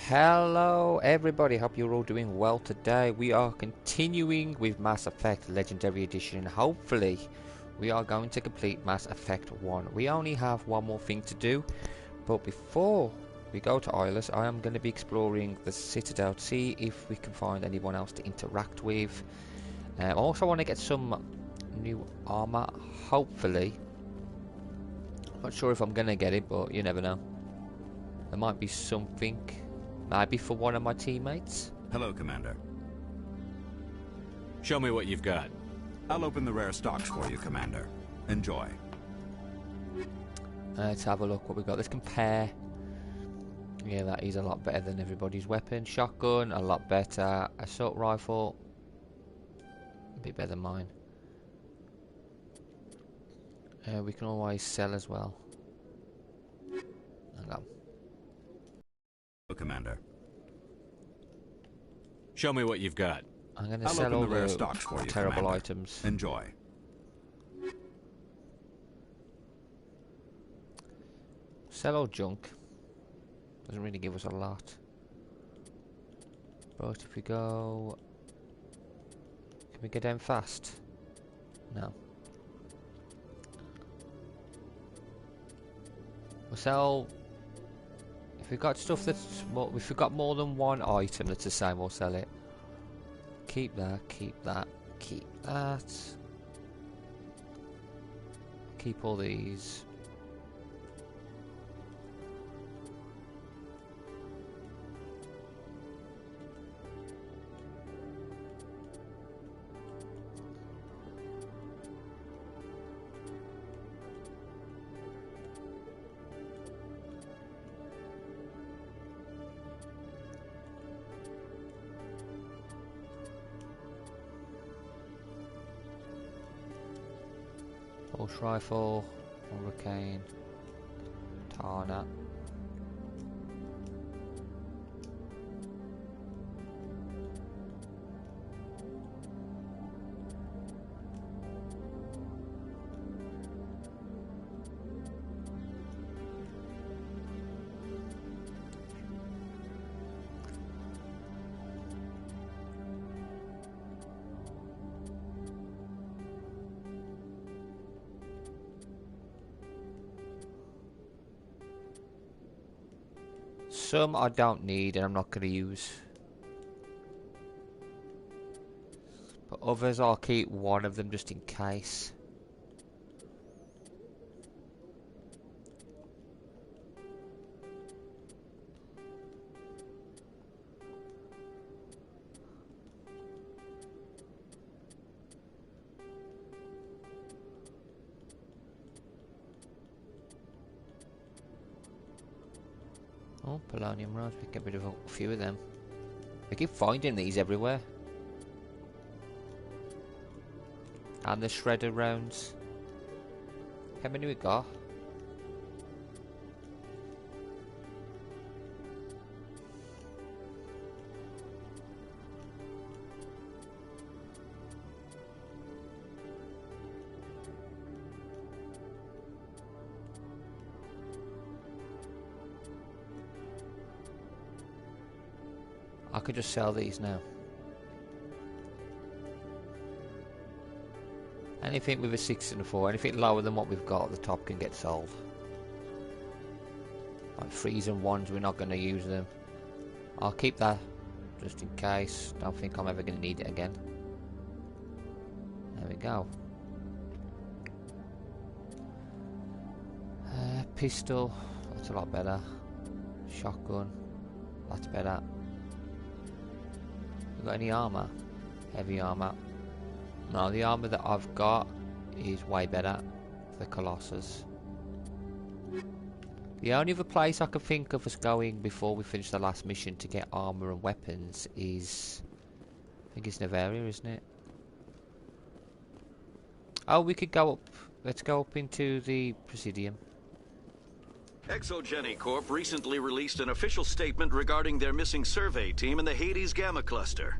Hello everybody, hope you're all doing well today. We are continuing with Mass Effect Legendary Edition and hopefully we are going to complete Mass Effect 1. We only have one more thing to do, but before we go to Islus, I am going to be exploring the Citadel to see if we can find anyone else to interact with. I also want to get some new armor, hopefully. Not sure if I'm going to get it, but you never know. There might be something. Maybe for one of my teammates. Hello, Commander. Show me what you've got. I'll open the rare stocks for you, Commander. Enjoy. Let's have a look what we've got. Let's compare. Yeah, that is a lot better than everybody's weapon. Shotgun, a lot better. Assault rifle, a bit better than mine. We can always sell as well. Hang on. Commander. Show me what you've got. I'm going to sell all the rare stocks for you, terrible Commander. items. Enjoy. Sell all junk. Doesn't really give us a lot. But if we go... Can we get down fast? No. We'll sell... If we've got stuff that's more, if we've got more than one item that's the same, we'll sell it. Keep that, keep that, keep that. Keep all these. Pulse rifle, hurricane, Tana. Some I don't need and I'm not going to use. But others I'll keep one of them just in case. Oh, polonium rods, we can get rid of a few of them. We keep finding these everywhere. And the shredder rounds. How many we got? I could just sell these now. Anything with a 6 and a 4, anything lower than what we've got at the top can get sold. Like 3s and 1s, we're not going to use them. I'll keep that just in case. Don't think I'm ever going to need it again. There we go. Pistol, that's a lot better. Shotgun, that's better. Got any armor? Heavy armor. No, the armor that I've got is way better. The Colossus. The only other place I can think of us going before we finish the last mission to get armor and weapons is... I think it's Nevaria, isn't it? Oh, we could go up. Let's go up into the Presidium. Exogeny Corp recently released an official statement regarding their missing survey team in the Hades Gamma Cluster.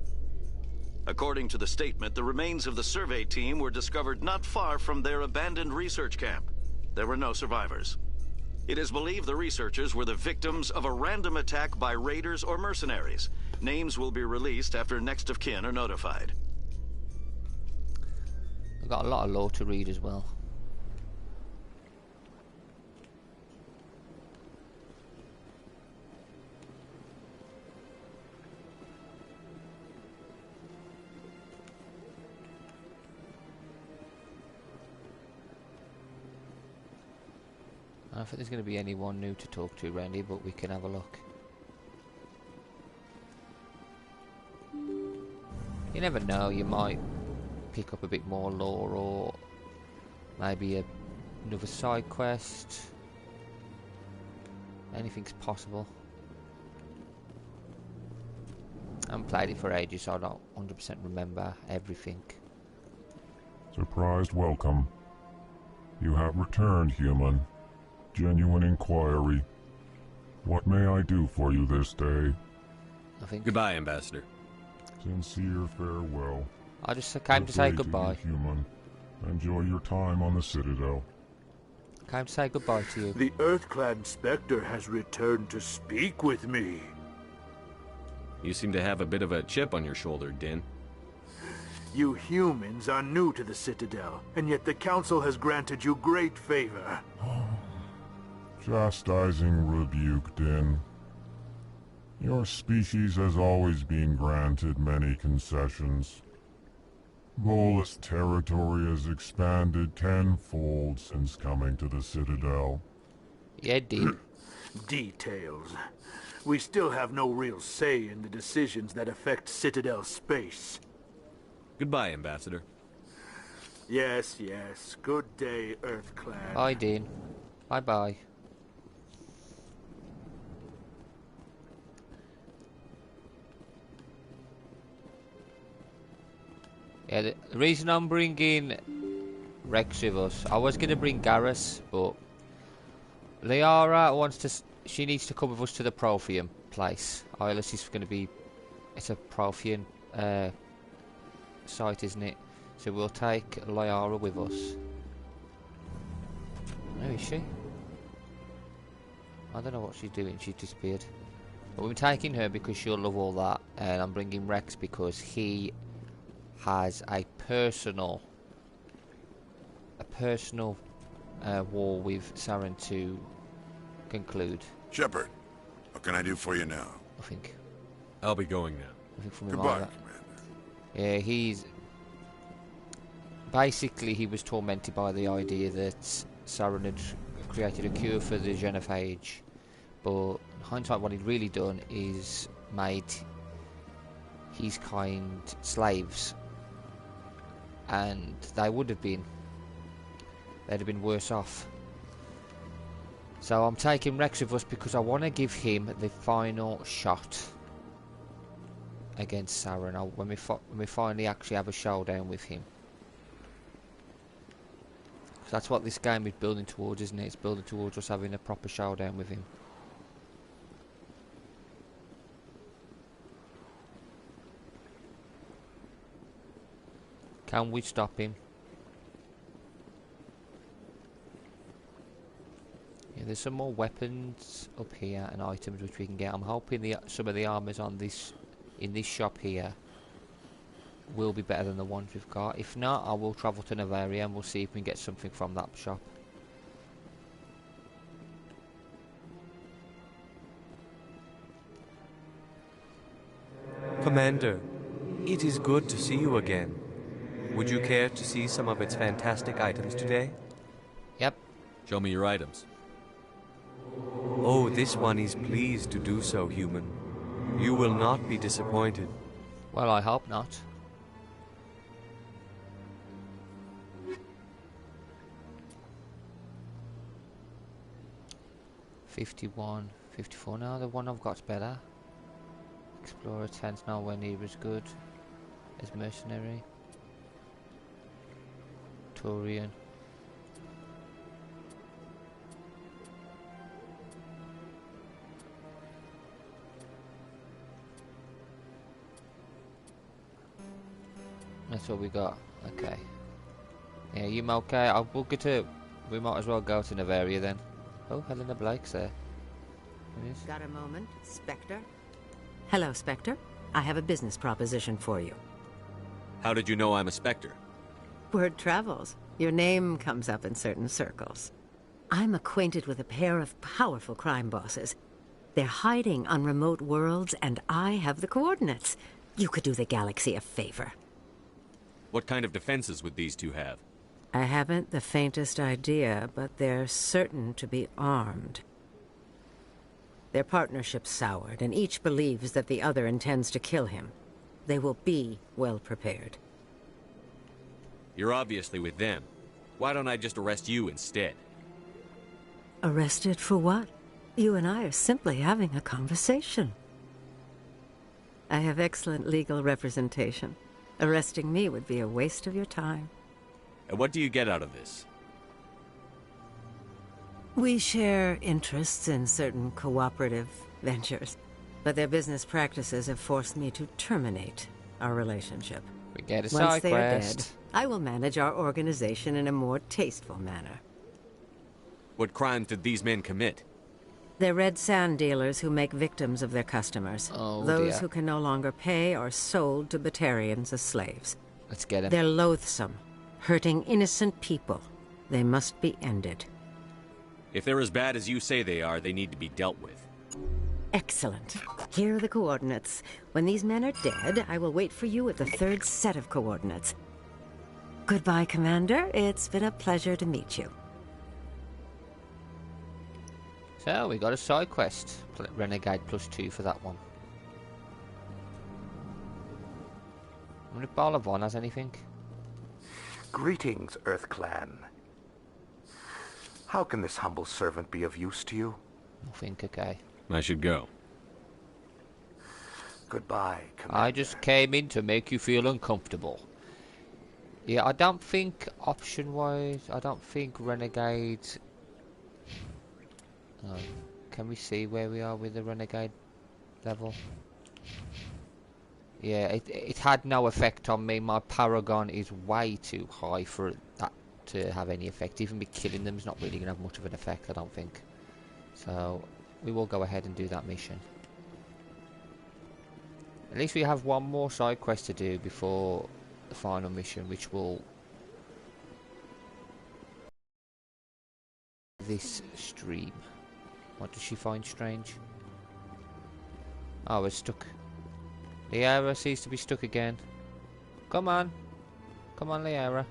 According to the statement, the remains of the survey team were discovered not far from their abandoned research camp. There were no survivors. It is believed the researchers were the victims of a random attack by raiders or mercenaries. Names will be released after next of kin are notified. I've got a lot of lore to read as well. I don't think there's going to be anyone new to talk to around here, but we can have a look. You never know, you might pick up a bit more lore or maybe another side quest. Anything's possible. I haven't played it for ages, so I don't 100% remember everything. Surprised welcome. You have returned, human. Genuine inquiry. What may I do for you this day? I think. Goodbye, Ambassador. Sincere farewell. I just came to say Good day goodbye. you, human. Enjoy your time on the Citadel. Came to say goodbye to you. The Earth-clad Spectre has returned to speak with me. You seem to have a bit of a chip on your shoulder, Din. You humans are new to the Citadel, and yet the Council has granted you great favor. Chastising rebuke, Din. Your species has always been granted many concessions. Volus territory has expanded tenfold since coming to the Citadel. Yeah, Dean. Details. We still have no real say in the decisions that affect Citadel space. Goodbye, Ambassador. Yes, yes. Good day, Earth-clad. Bye, Dean. Bye-bye. Yeah, the reason I'm bringing Rex with us, I was going to bring Garrus, but Liara wants to. She needs to come with us to the Prothean place. Ilis is going to be. It's a Prothean site, isn't it? So we'll take Liara with us. Where is she? I don't know what she's doing. She's disappeared. But we're taking her because she'll love all that, and I'm bringing Rex because he has a personal war with Saren to conclude. Shepard, what can I do for you now? I think. I'll be going now. I think from Goodbye, like that. Commander. Yeah, he's basically he was tormented by the idea that Saren had created a cure for the genophage, but in hindsight, what he'd really done is made his kind slaves, and they'd have been worse off. So I'm taking Rex with us because I want to give him the final shot against Saren when we finally actually have a showdown with him. So that's what this game is building towards, isn't it? It's building towards us having a proper showdown with him. Can we stop him? Yeah, there's some more weapons up here and items which we can get. I'm hoping some of the armors on in this shop here will be better than the ones we've got. If not, I will travel to Novaria and we'll see if we can get something from that shop. Commander, it is good to see you again. Would you care to see some of its fantastic items today? Yep. Show me your items. Oh, this one is pleased to do so, human. You will not be disappointed. Well, I hope not. $51, $54. Now the one I've got's better. Explorer 10's nowhere near as good as Mercenary. Torian. That's what we got. Okay. Yeah, you okay? We might as well go to Novaria then. Oh, Helena Blake's there. It is. Got a moment, Spectre? Hello, Spectre. I have a business proposition for you. How did you know I'm a Spectre? Word travels. Your name comes up in certain circles. I'm acquainted with a pair of powerful crime bosses. They're hiding on remote worlds, and I have the coordinates. You could do the galaxy a favor. What kind of defenses would these two have? I haven't the faintest idea, but they're certain to be armed. Their partnership's soured, and each believes that the other intends to kill him. They will be well prepared. You're obviously with them. Why don't I just arrest you instead? Arrested for what? You and I are simply having a conversation. I have excellent legal representation. Arresting me would be a waste of your time. And what do you get out of this? We share interests in certain cooperative ventures, but their business practices have forced me to terminate our relationship. We get a Once side they are quest. dead, I will manage our organization in a more tasteful manner. What crimes did these men commit? They're red sand dealers who make victims of their customers. Oh, Those dear. who can no longer pay are sold to Batarians as slaves. Let's get him. They're loathsome, hurting innocent people. They must be ended. If they're as bad as you say they are, they need to be dealt with. Excellent. Here are the coordinates. When these men are dead, I will wait for you at the third set of coordinates. Goodbye, Commander. It's been a pleasure to meet you. So, we got a side quest. Renegade +2 for that one. I wonder if Balavan has anything. Greetings, Earth Clan. How can this humble servant be of use to you? Nothing, okay. I should go. Goodbye, Commander. I just came in to make you feel uncomfortable. Yeah, I don't think, option-wise, I don't think Renegade... Oh, can we see where we are with the Renegade level? Yeah, it had no effect on me. My paragon is way too high for that to have any effect. Even me killing them is not really going to have much of an effect, I don't think. So, we will go ahead and do that mission. At least we have one more side quest to do before the final mission, which will... this stream. What does she find strange? Oh, we're stuck. Liara seems to be stuck again. Come on. Come on, Liara.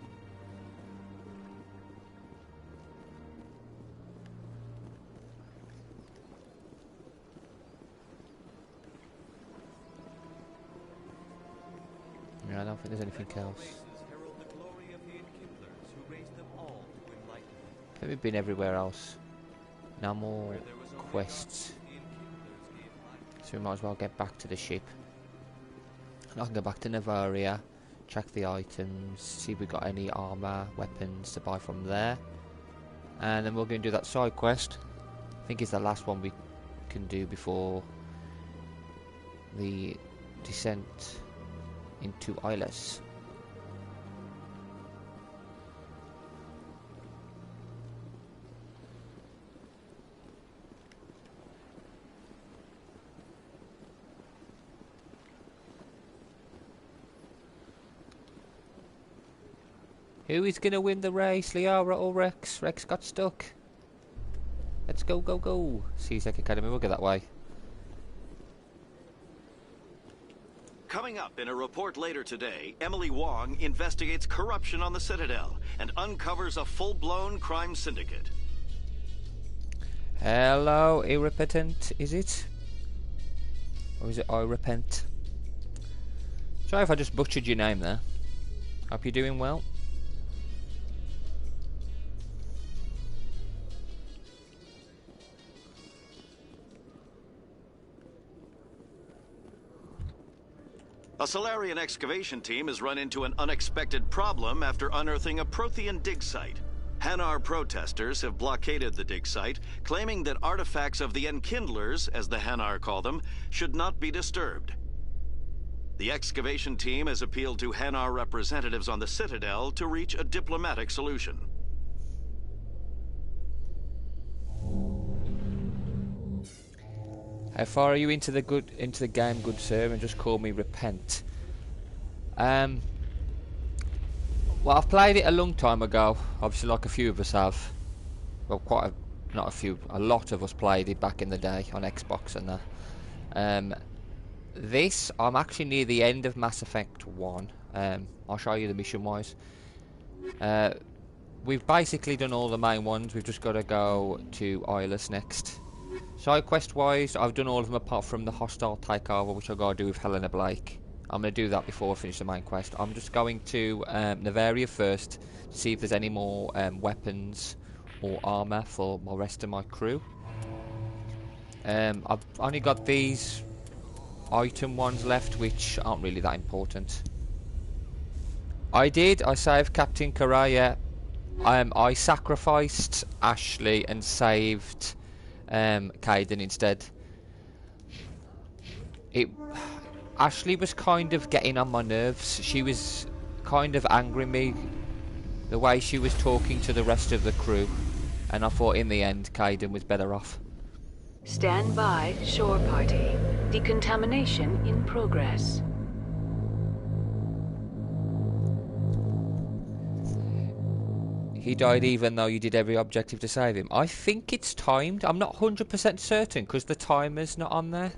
Yeah, I don't think there's anything else. I think we've been everywhere else. No more quests. So we might as well get back to the ship. And I can go back to Navaria, check the items, see if we've got any armor, weapons to buy from there. And then we're going to do that side quest. I think it's the last one we can do before the descent into Isless. Who is going to win the race, Liara or Rex? Rex got stuck. Let's go, go, go. CSEC Academy, we'll go that way. Coming up in a report later today, Emily Wong investigates corruption on the Citadel and uncovers a full-blown crime syndicate. Hello, Irrepentant, is it? Or is it Irrepent? Sorry if I just butchered your name there. Hope you're doing well. A Solarian excavation team has run into an unexpected problem after unearthing a Prothean dig site. Hanar protesters have blockaded the dig site, claiming that artifacts of the Enkindlers, as the Hanar call them, should not be disturbed. The excavation team has appealed to Hanar representatives on the Citadel to reach a diplomatic solution. How far are you into the game, good sir? And just call me Repent. Well, I've played it a long time ago. Obviously, like a few of us have. Well, not a few. A lot of us played it back in the day on Xbox and that. I'm actually near the end of Mass Effect 1. I'll show you the mission-wise. We've basically done all the main ones. We've just got to go to Islus next. Side quest wise, I've done all of them apart from the hostile takeover, which I've got to do with Helena Blake. I'm going to do that before I finish the main quest. I'm just going to Navaria first to see if there's any more weapons or armour for the rest of my crew. I've only got these item ones left, which aren't really that important. I saved Captain Karaya. I sacrificed Ashley and saved Caden instead. Ashley was kind of getting on my nerves. She was kind of angering me the way she was talking to the rest of the crew, and I thought in the end Caden was better off. Stand by, shore party. Decontamination in progress. He died even though you did every objective to save him. I think it's timed. I'm not 100% certain because the timer's not on there.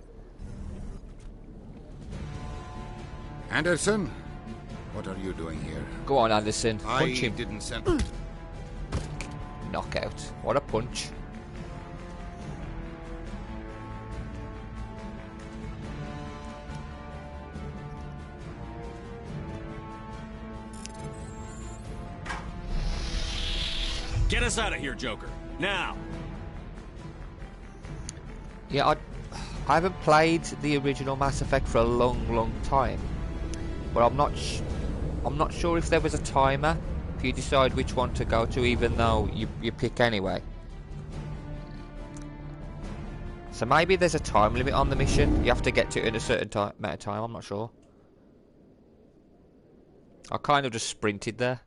Anderson, what are you doing here? Go on, Anderson. Punch him. I didn't send... Knockout. What a punch. Get us out of here, Joker. Now! Yeah, I haven't played the original Mass Effect for a long time. But I'm not sure if there was a timer for you to decide which one to go to, even though you pick anyway. So maybe there's a time limit on the mission. You have to get to it in a certain amount of time. I'm not sure. I kind of just sprinted there.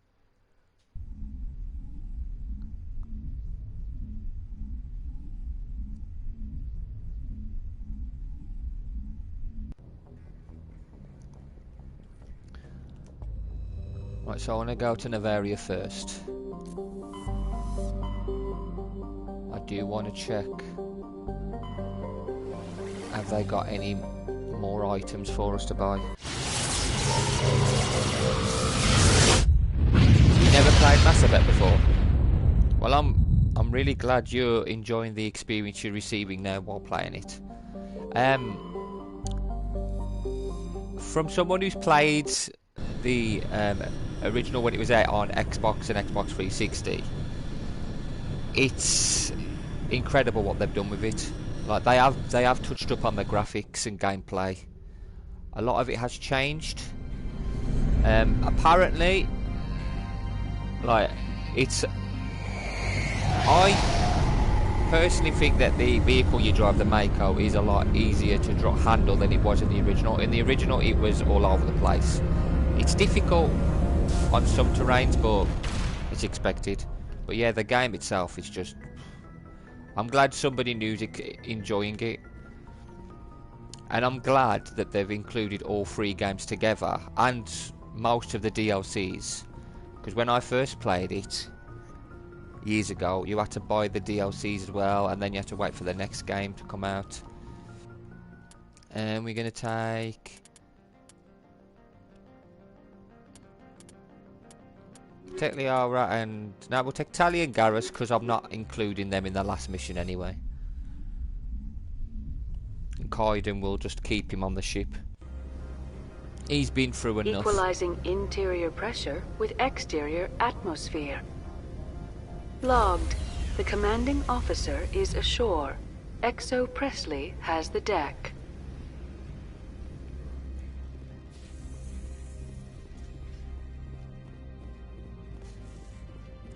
Right, so I want to go to Navaria first. I do want to check. Have they got any more items for us to buy? You never played Mass Effect before? Well, I'm really glad you're enjoying the experience you're receiving now while playing it. From someone who's played the original when it was out on Xbox and Xbox 360, it's incredible what they've done with it. Like they have touched up on the graphics and gameplay. A lot of it has changed. Apparently, like I personally think that the vehicle you drive, the Mako, is a lot easier to handle than it was in the original. In the original, it was all over the place. It's difficult on some terrains, but it's expected. But yeah, the game itself is just... I'm glad somebody new's enjoying it. And I'm glad that they've included all 3 games together, and most of the DLCs. Because when I first played it, years ago, you had to buy the DLCs as well, and then you had to wait for the next game to come out. And we're going to take... Take Liara and... No, we'll take Tali and Garrus, because I'm not including them in the last mission anyway. And Kaiden will just keep him on the ship. He's been through enough. Equalizing interior pressure with exterior atmosphere. Logged. The commanding officer is ashore. Exo Presley has the deck.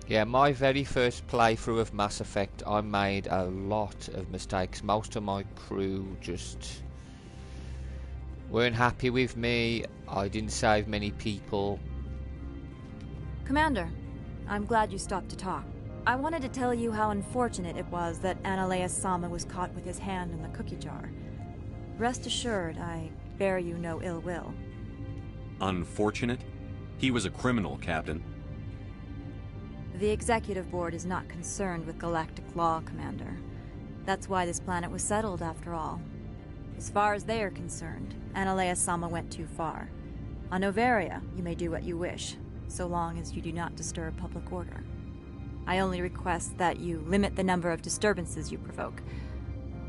Yeah, my very first playthrough of Mass Effect, I made a lot of mistakes. Most of my crew just weren't happy with me. I didn't save many people. Commander, I'm glad you stopped to talk. I wanted to tell you how unfortunate it was that Analea-sama was caught with his hand in the cookie jar. Rest assured, I bear you no ill will. Unfortunate? He was a criminal, Captain. The Executive Board is not concerned with galactic law, Commander. That's why this planet was settled, after all. As far as they are concerned, Analea-sama went too far. On Noveria, you may do what you wish, so long as you do not disturb public order. I only request that you limit the number of disturbances you provoke.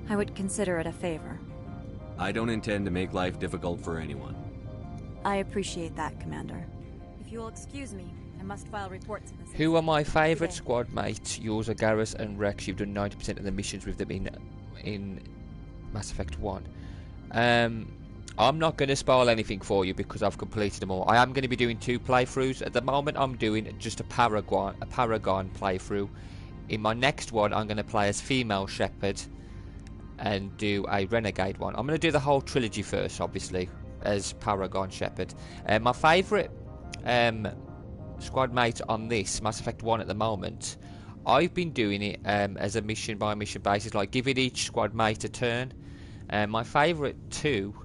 I would consider it a favor. I don't intend to make life difficult for anyone. I appreciate that, Commander. If you will excuse me, I must file reports in this. Who are my favourite squad mates? Yours are Garrus and Rex. You've done 90% of the missions with them in Mass Effect 1. I'm not going to spoil anything for you because I've completed them all. I am going to be doing 2 playthroughs. At the moment I'm doing just a paragon playthrough. In my next one I'm going to play as female Shepard and do a renegade one. I'm going to do the whole trilogy first, obviously, as Paragon Shepard. My favourite squad mate on this Mass Effect 1 at the moment, I've been doing it as a mission by mission basis, like giving each squad mate a turn. My favourite 2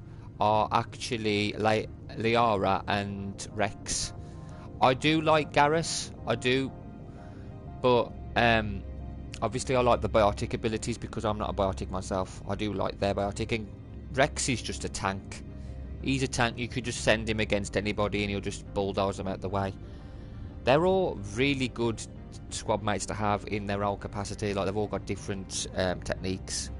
are actually Liara and Rex. I do like Garrus, I do, but obviously I like the biotic abilities because I'm not a biotic myself. I do like their biotic, and Rex is just a tank. He's a tank. You could just send him against anybody and he'll just bulldoze them out the way. They're all really good squad mates to have in their own capacity. Like, they've all got different techniques.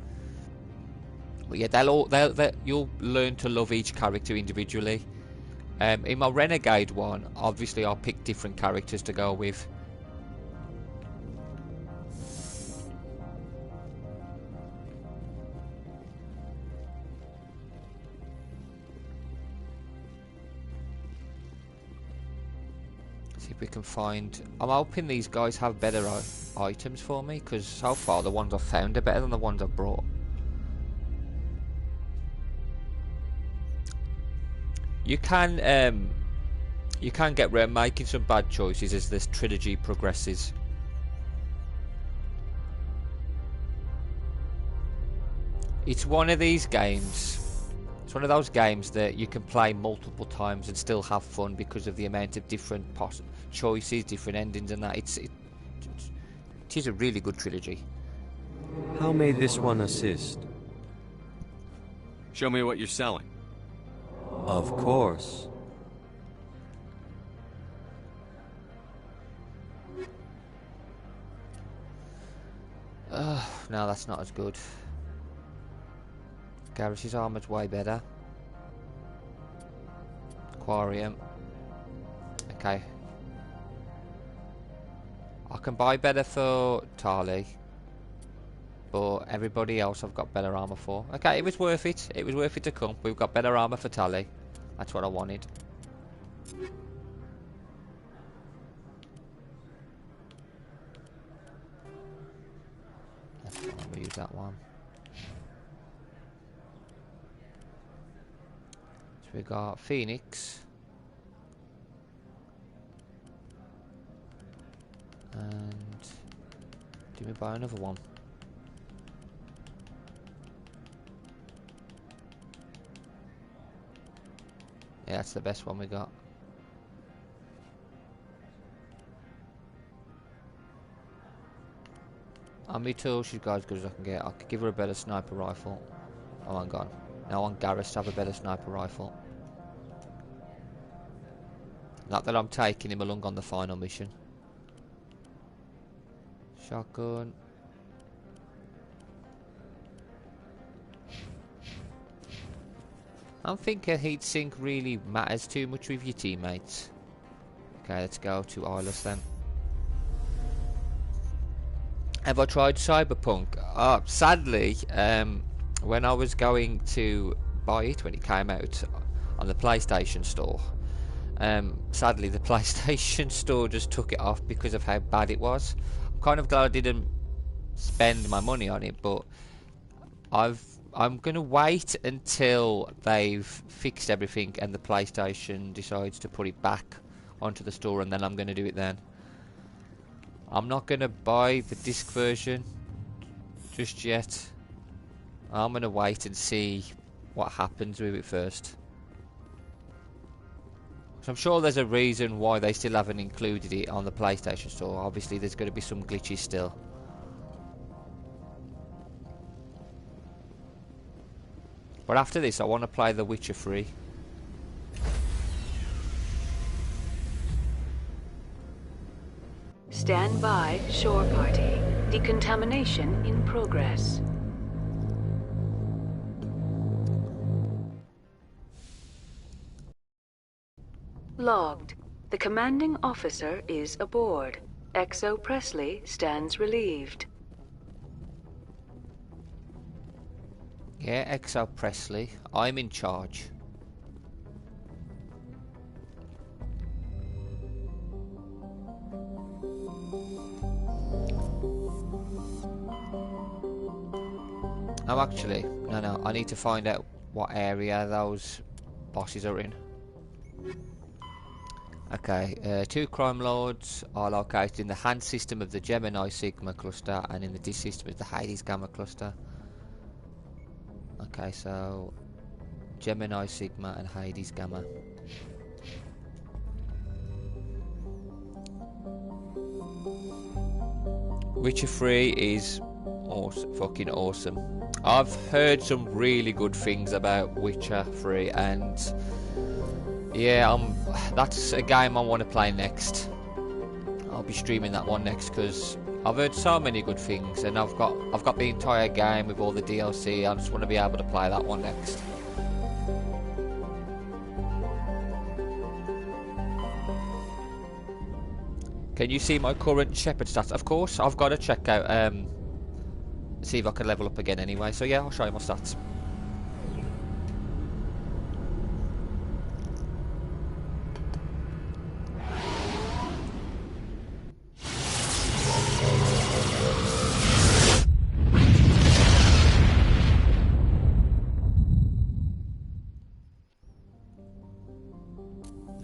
But yeah, you'll learn to love each character individually. In my Renegade one, obviously I'll pick different characters to go with. See if we can find... I'm hoping these guys have better items for me, because so far the ones I've found are better than the ones I've brought. You can get around making some bad choices as this trilogy progresses. It's one of these games. It's one of those games that you can play multiple times and still have fun because of the amount of different choices, different endings, and that. It is a really good trilogy. How may this one assist? Show me what you're selling. Of course. No, that's not as good. Garrus's armour's way better. Aquarium. Okay. I can buy better for Tali, but everybody else I've got better armour for. Okay, it was worth it. It was worth it to come. We've got better armour for Tali. That's what I wanted. That's fine, we'll use that one. So we got Phoenix. And do we buy another one? Yeah, that's the best one we got. How many tools she's got as good as I can get? I could give her a better sniper rifle. Oh, I'm gone. Now I want Garrus to have a better sniper rifle. Not that I'm taking him along on the final mission. Shotgun. I don't think a heatsink really matters too much with your teammates. Okay, let's go to Islus then. Have I tried Cyberpunk? Sadly, when I was going to buy it when it came out on the PlayStation Store, sadly the PlayStation Store just took it off because of how bad it was. I'm kind of glad I didn't spend my money on it, but I'm gonna wait until they've fixed everything and the PlayStation decides to put it back onto the store, and then I'm gonna do it then. I'm not going to buy the disc version just yet. I'm going to wait and see what happens with it first. So I'm sure there's a reason why they still haven't included it on the PlayStation Store. Obviously there's going to be some glitches still. But after this I want to play The Witcher 3. Stand by, shore party. Decontamination in progress. Logged. The commanding officer is aboard. XO Presley stands relieved. Yeah, XO Presley, I'm in charge. Oh, actually, no, I need to find out what area those bosses are in. Okay, two crime lords are located in the hand system of the Gemini Sigma cluster and in the disc system of the Hades Gamma cluster. Okay, so Gemini Sigma and Hades Gamma. Witcher 3 is awesome, fucking awesome. I've heard some really good things about Witcher 3 and yeah, that's a game I want to play next. I'll be streaming that one next because I've heard so many good things and I've got the entire game with all the DLC. I just want to be able to play that one next. Can you see my current Shepherd stats? Of course, I've got to check out, see if I can level up again anyway. So yeah, I'll show you my stats.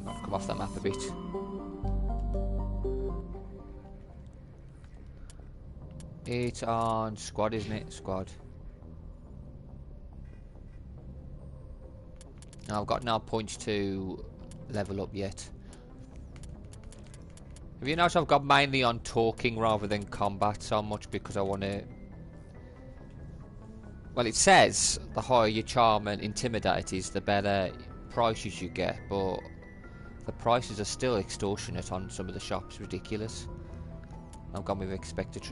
I've come off that map a bit. It's on squad, isn't it? Squad. Now I've got no points to level up yet. Have you noticed I've got mainly on talking rather than combat so much because I want to... Well, it says the higher your charm and intimidate is, the better prices you get, but the prices are still extortionate on some of the shops. Ridiculous. I've gone with expected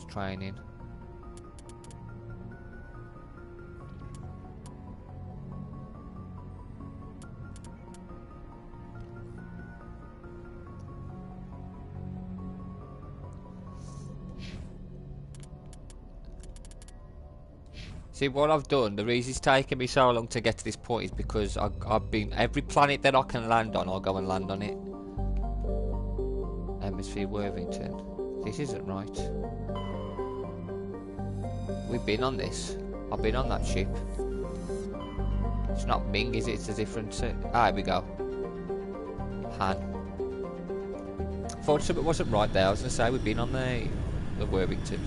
training. See, what I've done, the reason it's taken me so long to get to this point is because I've been, every planet that I can land on, I'll go and land on it. Hemisphere Worthington. This isn't right. We've been on this. I've been on that ship. It's not Ming, is it? It's a different... Ah, here we go. Han. Thought something wasn't right there. I was going to say we've been on the Worthington.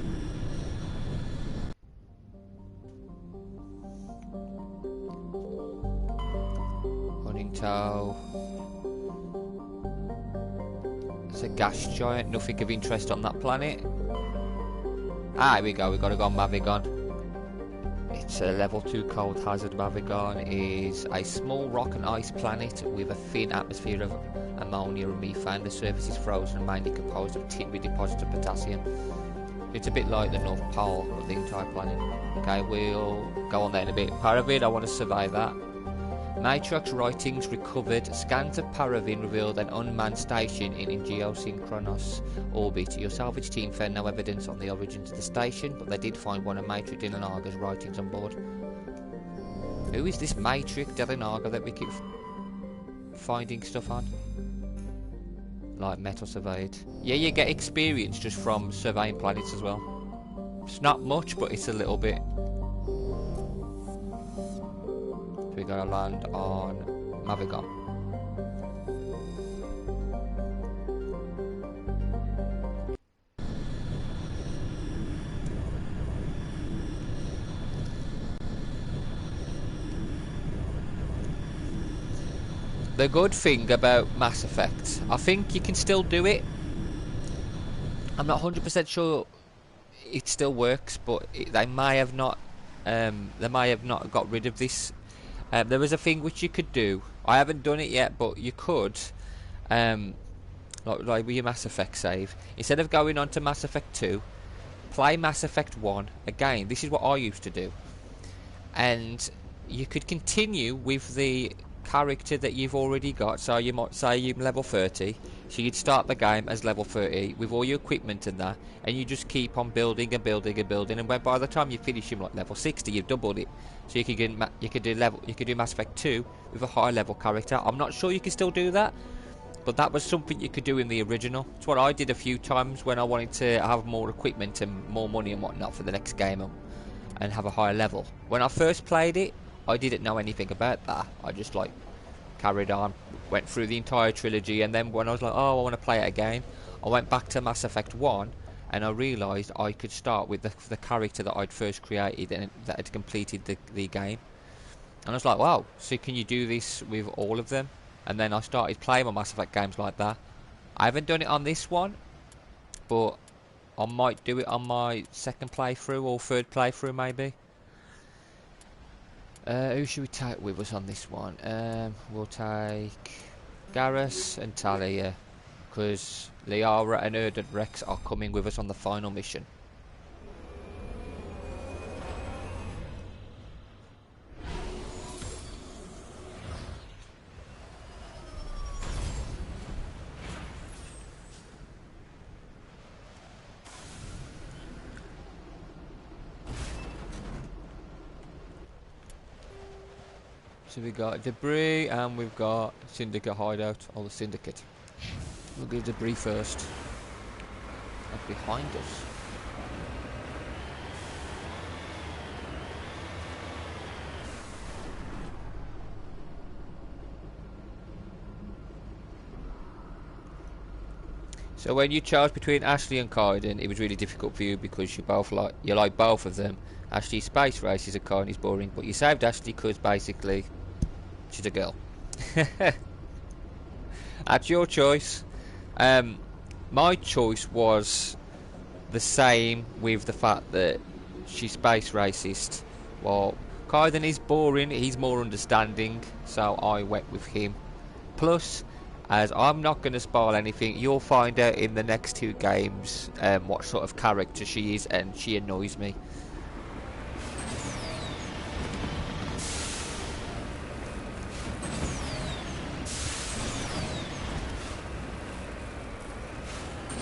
Huntingtow. It's a gas giant. Nothing of interest on that planet. Ah, here we go. We've got to go on Mavigon. It's a level 2 cold hazard. Mavigon is a small rock and ice planet with a thin atmosphere of ammonia and methane. The surface is frozen and mainly composed of tin with deposits of potassium. It's a bit like the North Pole of the entire planet. Okay, we'll go on there in a bit. Paravid, I want to survey that. Matrox writings recovered. Scans of Paragon revealed an unmanned station in geosynchronous orbit. Your salvage team found no evidence on the origins of the station, but they did find one of Matrix Delanaga's writings on board. Who is this Matrix Delanaga that we keep finding stuff on? Like metal surveyed. Yeah, you get experience just from surveying planets as well. It's not much, but it's a little bit. So we gotta land on Mavigon. the good thing about Mass Effect, I think you can still do it. I'm not 100% sure it still works, but they may have not. They may have not got rid of this. There was a thing which you could do. I haven't done it yet, but you could. Like with your Mass Effect save, instead of going on to Mass Effect 2, play Mass Effect 1 again. This is what I used to do, and you could continue with the character that you've already got. So you might say you're level 30, so you'd start the game as level 30 with all your equipment and that, and you just keep on building and building and building, and by the time you finish him like level 60, you've doubled it. So you could do Mass Effect 2 with a high level character. I'm not sure you can still do that, but that was something you could do in the original. It's what I did a few times when I wanted to have more equipment and more money and whatnot for the next game and have a higher level. When I first played it, I didn't know anything about that. I just like carried on, went through the entire trilogy, and then when I was like, oh, I want to play it again, I went back to Mass Effect 1 and I realised I could start with the character that I'd first created and that had completed the game. And I was like, wow, so can you do this with all of them? And then I started playing my Mass Effect games like that. I haven't done it on this one, but I might do it on my second playthrough or third playthrough maybe. Who should we take with us on this one? We'll take Garrus and Talia, because Liara and Erdent Rex are coming with us on the final mission. So we got Debris and we've got Syndicate hideout, or the Syndicate. We'll do Debris first. That's behind us. So when you chose between Ashley and Kaiden, it was really difficult for you because you like both of them. Ashley's space races and Kaiden's boring, but you saved Ashley because basically she's a girl. That's your choice. My choice was the same, with the fact that she's space racist. Well, Kaiden is boring, he's more understanding, so I went with him. Plus, as I'm not going to spoil anything, you'll find out in the next two games what sort of character she is, and she annoys me.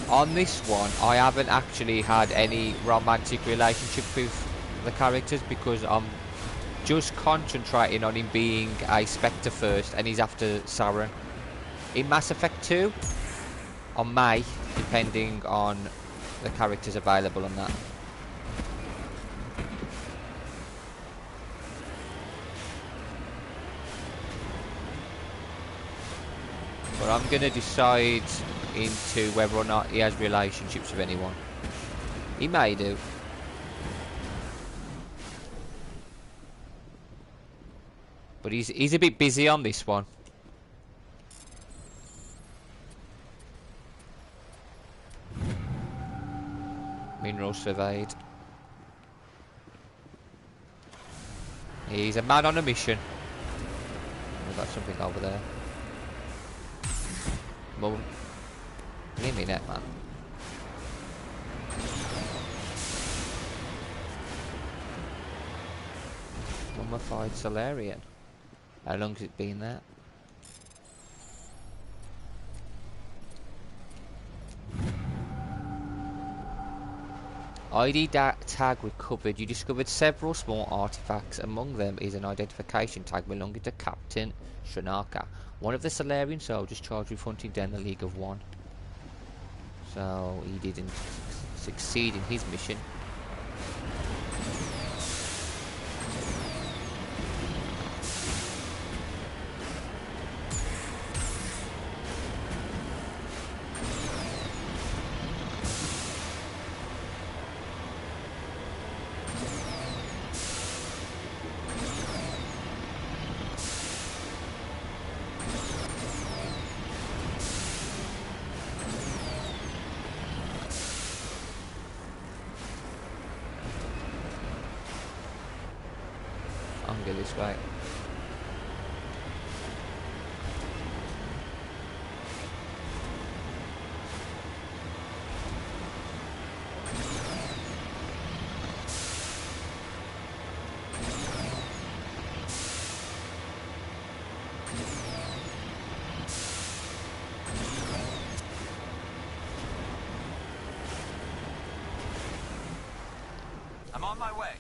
On this one, I haven't actually had any romantic relationship with the characters because I'm just concentrating on him being a Spectre first, and he's after Saren. In Mass Effect 2, I may, depending on the characters available on that. But I'm going to decide into whether or not he has relationships with anyone. He may do. But he's a bit busy on this one. Mineral surveyed. He's a man on a mission. We've got something over there. Well, give me that, man. Mummified Solarian. How long has it been there? ID tag recovered. You discovered several small artifacts. Among them is an identification tag belonging to Captain Shanaka, one of the Solarian soldiers charged with hunting down the League of One. So he didn't succeed in his mission. I can go this way. I'm on my way.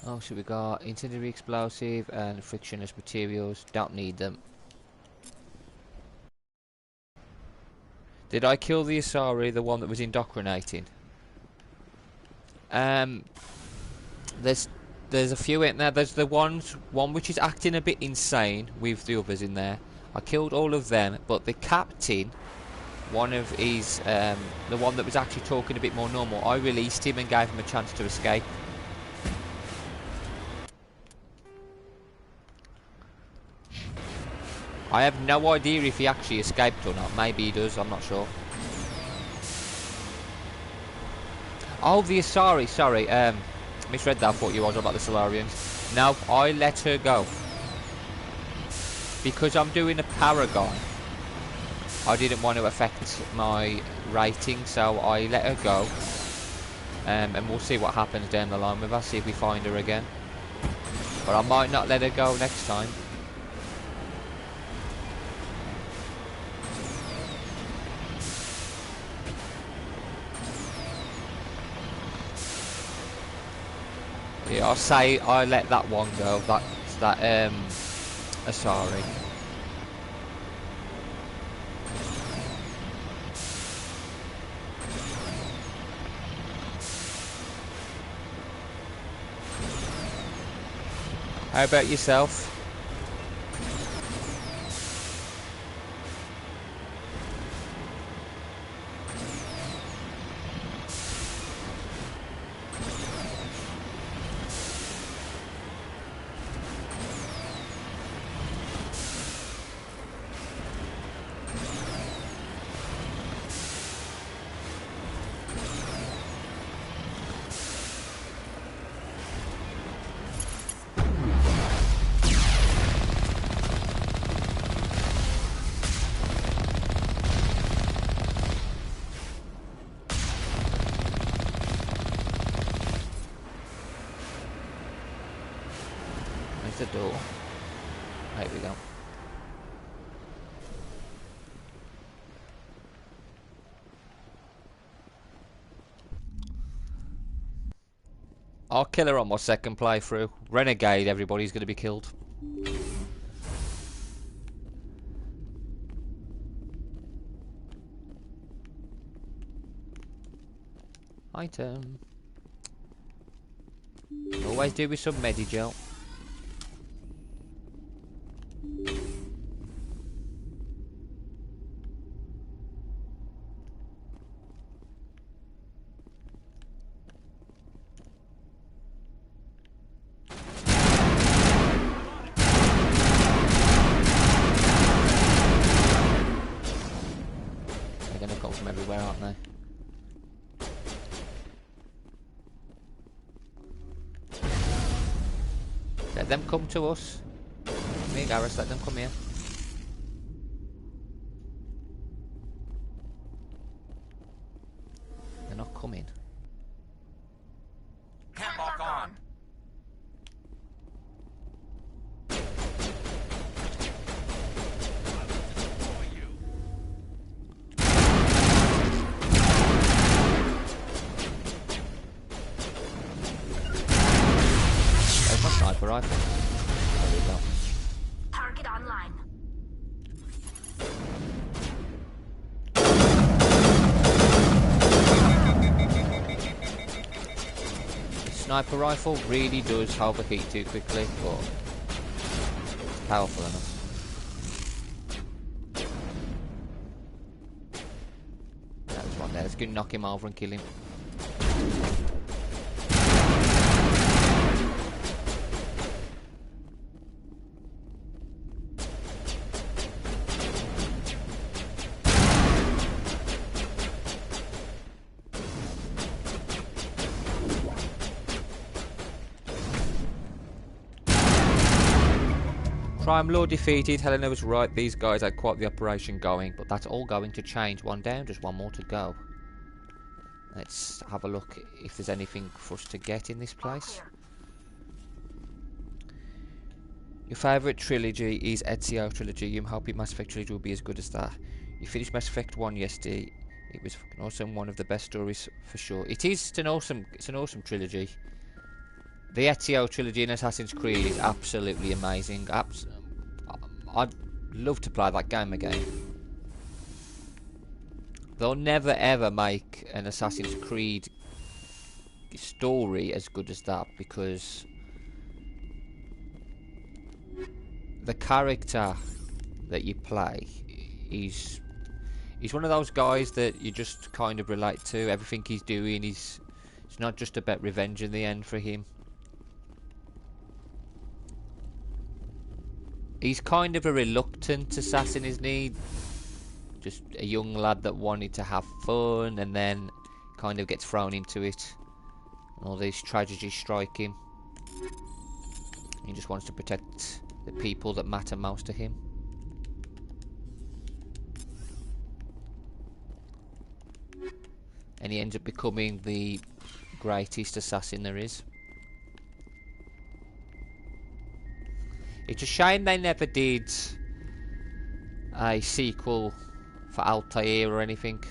Oh, so we got incendiary explosive and frictionless materials. Don't need them. Did I kill the Asari, the one that was indoctrinating? There's a few in there. There's the one which is acting a bit insane with the others in there. I killed all of them, but the captain, one of his, the one that was actually talking a bit more normal, I released him and gave him a chance to escape. I have no idea if he actually escaped or not. Maybe he does, I'm not sure. Oh, the Asari, sorry. Misread that, I thought you was about the Solarians. No, I let her go. Because I'm doing a paragon, I didn't want to affect my rating, so I let her go. And we'll see what happens down the line with us, see if we find her again. But I might not let her go next time. Yeah, I'll say I let that one go. That Asari. How about yourself? The door. There we go. I'll kill her on my second playthrough. Renegade, everybody's going to be killed. Item. Always do with some Medigel. Everywhere, aren't they? Let them come to us. Me and Garrus, let them come here. They're not coming. Can't lock on. Sniper rifle. There we go. Target online. The sniper rifle really does overheat too quickly, but it's powerful enough. That was one there. Let's go knock him over and kill him. Crime Lord defeated. Helena was right. These guys had quite the operation going, but that's all going to change. One down, just one more to go. Let's have a look if there's anything for us to get in this place. Your favourite trilogy is Ezio trilogy. I'm hoping Mass Effect trilogy will be as good as that. You finished Mass Effect 1 yesterday. It was fucking awesome. One of the best stories for sure. It is. It's an awesome trilogy. The Ezio trilogy in Assassin's Creed is absolutely amazing. I'd love to play that game again. They'll never ever make an Assassin's Creed story as good as that, because the character that you play is one of those guys that you just kind of relate to. Everything he's doing it's not just about revenge in the end for him. He's kind of a reluctant assassin, isn't he? Just a young lad that wanted to have fun and then kind of gets thrown into it. All these tragedies strike him. He just wants to protect the people that matter most to him. And he ends up becoming the greatest assassin there is. It's a shame they never did a sequel for Altair or anything.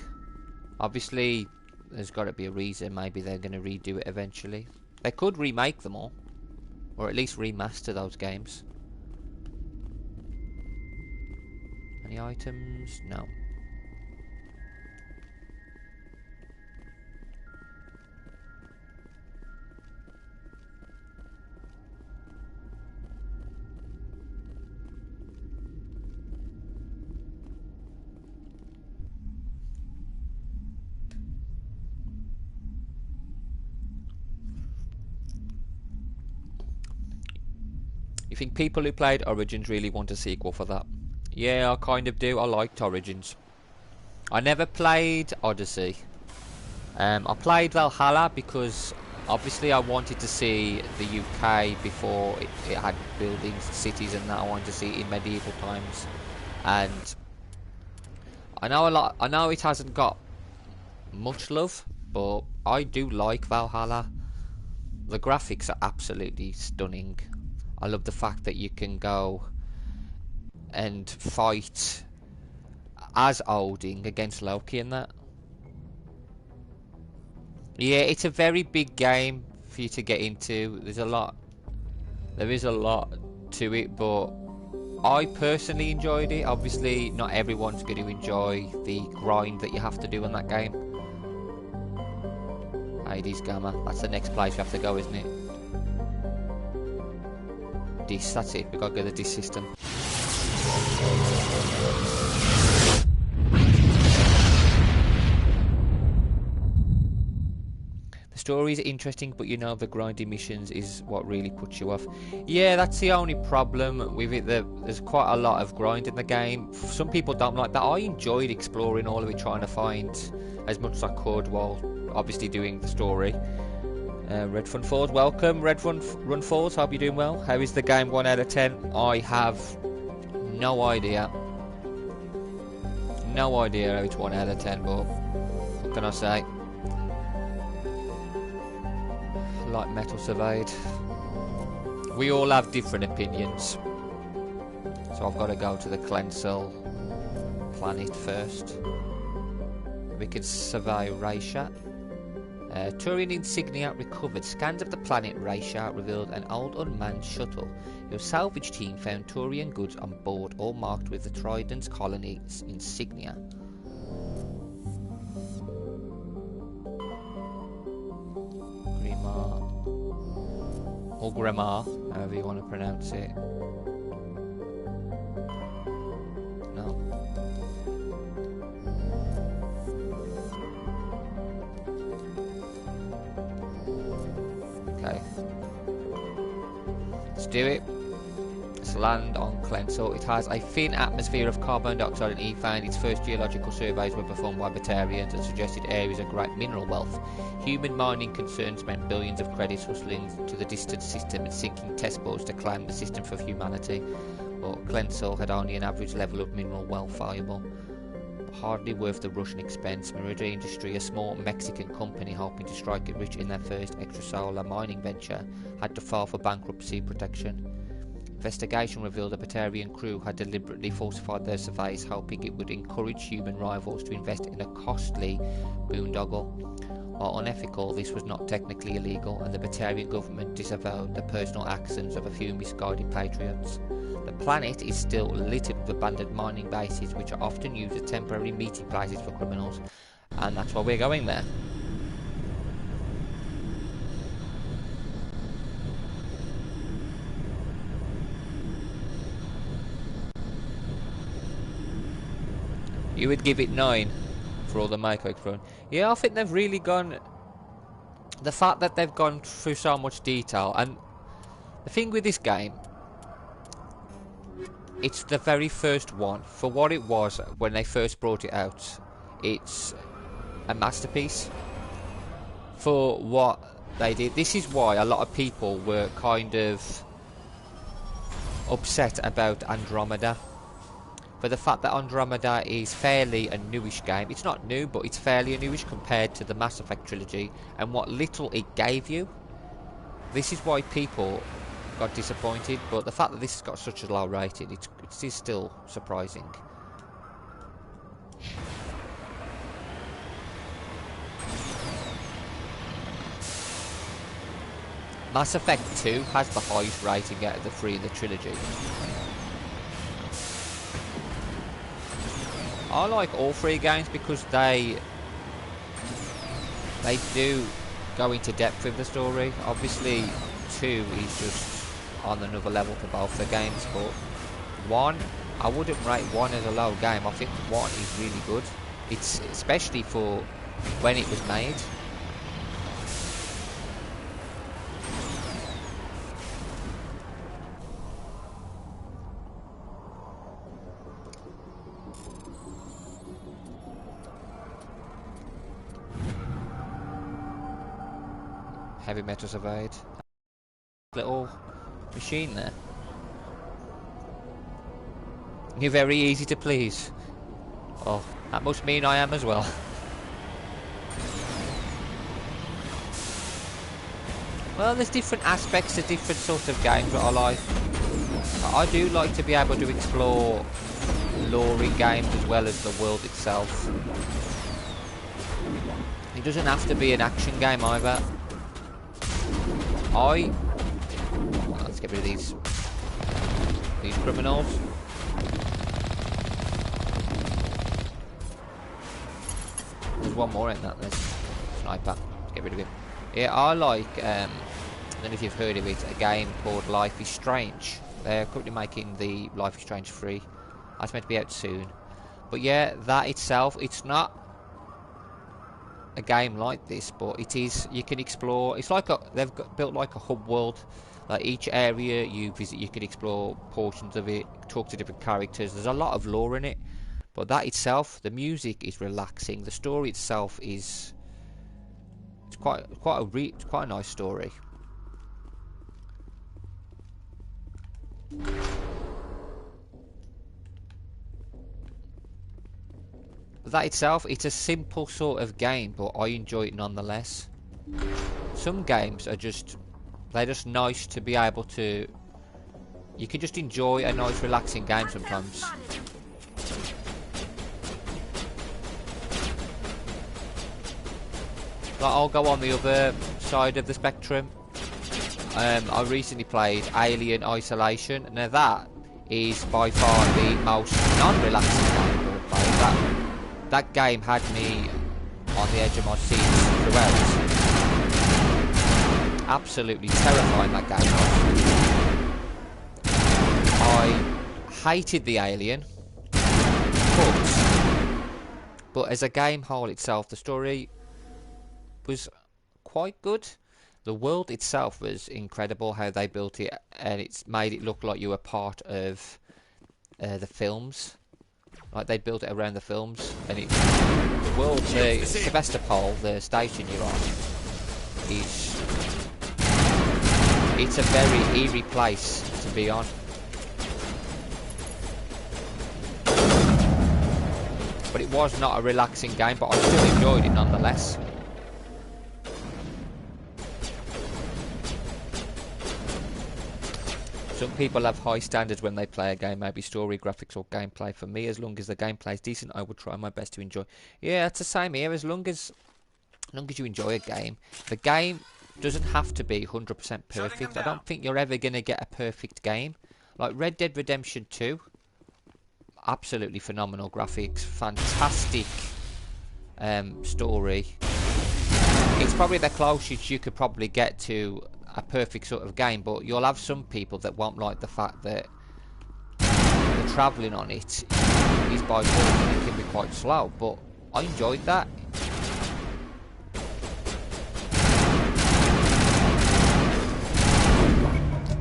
Obviously, there's got to be a reason. Maybe they're going to redo it eventually. They could remake them all, or at least remaster those games. Any items? No. You think people who played Origins really want a sequel for that? Yeah, I kind of do. I liked Origins. I never played Odyssey. I played Valhalla because obviously I wanted to see the UK before it had buildings, cities and that. I wanted to see it in medieval times. And I know it hasn't got much love, but I do like Valhalla. The graphics are absolutely stunning. I love the fact that you can go and fight as Odin against Loki and that. Yeah, it's a very big game for you to get into. There is a lot to it, but I personally enjoyed it. Obviously, not everyone's going to enjoy the grind that you have to do in that game. Hades Gamma. That's the next place we have to go, isn't it? Dis, that's it. We've got to go to the Dis system. The story is interesting, but you know the grinding missions is what really puts you off. Yeah, that's the only problem with it. There's quite a lot of grind in the game. Some people don't like that. I enjoyed exploring all of it, trying to find as much as I could while obviously doing the story. Red Fun Falls, welcome. Red Run Falls, hope you're doing well. How is the game 1 out of 10? I have no idea. No idea how it's 1 out of 10, but what can I say? Like Metal Surveyed. We all have different opinions. So I've got to go to the Clensel planet first. We can survey Raisha. Turian insignia recovered. Scans of the planet Raisha revealed an old unmanned shuttle. Your salvage team found Turian goods on board, all marked with the Trident's colony's insignia. Grimar. Or Grimar, however you want to pronounce it. No. Okay. Let's do it. Let's land on Clensel. It has a thin atmosphere of carbon dioxide and ethane. Its first geological surveys were performed by Batarians and suggested areas of great mineral wealth. Human mining concerns meant billions of credits hustling to the distant system and sinking test boats to claim the system for humanity. but Clensal had only an average level of mineral wealth valuable. Hardly worth the rush and expense. Merida Industry, a small Mexican company hoping to strike it rich in their first extrasolar mining venture, had to file for bankruptcy protection. Investigation revealed the Batarian crew had deliberately falsified their surveys, hoping it would encourage human rivals to invest in a costly boondoggle. While unethical, this was not technically illegal, and the Batarian government disavowed the personal actions of a few misguided patriots. The planet is still littered with abandoned mining bases, which are often used as temporary meeting places for criminals, and that's why we're going there. You would give it 9 for all the micro-exploding. Yeah, I think they've really gone... The fact that they've gone through so much detail, and the thing with this game, it's the very first one. For what it was when they first brought it out, it's a masterpiece. For what they did, this is why a lot of people were kind of upset about Andromeda. For the fact that Andromeda is fairly a newish game. It's not new, but it's fairly a newish compared to the Mass Effect trilogy and what little it gave you. This is why people got disappointed, but the fact that this has got such a low rating, it is still surprising. Mass Effect 2 has the highest rating out of the 3 in the trilogy. I like all 3 games because they do go into depth with the story. Obviously 2 is just on another level to both the games, but 1, I wouldn't rate 1 as a low game. I think 1 is really good. It's especially for when it was made. Heavy metal surveyed. Little machine there. You're very easy to please. Oh, that must mean I am as well. Well, there's different aspects to different sorts of games that I like. I do like to be able to explore lore in games as well as the world itself. It doesn't have to be an action game either. Let's get rid of these criminals. There's one more in that. There's sniper. Let's get rid of him. Yeah, I like. I don't know if you've heard of it. A game called Life is Strange. They're currently making the Life is Strange 3. That's meant to be out soon. But yeah, that itself, it's not a game like this, but it is. You can explore. It's like they've built like a hub world. Like each area you visit, you can explore portions of it, talk to different characters. There's a lot of lore in it, but that itself, the music is relaxing. The story itself is it's quite a nice story. But that itself, it's a simple sort of game, but I enjoy it nonetheless. Some games are just, they're just nice to be able to, you can just enjoy a nice relaxing game sometimes. Like I'll go on the other side of the spectrum. I recently played Alien Isolation. Now that is by far the most non-relaxing game I've ever played. That game had me on the edge of my seat throughout. Absolutely terrifying, that game was. I hated the Alien, but as a game whole itself, the story was quite good. The world itself was incredible, how they built it, and it's made it look like you were part of the films. Like they built it around the films, and the world, Sevastopol, the station you're on, it's a very eerie place to be on. but it was not a relaxing game, but I still enjoyed it nonetheless. Some people have high standards when they play a game, maybe story, graphics or gameplay. For me, as long as the gameplay is decent, I would try my best to enjoy. Yeah, it's the same here. As long as you enjoy a game, the game doesn't have to be 100% perfect. I don't think you're ever going to get a perfect game. Like Red Dead Redemption 2, absolutely phenomenal graphics, fantastic story. It's probably the closest you could probably get to a perfect sort of game, but you'll have some people that won't like the fact that the travelling on it is by walking and it can be quite slow, but I enjoyed that.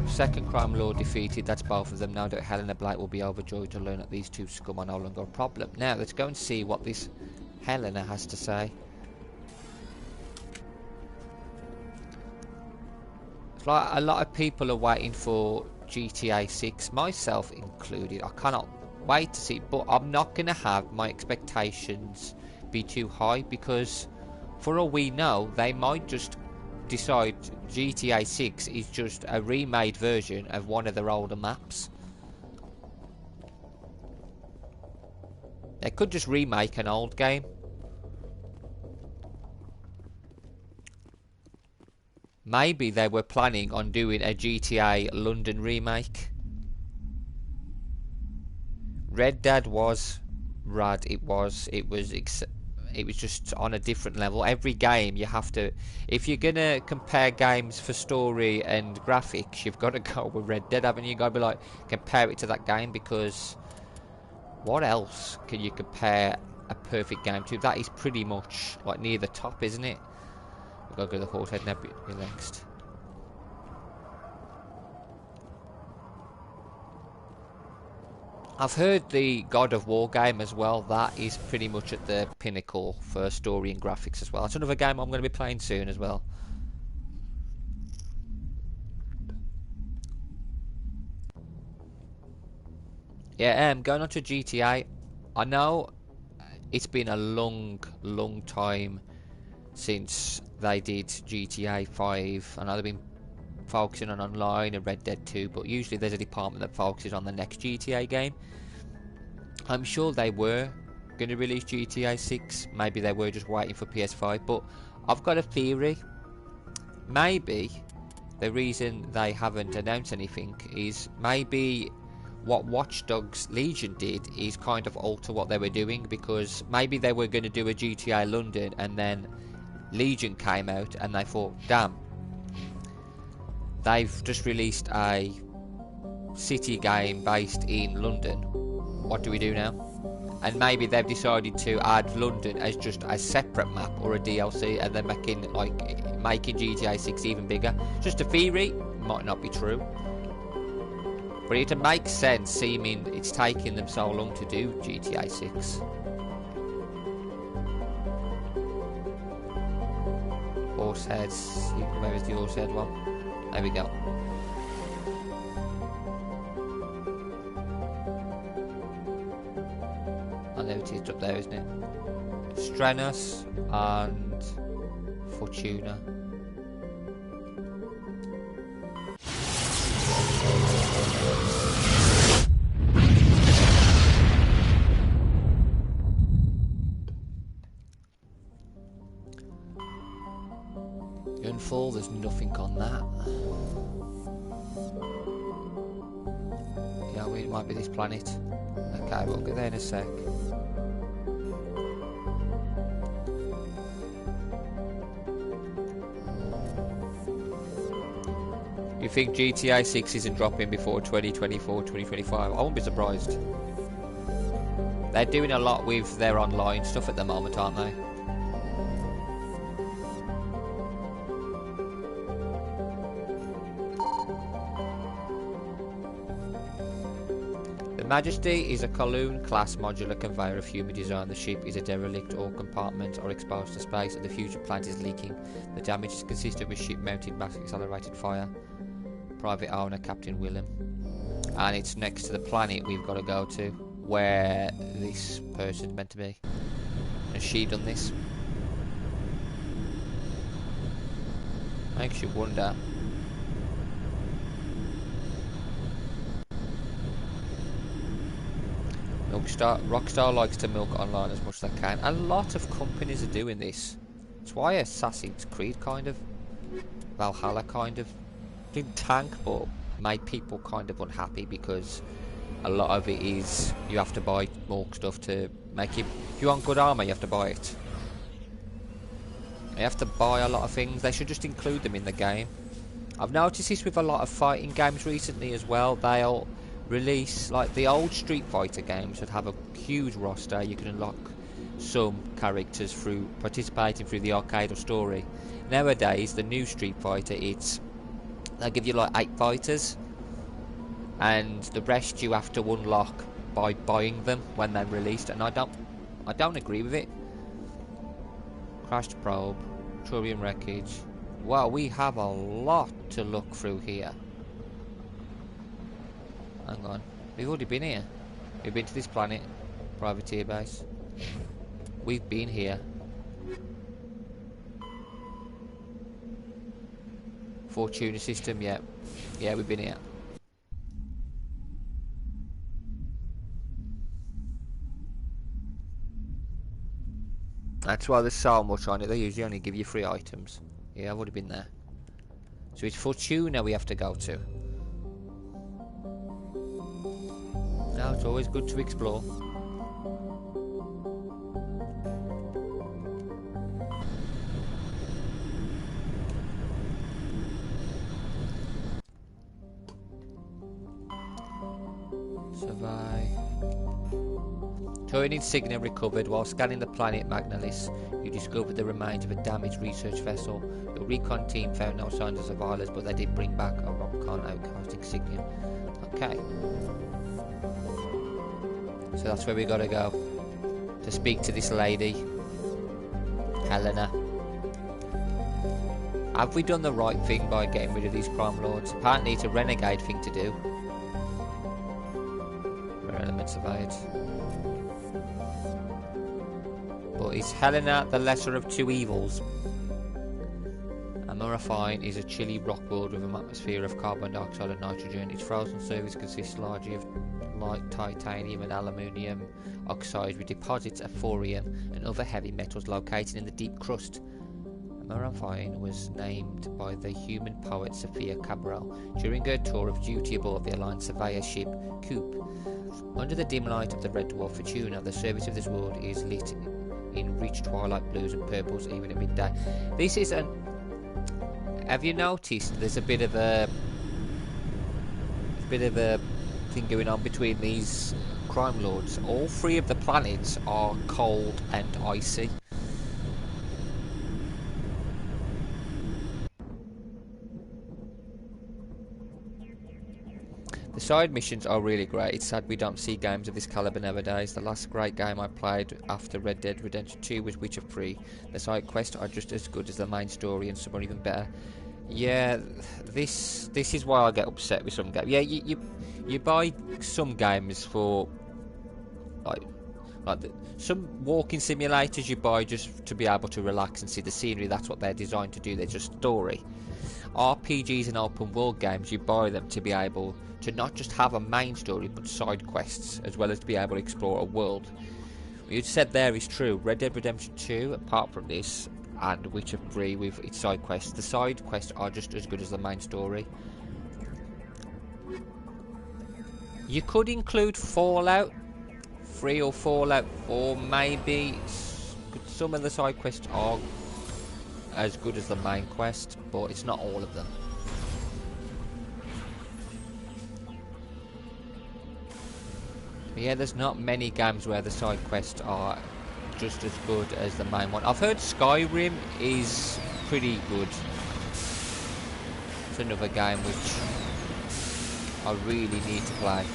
Second crime lord defeated, that's both of them. Now that Helena Blake will be overjoyed to learn that these two scum are no longer a problem. Now let's go and see what this Helena has to say. It's like a lot of people are waiting for GTA 6, myself included. I cannot wait to see, but I'm not going to have my expectations be too high, because for all we know, they might just decide GTA 6 is just a remade version of one of their older maps. They could just remake an old game. Maybe they were planning on doing a GTA London remake. Red Dead was rad. It was just on a different level. Every game you have to, if you're gonna compare games for story and graphics, you've got to go with Red Dead, haven't you? You've got to be like, compare it to that game, because what else can you compare a perfect game to? That is pretty much like near the top, isn't it? We've got to go to the Horsehead Nebula next. I've heard the God of War game as well. That is pretty much at the pinnacle for story and graphics as well. That's another game I'm going to be playing soon as well. Yeah, going on to GTA. I know it's been a long time since they did GTA 5. I know they've been focusing on online and Red Dead 2, but usually there's a department that focuses on the next GTA game. I'm sure they were going to release GTA 6. Maybe they were just waiting for PS5, but I've got a theory. Maybe the reason they haven't announced anything is maybe what Watch Dogs Legion did is kind of alter what they were doing, because maybe they were going to do a GTA London and then Legion came out and they thought, damn, they've just released a city game based in London. What do we do now? And maybe they've decided to add London as just a separate map or a DLC, and they're making GTA 6 even bigger. Just a theory, might not be true, but it makes sense, seeming it's taking them so long to do GTA 6. Horseheads, where is the Horsehead one? There we go. I know it is up there, isn't it? Stranos and Fortuna. Gunfall, there's nothing on that. Yeah, it might be this planet. Okay, we'll get there in a sec. You think GTA 6 isn't dropping before 2024, 2025? I won't be surprised. They're doing a lot with their online stuff at the moment, aren't they? The Majesty is a Colloon-class modular conveyor of human design. The ship is a derelict. All compartments are exposed to space and the fusion plant is leaking. The damage is consistent of a ship-mounted mass accelerated fire. Private owner Captain Willem. And it's next to the planet we've got to go to. where this person's meant to be. Has she done this? Makes you wonder. Rockstar likes to milk online as much as they can. A lot of companies are doing this. It's why Assassin's Creed kind of, Valhalla kind of, didn't tank but made people kind of unhappy because a lot of it is you have to buy more stuff to make it. If you want good armor, you have to buy it. You have to buy a lot of things. They should just include them in the game. I've noticed this with a lot of fighting games recently as well. They'll release, like the old Street Fighter games would have a huge roster. You can unlock some characters through participating through the arcade or story. Nowadays, the new Street Fighter, they'll give you like 8 fighters, and the rest you have to unlock by buying them when they're released. And I don't agree with it. Crashed probe, Turian wreckage. Wow, we have a lot to look through here. Hang on, we've already been here. We've been to this planet, privateer base. We've been here. Fortuna system, yeah. Yeah, we've been here. That's why there's so much on it. They usually only give you 3 items. Yeah, I've already been there. So it's Fortuna we have to go to. Now it's always good to explore. Survive. Turian insignia recovered. While scanning the planet Magnalis, you discovered the remains of a damaged research vessel. Your recon team found no signs of survivors, but they did bring back a Robcon outcast insignia. Okay. So that's where we gotta go. To speak to this lady. Helena. Have we done the right thing by getting rid of these crime lords? Apparently it's a renegade thing to do. Rare element surveyed. But is Helena the lesser of 2 evils? Amorphine is a chilly rock world with an atmosphere of carbon dioxide and nitrogen. Its frozen surface consists largely of light titanium and aluminium oxides with deposits of thorium and other heavy metals located in the deep crust. Amorphine was named by the human poet Sophia Cabral during her tour of duty aboard the Alliance surveyor ship Coop. Under the dim light of the red dwarf Fortuna, the surface of this world is lit in rich twilight blues and purples even at midday. This is an... Have you noticed there's a bit of a thing going on between these crime lords? All 3 of the planets are cold and icy. The side missions are really great. It's sad we don't see games of this caliber nowadays. The last great game I played after Red Dead Redemption 2 was Witcher 3. The side quests are just as good as the main story, and some are even better. Yeah, this is why I get upset with some games. Yeah, you buy some games for some walking simulators you buy just to be able to relax and see the scenery. That's what they're designed to do. They're just story. RPGs and open world games, you buy them to be able to not just have a main story but side quests, as well as to be able to explore a world. What you said there is true. Red Dead Redemption 2, apart from this, and Witcher 3 with its side quests, the side quests are just as good as the main story. You could include Fallout 3 or Fallout 4 maybe. Some of the side quests are as good as the main quest, but it's not all of them. But yeah, there's not many games where the side quests are just as good as the main one. I've heard Skyrim is pretty good. It's another game which I really need to play.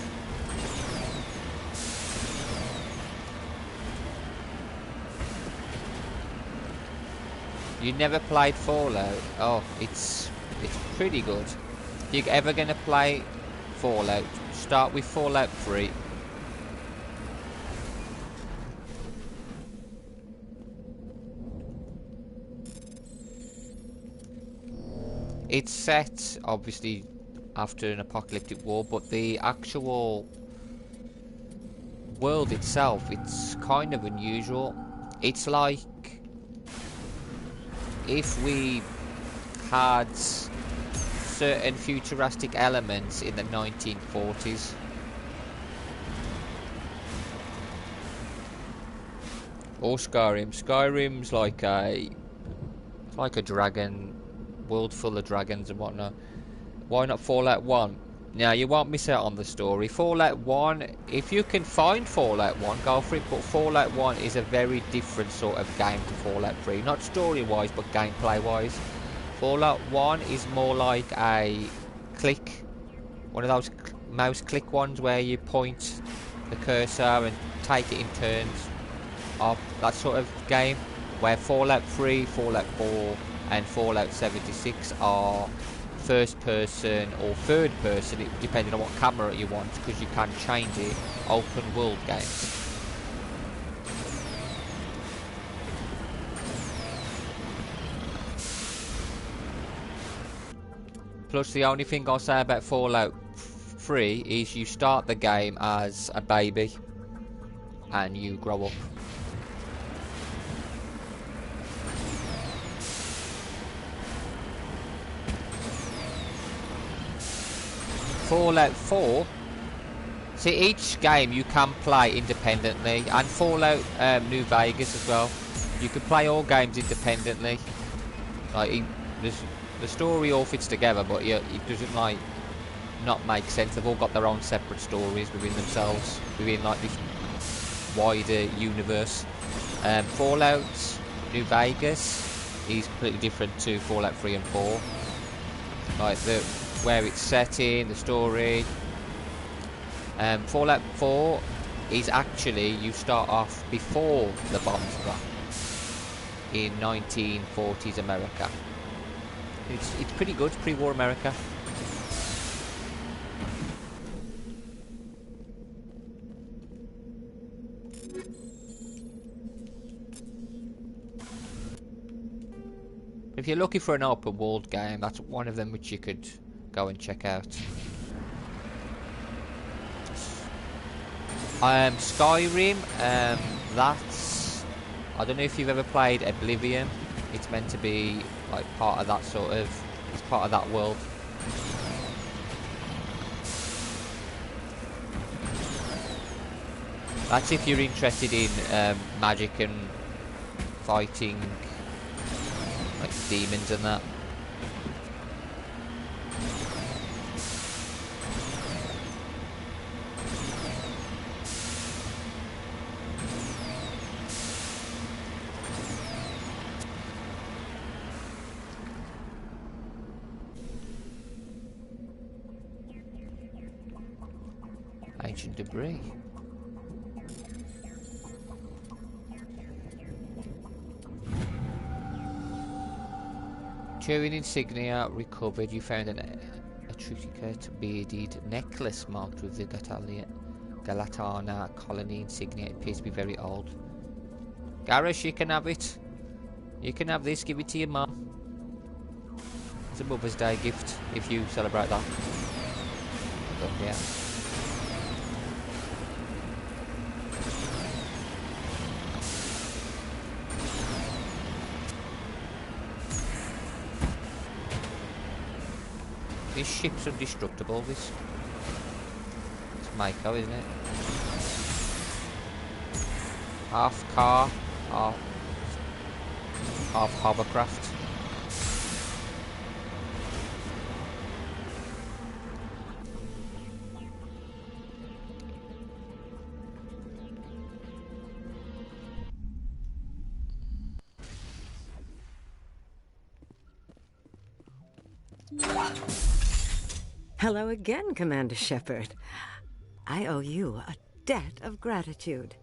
You never played Fallout? Oh, it's pretty good. If you're ever gonna play Fallout, start with Fallout 3. it's set obviously after an apocalyptic war, but the actual world itself, it's kind of unusual. It's like if we had certain futuristic elements in the 1940s. Or Skyrim. Skyrim's like a dragon world full of dragons and whatnot. Why not Fallout 1? Now, you won't miss out on the story. Fallout 1, if you can find Fallout 1, go for it, but Fallout 1 is a very different sort of game to Fallout 3. Not story-wise, but gameplay-wise. Fallout 1 is more like a click, one of those mouse click ones where you point the cursor and take it in turns. Of that sort of game, where Fallout 3, Fallout 4 and Fallout 76 are first person or third person, depending on what camera you want, because you can change it, open world games. Plus, the only thing I'll say about Fallout 3 is you start the game as a baby and you grow up. Fallout 4, see, each game you can play independently, and Fallout New Vegas as well. You can play all games independently. Like, the story all fits together, but it doesn't like not make sense. They've all got their own separate stories within themselves, within like this wider universe. Fallout New Vegas is completely different to Fallout 3 and 4. Like where it's set in, the story. Fallout 4 is actually, you start off before the bombs drop in 1940s America. It's pretty good, pre-war America. If you're looking for an open world game, that's one of them which you could go and check out. Skyrim, that's, I don't know if you've ever played Oblivion. It's meant to be like part of that sort of, it's part of that world. That's if you're interested in magic and fighting like demons and that. Ancient debris. Turing insignia recovered. You found an intricate beaded necklace marked with the Galatana colony insignia. It appears to be very old. Garrus, you can have it. You can have this. Give it to your mum. It's a Mother's Day gift if you celebrate that. But yeah. This ship's indestructible, this. It's Mako, isn't it? Half car, half hovercraft. Hello again, Commander Shepard. I owe you a debt of gratitude.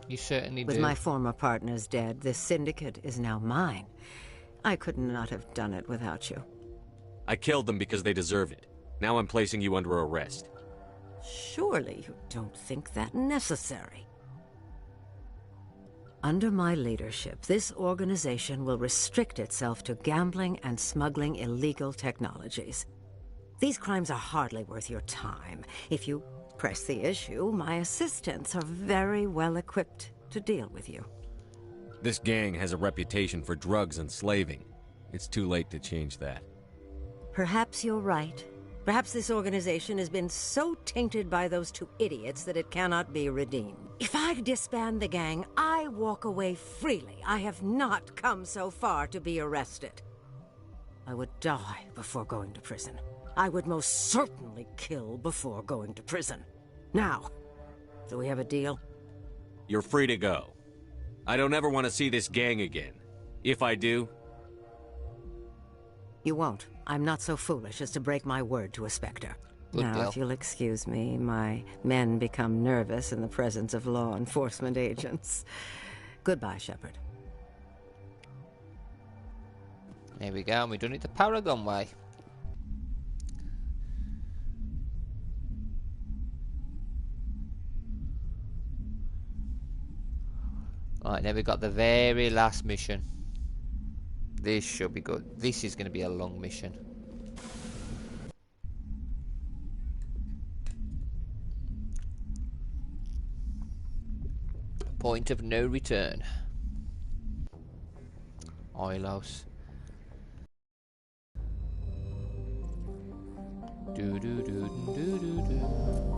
You certainly do. With my former partners dead, this syndicate is now mine. I could not have done it without you. I killed them because they deserve it. Now I'm placing you under arrest. Surely you don't think that necessary. Under my leadership, this organization will restrict itself to gambling and smuggling illegal technologies. These crimes are hardly worth your time. If you press the issue, my assistants are very well equipped to deal with you. This gang has a reputation for drugs and slaving. It's too late to change that. Perhaps you're right. Perhaps this organization has been so tainted by those two idiots that it cannot be redeemed. If I disband the gang, I walk away freely. I have not come so far to be arrested. I would die before going to prison. I would most certainly kill before going to prison. Now, do we have a deal? You're free to go. I don't ever want to see this gang again. If I do... You won't. I'm not so foolish as to break my word to a Spectre. Good now, deal. if you'll excuse me, my men become nervous in the presence of law enforcement agents. Goodbye, Shepard. There we go, and we've done it the Paragon way. Right, now we've got the very last mission. This should be good. This is going to be a long mission. Point of no return. Ilos. Do do do do do do.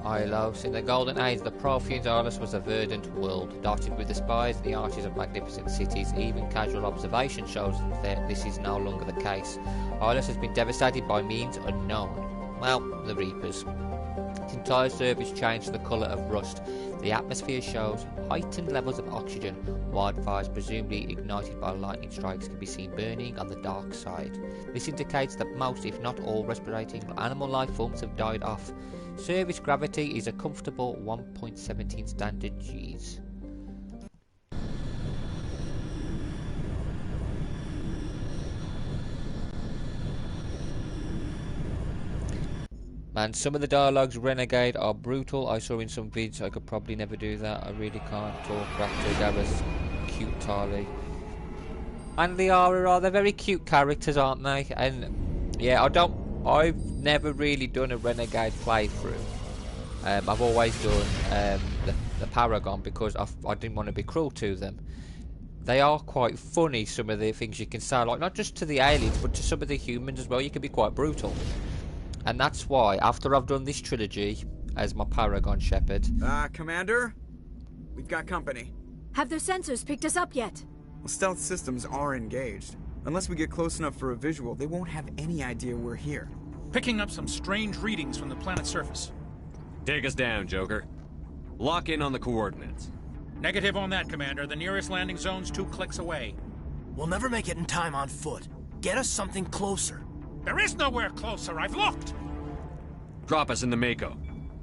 Ilos. In the golden age, the Protheans Ilos was a verdant world, dotted with the spires and the arches of magnificent cities. Even casual observation shows that this is no longer the case. Ilos has been devastated by means unknown. Well, the Reapers. Its entire surface changed to the colour of rust. The atmosphere shows heightened levels of oxygen. Wildfires, presumably ignited by lightning strikes, can be seen burning on the dark side. This indicates that most, if not all, respirating animal life forms have died off. Surface gravity is a comfortable 1.17 standard Gs. Man, some of the dialogues Renegade are brutal. I saw in some vids. I could probably never do that. I really can't talk Raptor, Garrus, cute Tali. And Liara they're very cute characters, aren't they? And yeah, I've never really done a Renegade playthrough. I've always done the Paragon because I didn't want to be cruel to them. They are quite funny, some of the things you can say, like not just to the aliens but to some of the humans as well. You can be quite brutal. And that's why, after I've done this trilogy as my Paragon Shepherd... Commander? We've got company. Have their sensors picked us up yet? Well, stealth systems are engaged. Unless we get close enough for a visual, they won't have any idea we're here. Picking up some strange readings from the planet's surface. Take us down, Joker. Lock in on the coordinates. Negative on that, Commander. The nearest landing zone's 2 clicks away. We'll never make it in time on foot. Get us something closer. There is nowhere closer. I've looked. Drop us in the Mako.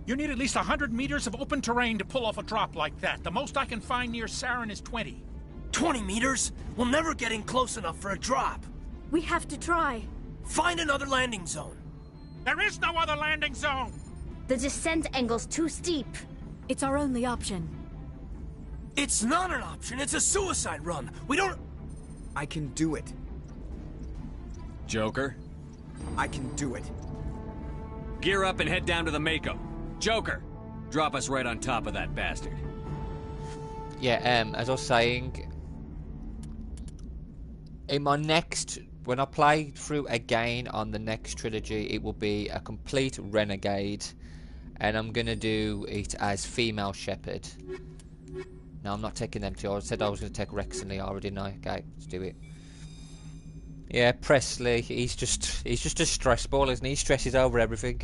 You need at least 100 meters of open terrain to pull off a drop like that. The most I can find near Saren is 20. 20 meters? We'll never get in close enough for a drop. We have to try. Find another landing zone. There is no other landing zone. The descent angle's too steep. It's our only option. It's not an option. It's a suicide run. We don't... I can do it. Joker? I can do it. Gear up and head down to the Mako. Joker, drop us right on top of that bastard. Yeah, as I was saying, in my next, when I play through again on the next trilogy, it will be a complete Renegade, and I'm gonna do it as female Shepherd. No, I'm not taking them two. I said I was gonna take Rex and Liara, didn't I? Okay, let's do it. Yeah, Presley, he's just a stress ball, isn't he? He stresses over everything.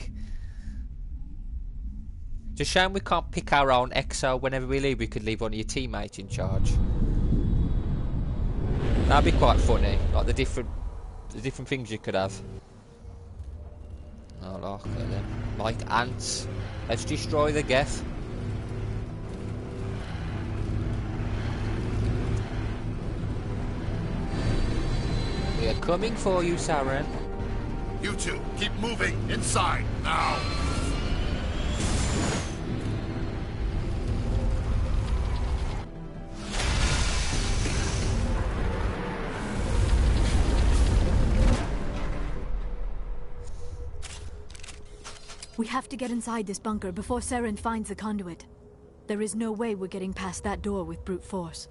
It's a shame we can't pick our own EXO whenever we leave. We could leave one of your teammates in charge. That'd be quite funny, like the different things you could have. Oh, look at them, like ants. Let's destroy the Geth. We are coming for you, Saren. You two, keep moving inside now. We have to get inside this bunker before Saren finds the conduit. There is no way we're getting past that door with brute force.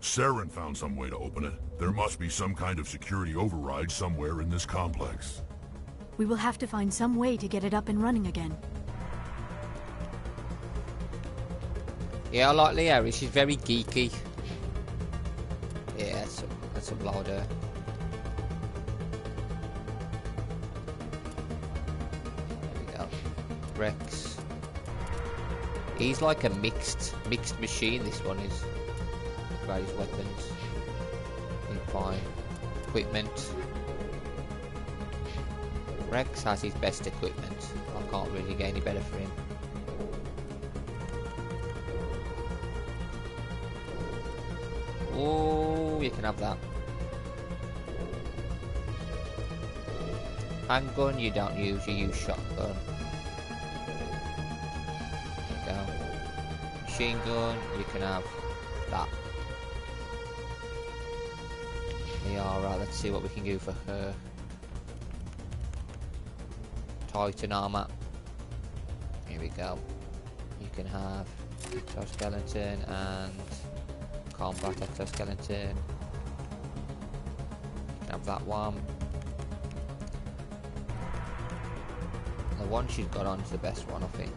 Saren found some way to open it. There must be some kind of security override somewhere in this complex. We will have to find some way to get it up and running again. Yeah, I like Leary. She's very geeky. Yeah, that's a loader. There we go. Rex. He's like a mixed machine. This one is. About his weapons. Fine. Equipment. Rex has his best equipment. I can't really get any better for him. Oh, you can have that. Handgun you don't use, you use shotgun. There you go. Machine gun, you can have that. Yeah, alright, let's see what we can do for her. Titan armor. Here we go. You can have exoskeleton and combat exoskeleton. You can have that one. The one she's got on is the best one, I think.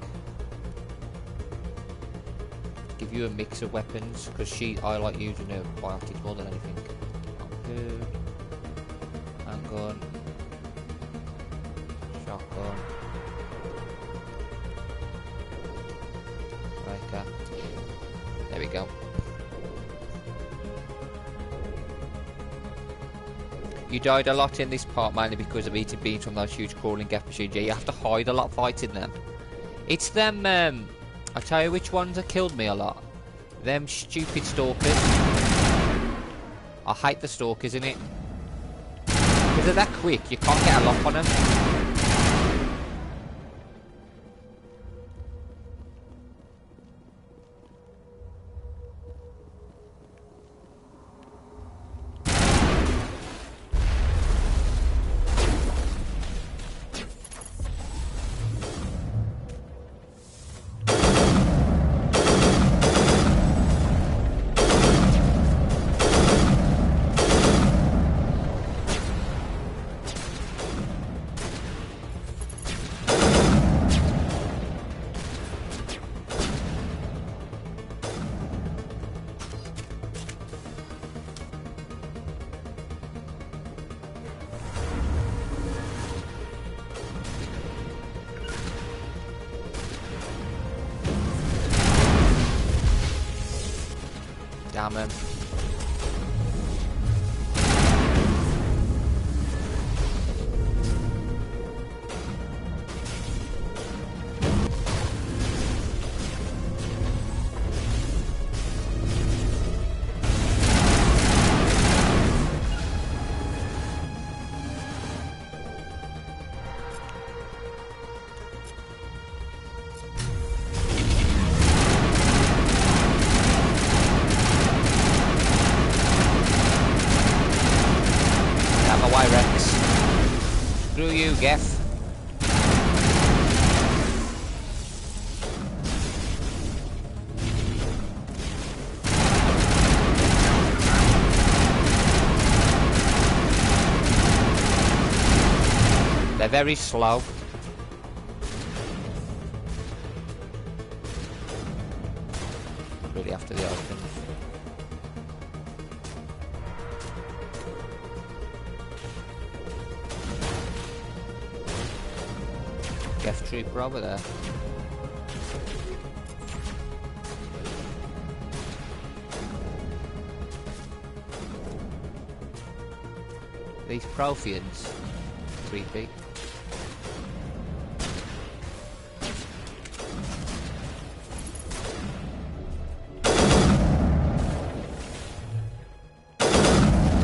Give you a mix of weapons, because I like using her biotics more than anything. Good. Handgun. Shotgun. Striker. There we go. You died a lot in this part mainly because of eating beans from those huge crawling Geth machines. Yeah, you have to hide a lot fighting them. It's them, I'll tell you which ones have killed me a lot. Them stupid stalkers. I hate the stalkers in it. Because they're that quick, you can't get a lock on them. Damn him. Screw you, Geth. They're very slow. Really after the opens. Death Trooper over there. These Protheans, creepy.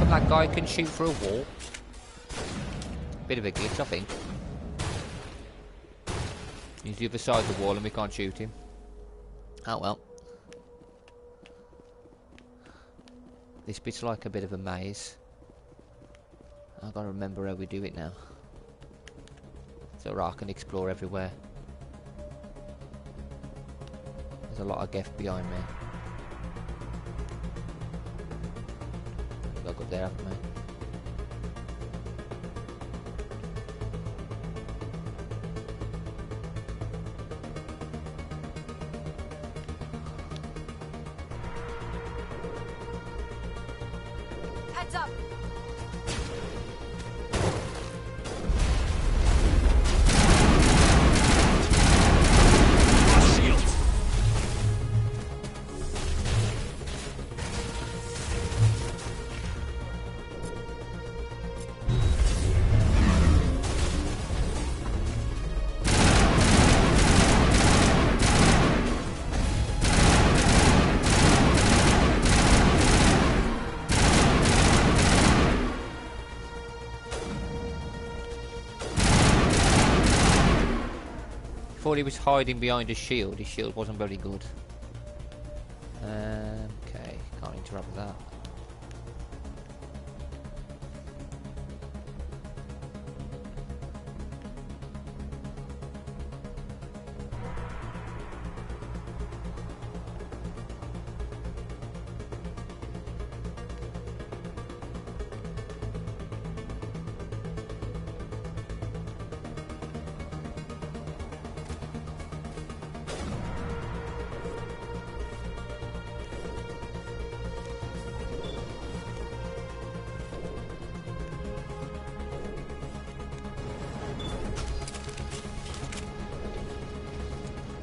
That guy can shoot through a wall. Bit of a glitch, I think. He's the other side of the wall and we can't shoot him. Oh well. This bit's like a bit of a maze. I've got to remember how we do it now. So I can explore everywhere. There's a lot of Geth behind me. Look up there, haven't we? Heads up! Thought he was hiding behind a shield. His shield wasn't very good. Okay, can't interact with that.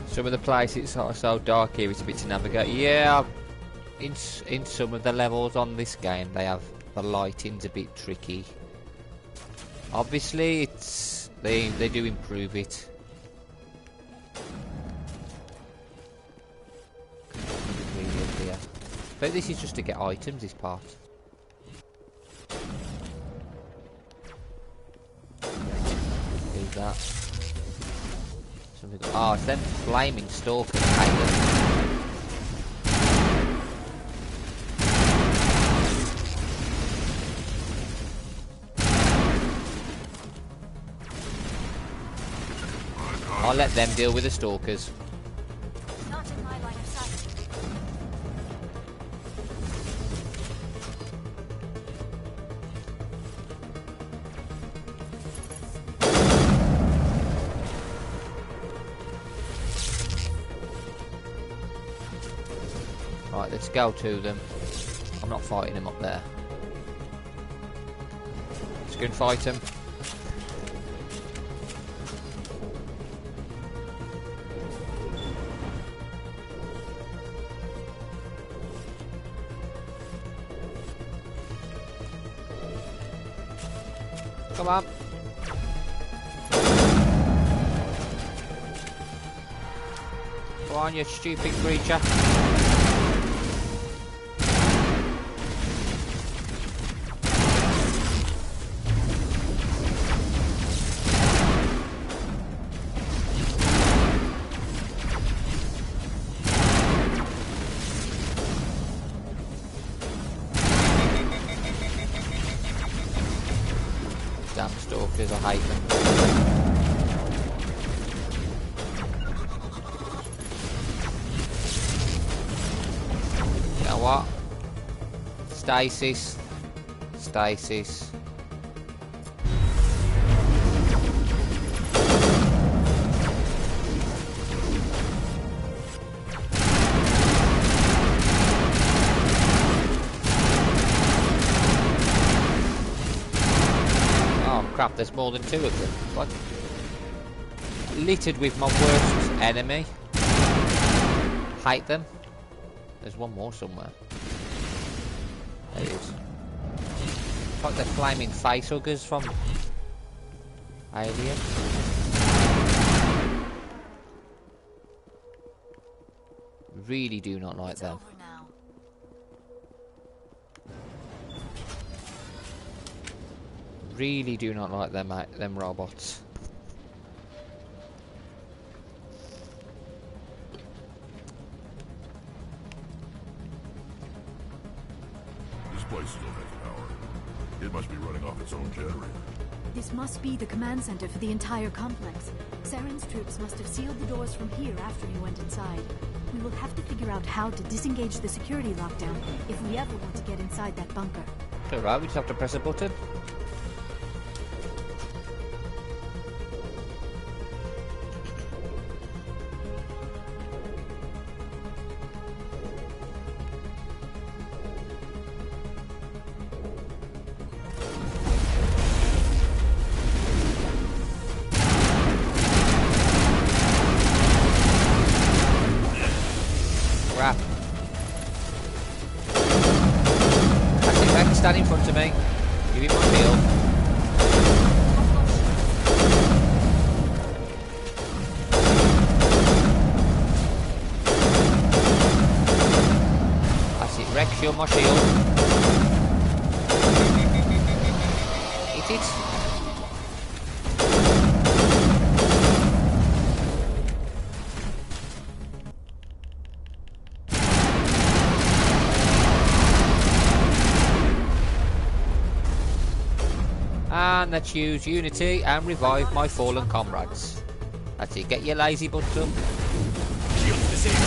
Some of the places are so dark here, it's a bit to navigate. Yeah, in some of the levels on this game, they have the lighting's a bit tricky. Obviously, it's they do improve it. But this is just to get items. This part. Do that. Oh, it's them flaming stalkers. I'll let them deal with the stalkers. Not in my line of sight. Right, let's go to them. I'm not fighting them up there. Let's go and fight them. Come on. Go on, you stupid creature. Damn stalkers, I hate them. You know what? Stasis. Stasis. Crap, there's more than two of them. What? littered with my worst enemy. Hate them. There's one more somewhere. There it is. It's like the flaming facehuggers from Alien. Really do not like them. Really do not like them robots. This place still has power. It must be running off its own generator. This must be the command center for the entire complex. Saren's troops must have sealed the doors from here after he went inside. We will have to figure out how to disengage the security lockdown if we ever want to get inside that bunker. Alright, we just have to press a button. Stand in front of me. Give me my shield. That's it, Rex, you're my shield. Hit it. And let's use Unity and revive my fallen comrades. That's it, get your lazy butts up. Shields disabled.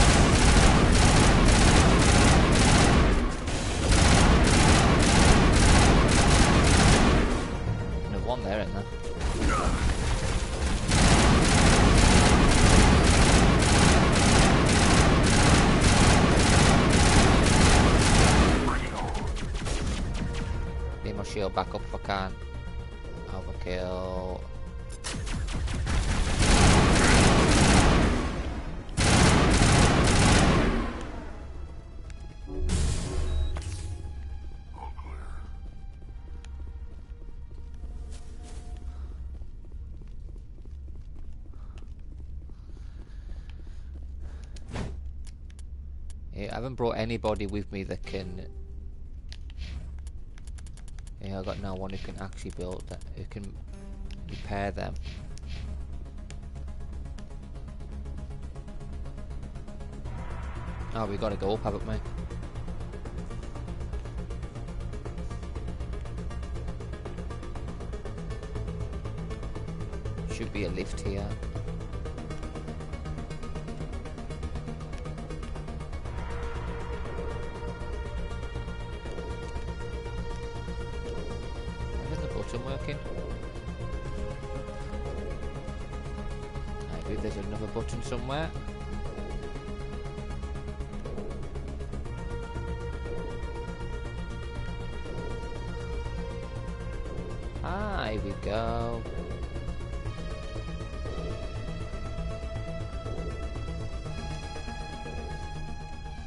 There's one there, isn't there? Need my shield back up if I can. Overkill. Yeah, I haven't brought anybody with me that can. Yeah, I got no one who can actually build that, who can repair them. Oh, we gotta go up, haven't we? Should be a lift here. Working. I believe there's another button somewhere. Ah, here we go.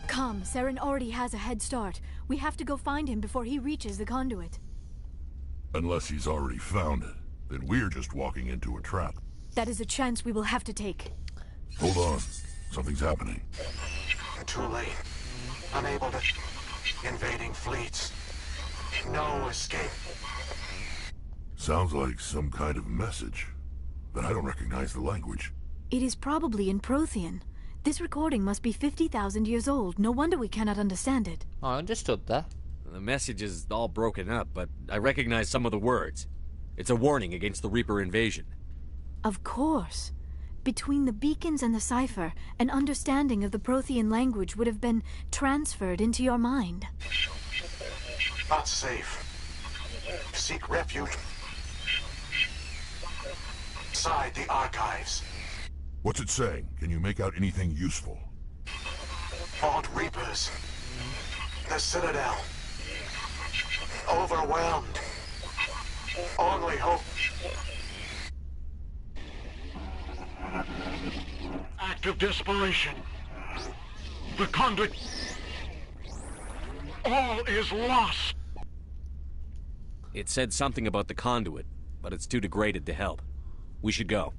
Come, Saren already has a head start. We have to go find him before he reaches the conduit. Unless he's already found it, then we're just walking into a trap. That is a chance we will have to take. Hold on. Something's happening. Too late. Unable to... Invading fleets. No escape. Sounds like some kind of message, but I don't recognize the language. It is probably in Prothean. This recording must be 50,000 years old. No wonder we cannot understand it. I understood that. The message is all broken up, but I recognize some of the words. It's a warning against the Reaper invasion. Of course. Between the beacons and the cipher, an understanding of the Prothean language would have been transferred into your mind. Not safe. Seek refuge inside the archives. What's it saying? Can you make out anything useful? Fought Reapers. The Citadel. Overwhelmed. Only hope. act of desperation. The conduit... All is lost. It said something about the conduit, but it's too degraded to help. We should go.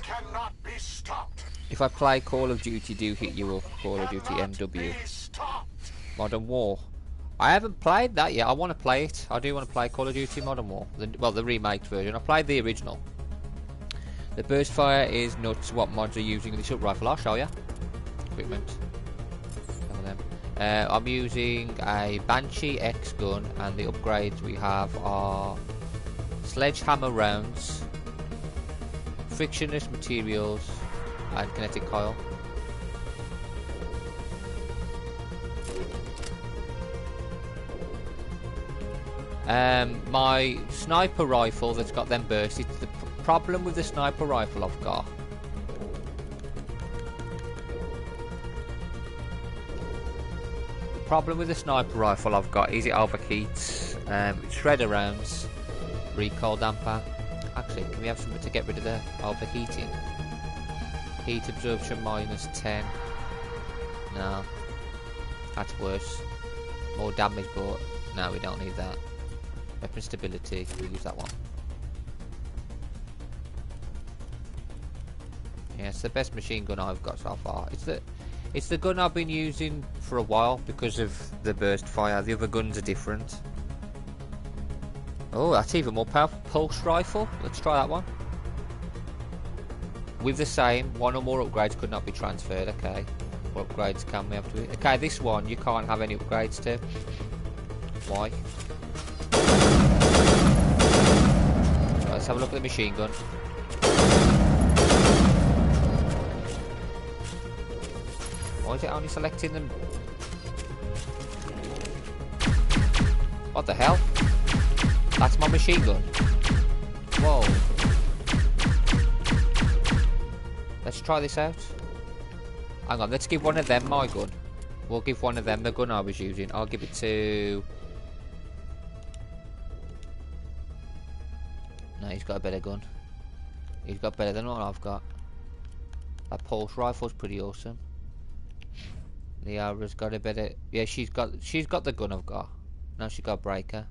Cannot be stopped. If I play Call of Duty, do hit you up. Call of Duty MW. Modern War. I haven't played that yet. I want to play it. I do want to play Call of Duty Modern War. Well, the remake version. I played the original. The burst fire is nuts. What mods are using the assault rifle? I'll show you. Equipment. Some of them. I'm using a Banshee X gun, and the upgrades we have are sledgehammer rounds, frictionless materials, and kinetic coil. My sniper rifle that's got them bursts. It's the problem with the sniper rifle I've got. The problem with the sniper rifle I've got is it overheats. Shredder rounds, recoil damper. Actually, can we have something to get rid of the overheating? Heat absorption -10. No, that's worse. More damage, but no, we don't need that. Weapon stability, we'll use that one. Yeah, it's the best machine gun I've got so far. It's the gun I've been using for a while because of the burst fire. The other guns are different. Oh, that's even more powerful. Pulse rifle. Let's try that one. With the same, one or more upgrades could not be transferred. Okay, what upgrades can we have to? Okay, this one you can't have any upgrades to. Why? So let's have a look at the machine gun. Why is it only selecting them? What the hell? That's my machine gun. Whoa. Let's try this out. Hang on, let's give one of them my gun. We'll give one of them the gun I was using. I'll give it to... No, he's got a better gun. He's got better than what I've got. That pulse rifle's pretty awesome. Liara's got a better... Yeah, she's got the gun I've got. Now she's got a breaker.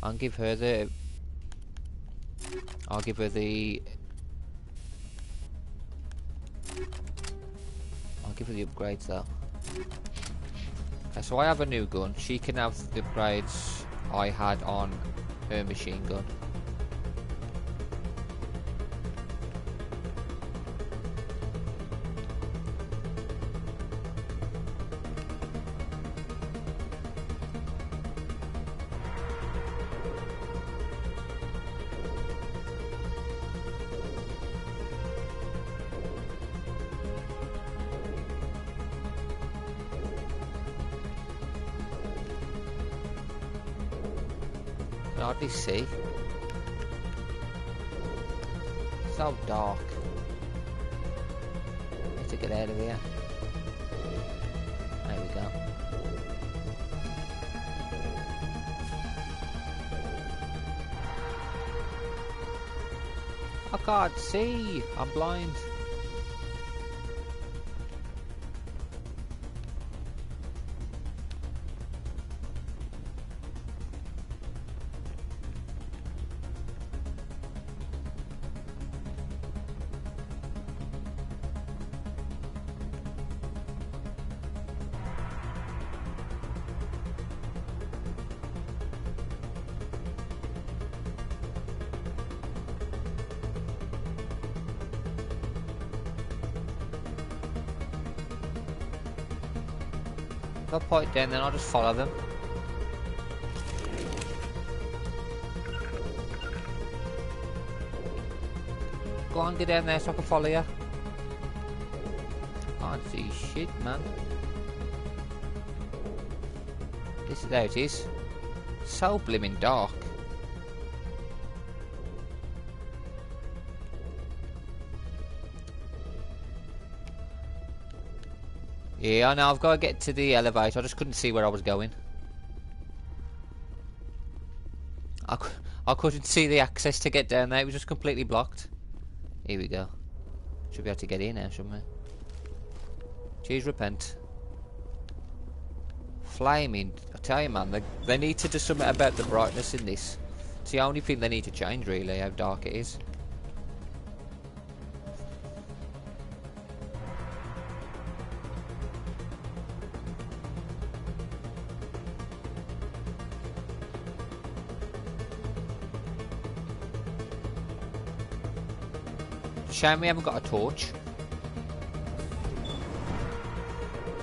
I'll give her the... I'll give her the upgrades though. Okay, so I have a new gun. She can have the upgrades I had on her machine gun. I can hardly see. So dark. Need to get out of here. There we go. I can't see. I'm blind. If I point down, then I'll just follow them. Go on, get down there so I can follow you. Can't see shit, man. This is how it is. So blimmin' dark. Yeah, I know, I've got to get to the elevator. I just couldn't see where I was going. I couldn't see the access to get down there. It was just completely blocked. Here we go. Should be able to get in now, shouldn't we? Cheers, repent. Flaming. I tell you, man, they need to do something about the brightness in this. It's the only thing they need to change, really, how dark it is. Shame we haven't got a torch.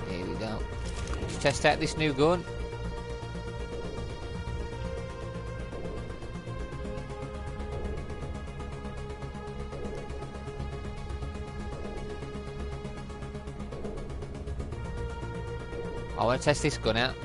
Here we go. Let's test out this new gun. I want to test this gun out.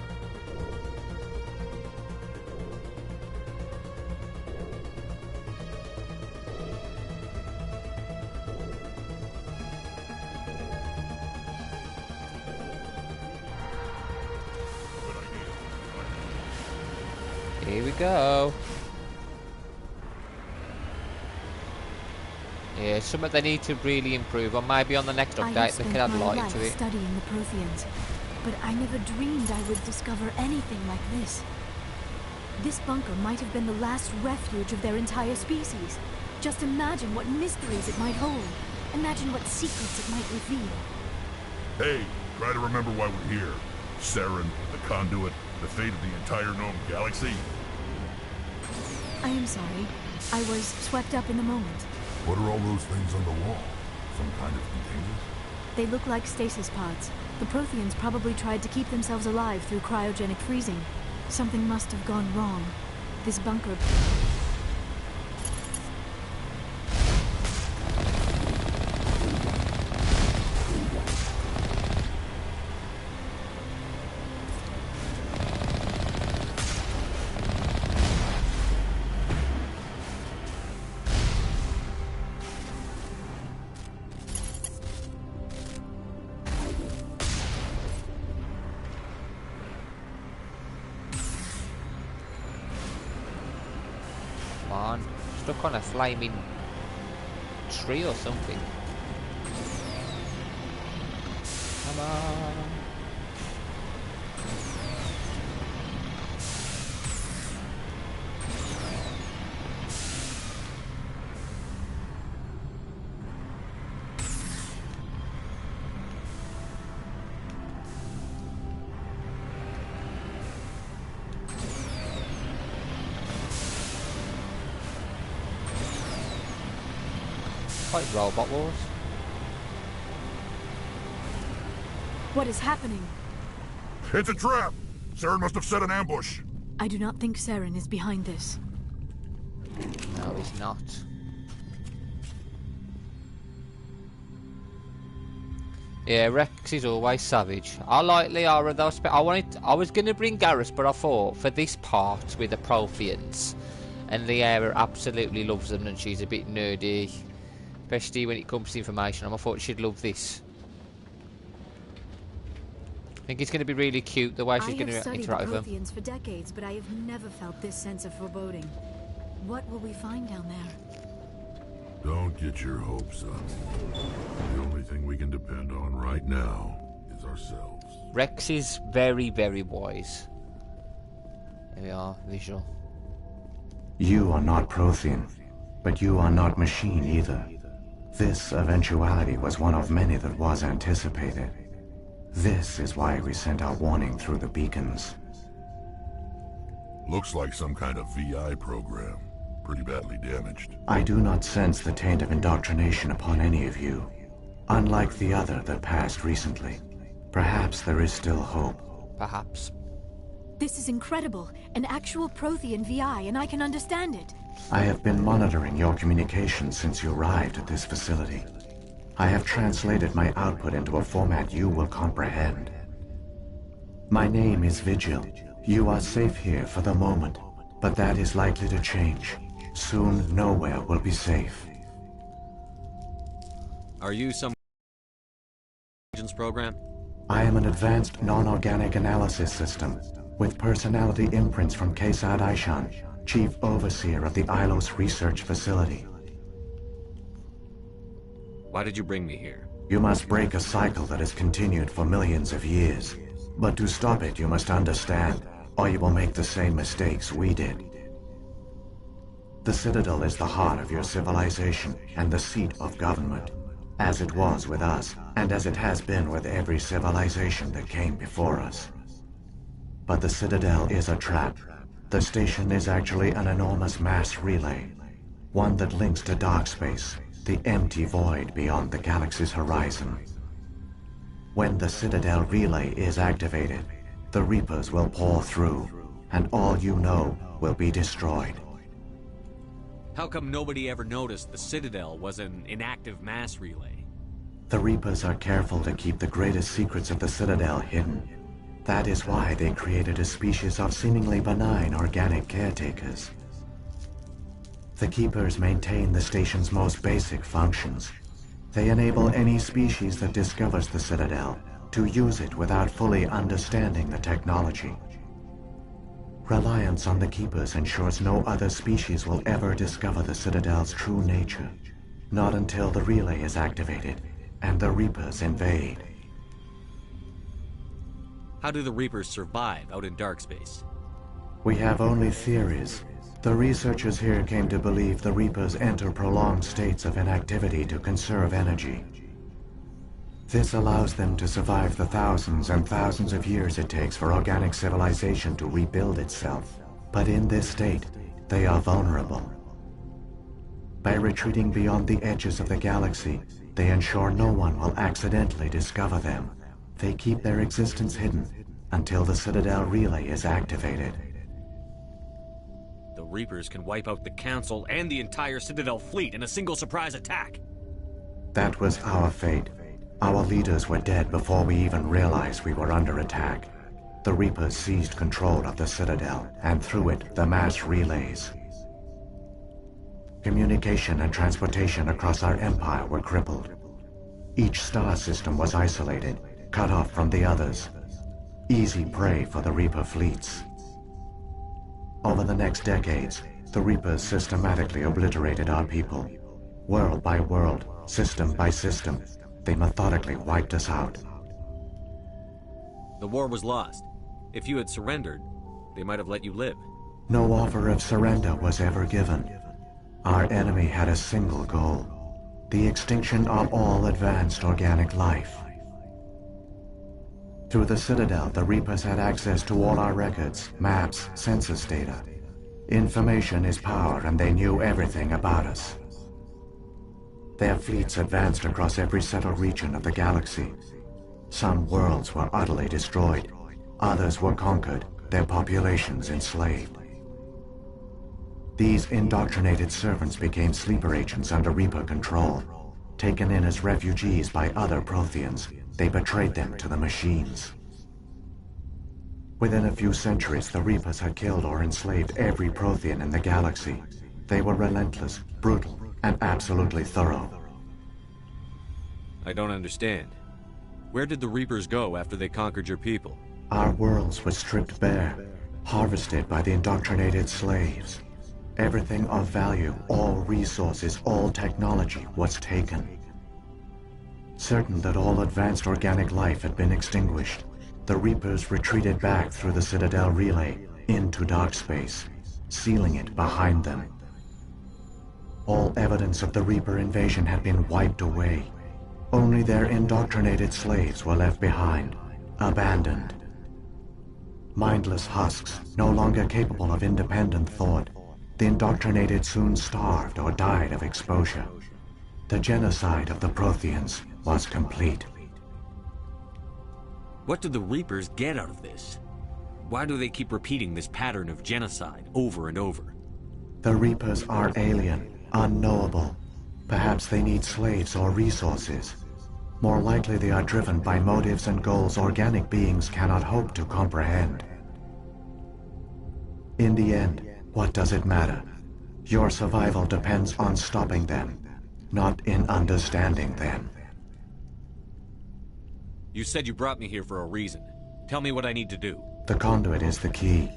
Here we go. Yeah, something they need to really improve on. Maybe on the next update they can add light to it. Studying the Protheans, but I never dreamed I would discover anything like this. This bunker might have been the last refuge of their entire species. Just imagine what mysteries it might hold. Imagine what secrets it might reveal. Hey, try to remember why we're here. Saren, the Conduit, the fate of the entire known galaxy. I am sorry. I was swept up in the moment. What are all those things on the wall? Some kind of containers? They look like stasis pods. The Protheans probably tried to keep themselves alive through cryogenic freezing. Something must have gone wrong. This bunker... Stuck on a flaming tree or something. Come on. Like Robot Wars. What is happening? It's a trap! Saren must have set an ambush. I do not think Saren is behind this. No, he's not. Yeah, Rex is always savage. I like Liara though. I was gonna bring Garrus, but I thought for this part with the Protheans, and Liara absolutely loves them, and she's a bit nerdy. Especially when it comes to information, I thought she'd love this. I think it's going to be really cute the way she's going to interact with them. I have studied the Protheans for decades, but I have never felt this sense of foreboding. What will we find down there? Don't get your hopes up. The only thing we can depend on right now is ourselves. Rex is very, very wise. Here we are, visual. You are not Prothean, but you are not machine either. This eventuality was one of many that was anticipated. This is why we sent our warning through the beacons. Looks like some kind of VI program. Pretty badly damaged. I do not sense the taint of indoctrination upon any of you. Unlike the other that passed recently. Perhaps there is still hope. Perhaps. This is incredible. An actual Prothean VI, and I can understand it. I have been monitoring your communications since you arrived at this facility. I have translated my output into a format you will comprehend. My name is Vigil. You are safe here for the moment, but that is likely to change. Soon, nowhere will be safe. Are you some intelligence program? I am an advanced non-organic analysis system with personality imprints from Kesad Aishan, Chief Overseer of the Ilos Research Facility. Why did you bring me here? You must break a cycle that has continued for millions of years. But to stop it, you must understand, or you will make the same mistakes we did. The Citadel is the heart of your civilization and the seat of government, as it was with us, and as it has been with every civilization that came before us. But the Citadel is a trap. The station is actually an enormous mass relay, one that links to dark space, the empty void beyond the galaxy's horizon. When the Citadel relay is activated, the Reapers will pour through, and all you know will be destroyed. How come nobody ever noticed the Citadel was an inactive mass relay? The Reapers are careful to keep the greatest secrets of the Citadel hidden. That is why they created a species of seemingly benign organic caretakers. The Keepers maintain the station's most basic functions. They enable any species that discovers the Citadel to use it without fully understanding the technology. Reliance on the Keepers ensures no other species will ever discover the Citadel's true nature. Not until the relay is activated and the Reapers invade. How do the Reapers survive out in dark space? We have only theories. The researchers here came to believe the Reapers enter prolonged states of inactivity to conserve energy. This allows them to survive the thousands and thousands of years it takes for organic civilization to rebuild itself. But in this state, they are vulnerable. By retreating beyond the edges of the galaxy, they ensure no one will accidentally discover them. They keep their existence hidden until the Citadel relay is activated. The Reapers can wipe out the Council and the entire Citadel fleet in a single surprise attack. That was our fate. Our leaders were dead before we even realized we were under attack. The Reapers seized control of the Citadel, and through it, the mass relays. Communication and transportation across our empire were crippled. Each star system was isolated, cut off from the others. Easy prey for the Reaper fleets. Over the next decades, the Reapers systematically obliterated our people. World by world, system by system, they methodically wiped us out. The war was lost. If you had surrendered, they might have let you live. No offer of surrender was ever given. Our enemy had a single goal: the extinction of all advanced organic life. Through the Citadel, the Reapers had access to all our records, maps, census data. Information is power, and they knew everything about us. Their fleets advanced across every settled region of the galaxy. Some worlds were utterly destroyed. Others were conquered, their populations enslaved. These indoctrinated servants became sleeper agents under Reaper control. Taken in as refugees by other Protheans, they betrayed them to the machines. Within a few centuries, the Reapers had killed or enslaved every Prothean in the galaxy. They were relentless, brutal, and absolutely thorough. I don't understand. Where did the Reapers go after they conquered your people? Our worlds were stripped bare, harvested by the indoctrinated slaves. Everything of value, all resources, all technology was taken. Certain that all advanced organic life had been extinguished, the Reapers retreated back through the Citadel relay into dark space, sealing it behind them. All evidence of the Reaper invasion had been wiped away. Only their indoctrinated slaves were left behind, abandoned. Mindless husks, no longer capable of independent thought, the indoctrinated soon starved or died of exposure. The genocide of the Protheans was complete. What do the Reapers get out of this? Why do they keep repeating this pattern of genocide over and over? The Reapers are alien, unknowable. Perhaps they need slaves or resources. More likely they are driven by motives and goals organic beings cannot hope to comprehend. In the end, what does it matter? Your survival depends on stopping them, not in understanding them. You said you brought me here for a reason. Tell me what I need to do. The conduit is the key.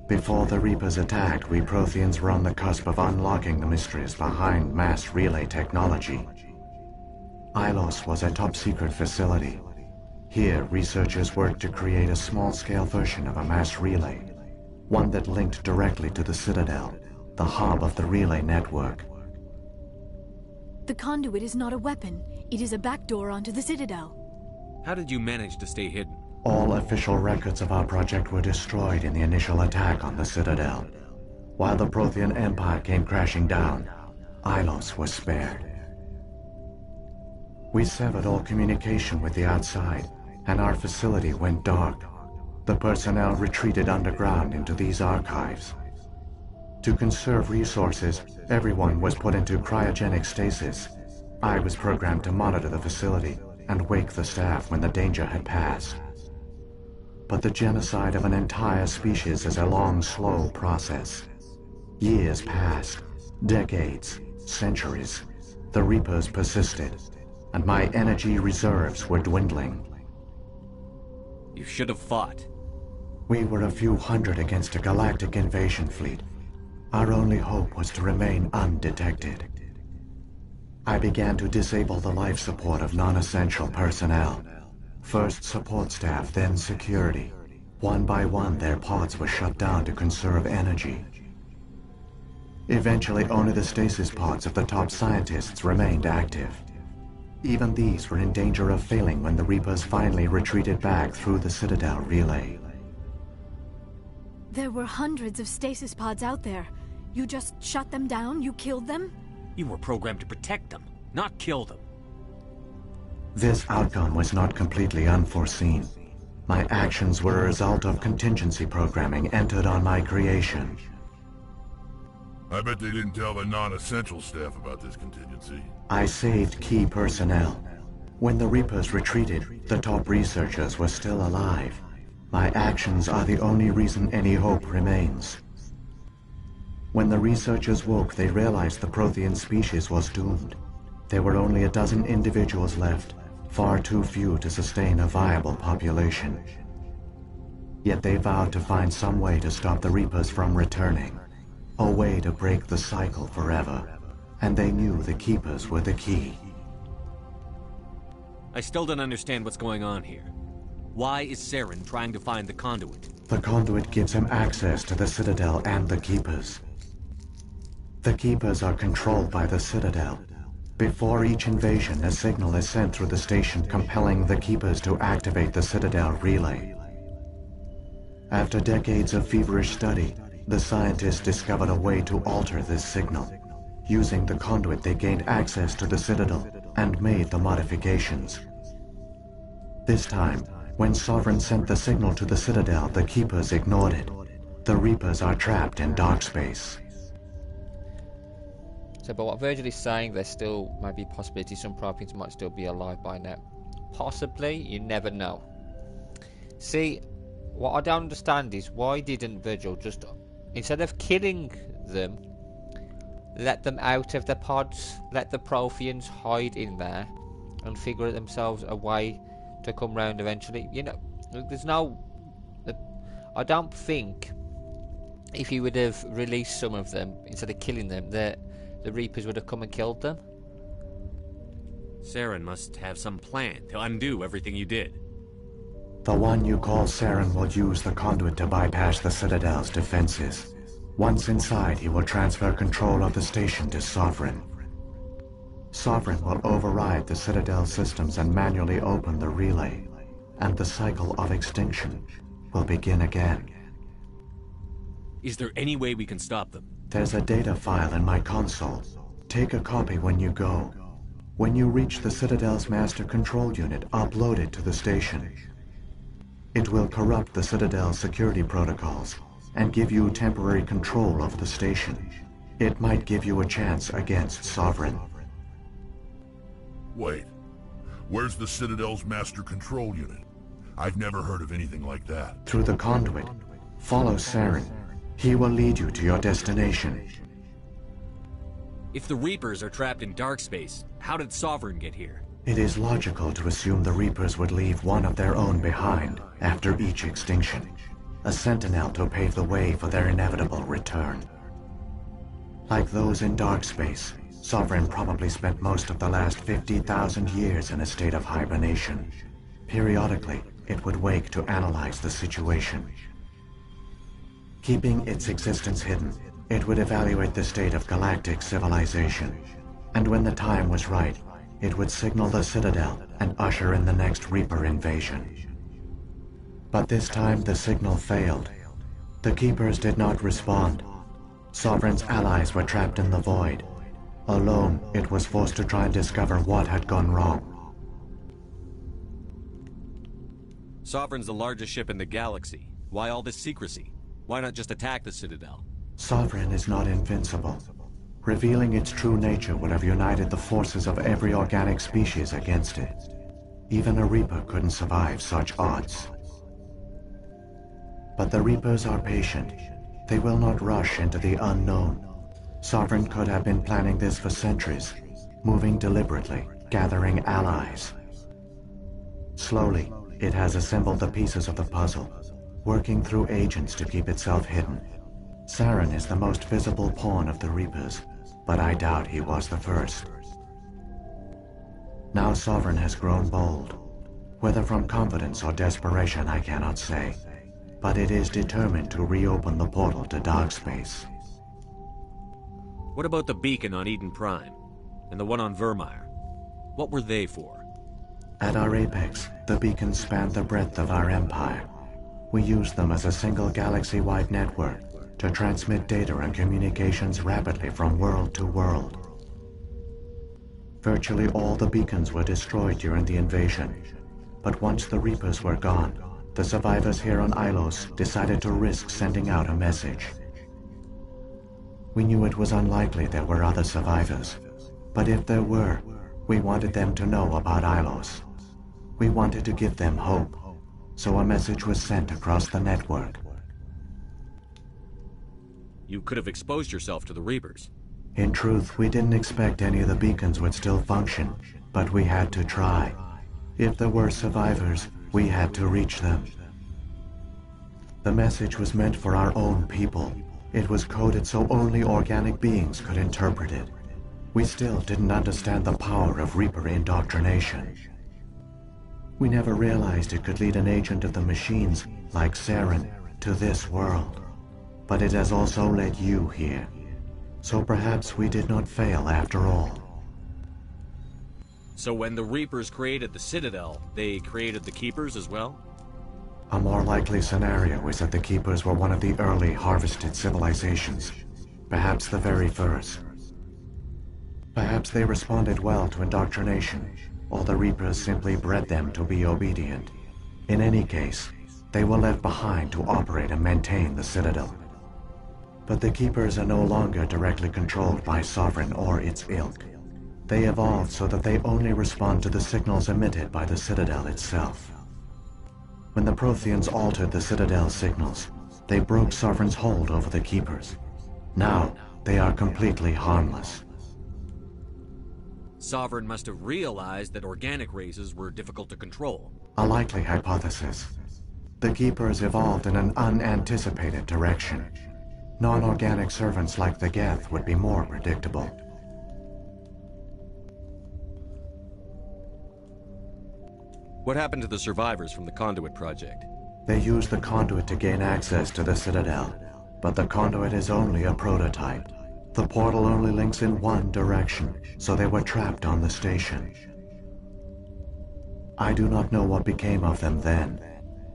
Before the Reapers attacked, we Protheans were on the cusp of unlocking the mysteries behind mass relay technology. Ilos was a top-secret facility. Here, researchers worked to create a small-scale version of a mass relay, one that linked directly to the Citadel, the hub of the relay network. The conduit is not a weapon. It is a backdoor onto the Citadel. How did you manage to stay hidden? All official records of our project were destroyed in the initial attack on the Citadel. While the Prothean Empire came crashing down, Ilos was spared. We severed all communication with the outside, and our facility went dark. The personnel retreated underground into these archives. To conserve resources, everyone was put into cryogenic stasis. I was programmed to monitor the facility and wake the staff when the danger had passed. But the genocide of an entire species is a long, slow process. Years passed, decades, centuries. The Reapers persisted, and my energy reserves were dwindling. You should have fought. We were a few hundred against a galactic invasion fleet. Our only hope was to remain undetected. I began to disable the life support of non-essential personnel. First support staff, then security. One by one, their pods were shut down to conserve energy. Eventually, only the stasis pods of the top scientists remained active. Even these were in danger of failing when the Reapers finally retreated back through the Citadel relay. There were hundreds of stasis pods out there. You just shut them down? You killed them? You were programmed to protect them, not kill them. This outcome was not completely unforeseen. My actions were a result of contingency programming entered on my creation. I bet they didn't tell the non-essential staff about this contingency. I saved key personnel. When the Reapers retreated, the top researchers were still alive. My actions are the only reason any hope remains. When the researchers woke, they realized the Prothean species was doomed. There were only a dozen individuals left, far too few to sustain a viable population. Yet they vowed to find some way to stop the Reapers from returning. A way to break the cycle forever. And they knew the Keepers were the key. I still don't understand what's going on here. Why is Saren trying to find the conduit? The conduit gives him access to the Citadel and the Keepers. The Keepers are controlled by the Citadel. Before each invasion, a signal is sent through the station compelling the Keepers to activate the Citadel relay. After decades of feverish study, the scientists discovered a way to alter this signal. Using the conduit, they gained access to the Citadel and made the modifications. This time, when Sovereign sent the signal to the Citadel, the Keepers ignored it. The Reapers are trapped in dark space. So, but what Virgil is saying, there still might be a possibility some Protheans might still be alive by now. Possibly, you never know. See, what I don't understand is why didn't Virgil just, instead of killing them, let them out of the pods, let the Protheans hide in there and figure themselves a way to come round eventually. You know, there's no... I don't think if he would have released some of them instead of killing them, the Reapers would have come and killed them. Saren must have some plan to undo everything you did. The one you call Saren will use the conduit to bypass the Citadel's defenses. Once inside, he will transfer control of the station to Sovereign. Sovereign will override the Citadel systems and manually open the relay, and the cycle of extinction will begin again. Is there any way we can stop them? There's a data file in my console. Take a copy when you go. When you reach the Citadel's master control unit, upload it to the station. It will corrupt the Citadel's security protocols and give you temporary control of the station. It might give you a chance against Sovereign. Wait, where's the Citadel's master control unit? I've never heard of anything like that. Through the conduit. Follow Saren. He will lead you to your destination. If the Reapers are trapped in dark space, how did Sovereign get here? It is logical to assume the Reapers would leave one of their own behind after each extinction. A sentinel to pave the way for their inevitable return. Like those in dark space, Sovereign probably spent most of the last 50,000 years in a state of hibernation. Periodically, it would wake to analyze the situation. Keeping its existence hidden, it would evaluate the state of galactic civilization. And when the time was right, it would signal the Citadel and usher in the next Reaper invasion. But this time the signal failed. The Keepers did not respond. Sovereign's allies were trapped in the void. Alone, it was forced to try and discover what had gone wrong. Sovereign's the largest ship in the galaxy. Why all this secrecy? Why not just attack the Citadel? Sovereign is not invincible. Revealing its true nature would have united the forces of every organic species against it. Even a Reaper couldn't survive such odds. But the Reapers are patient. They will not rush into the unknown. Sovereign could have been planning this for centuries, moving deliberately, gathering allies. Slowly, it has assembled the pieces of the puzzle, working through agents to keep itself hidden. Saren is the most visible pawn of the Reapers, but I doubt he was the first. Now Sovereign has grown bold. Whether from confidence or desperation, I cannot say. But it is determined to reopen the portal to dark space. What about the beacon on Eden Prime? And the one on Vermeer? What were they for? At our apex, the beacons spanned the breadth of our empire. We used them as a single galaxy-wide network to transmit data and communications rapidly from world to world. Virtually all the beacons were destroyed during the invasion, but once the Reapers were gone, the survivors here on Ilos decided to risk sending out a message. We knew it was unlikely there were other survivors, but if there were, we wanted them to know about Ilos. We wanted to give them hope, so a message was sent across the network. You could have exposed yourself to the Reapers. In truth, we didn't expect any of the beacons would still function, but we had to try. If there were survivors, we had to reach them. The message was meant for our own people. It was coded so only organic beings could interpret it. We still didn't understand the power of Reaper indoctrination. We never realized it could lead an agent of the machines, like Saren, to this world. But it has also led you here. So perhaps we did not fail after all. So when the Reapers created the Citadel, they created the Keepers as well? A more likely scenario is that the Keepers were one of the early harvested civilizations, perhaps the very first. Perhaps they responded well to indoctrination, or the Reapers simply bred them to be obedient. In any case, they were left behind to operate and maintain the Citadel. But the Keepers are no longer directly controlled by Sovereign or its ilk. They evolved so that they only respond to the signals emitted by the Citadel itself. When the Protheans altered the Citadel's signals, they broke Sovereign's hold over the Keepers. Now, they are completely harmless. Sovereign must have realized that organic races were difficult to control. A likely hypothesis. The Keepers evolved in an unanticipated direction. Non-organic servants like the Geth would be more predictable. What happened to the survivors from the Conduit project? They used the Conduit to gain access to the Citadel, but the Conduit is only a prototype. The portal only links in one direction, so they were trapped on the station. I do not know what became of them then.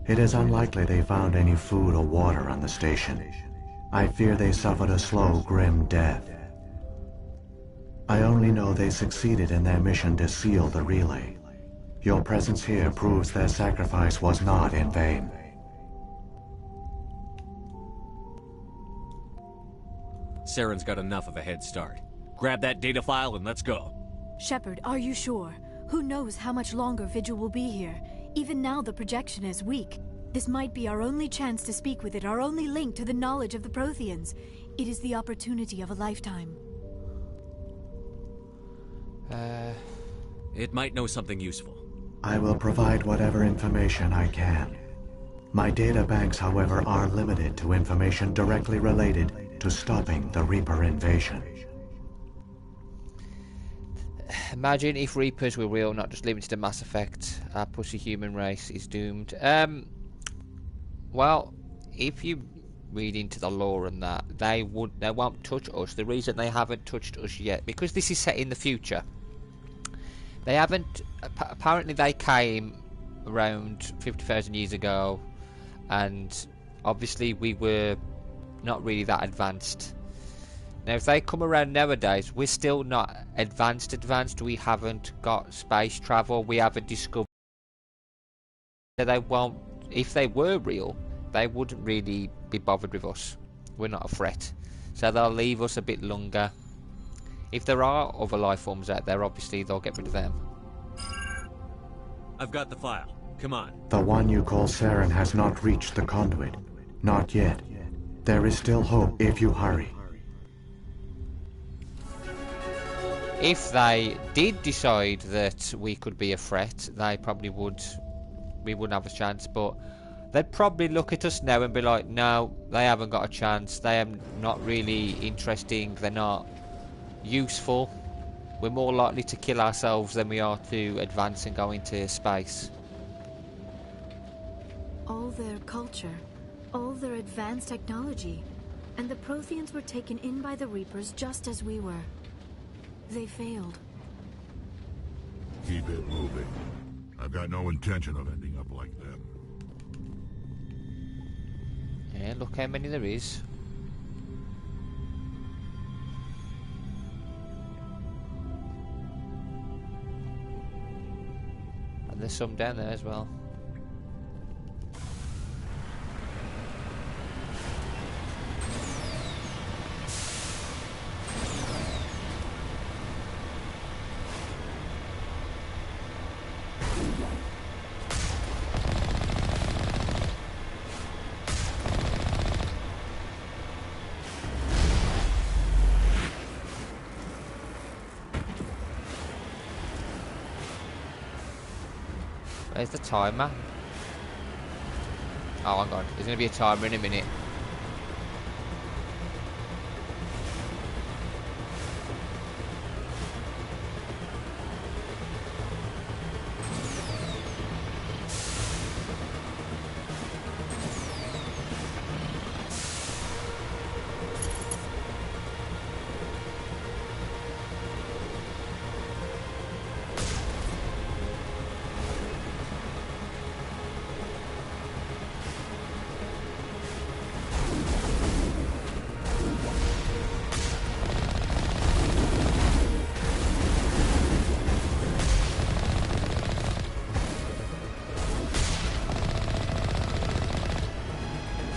It is unlikely they found any food or water on the station. I fear they suffered a slow, grim death. I only know they succeeded in their mission to seal the relay. Your presence here proves their sacrifice was not in vain. Saren's got enough of a head start. Grab that data file and let's go. Shepard, are you sure? Who knows how much longer Vigil will be here? Even now the projection is weak. This might be our only chance to speak with it, our only link to the knowledge of the Protheans. It is the opportunity of a lifetime. It might know something useful. I will provide whatever information I can. My data banks, however, are limited to information directly related to stopping the Reaper invasion. Imagine if Reapers were real, not just limited to Mass Effect. Our pussy human race is doomed. Well, if you read into the lore and that, they won't touch us. The reason they haven't touched us yet, because this is set in the future. They haven't. Apparently, they came around 50,000 years ago, and obviously we were not really that advanced. Now, if they come around nowadays, we're still not advanced. We haven't got space travel. We haven't discovered. They won't. If they were real, they wouldn't really be bothered with us. We're not a threat, so they'll leave us a bit longer. If there are other life forms out there, obviously they'll get rid of them. I've got the file. Come on. The one you call Saren has not reached the conduit. Not yet. There is still hope if you hurry. If they did decide that we could be a threat, they probably would. We wouldn't have a chance, but they'd probably look at us now and be like, no, they haven't got a chance. They are not really interesting. They're not useful. We're more likely to kill ourselves than we are to advance and go into space. All their culture, all their advanced technology, and the Protheans were taken in by the Reapers just as we were. They failed. Keep it moving. I've got no intention of ending up like them. Yeah, look how many there is. And there's some down there as well. Where's the timer? Oh, hang on. There's going to be a timer in a minute.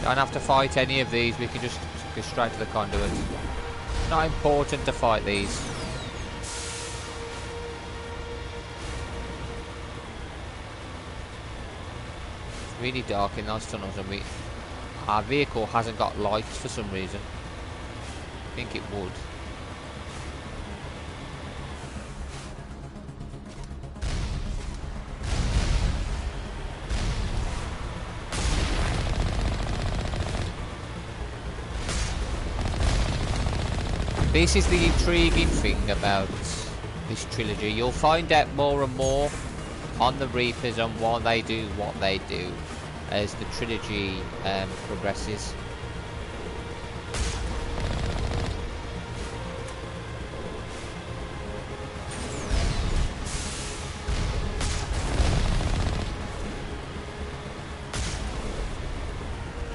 Don't have to fight any of these, we can just go straight to the conduit. It's not important to fight these. It's really dark in those tunnels, and our vehicle hasn't got lights for some reason. I think it would. This is the intriguing thing about this trilogy. You'll find out more and more on the Reapers and why they do what they do as the trilogy progresses.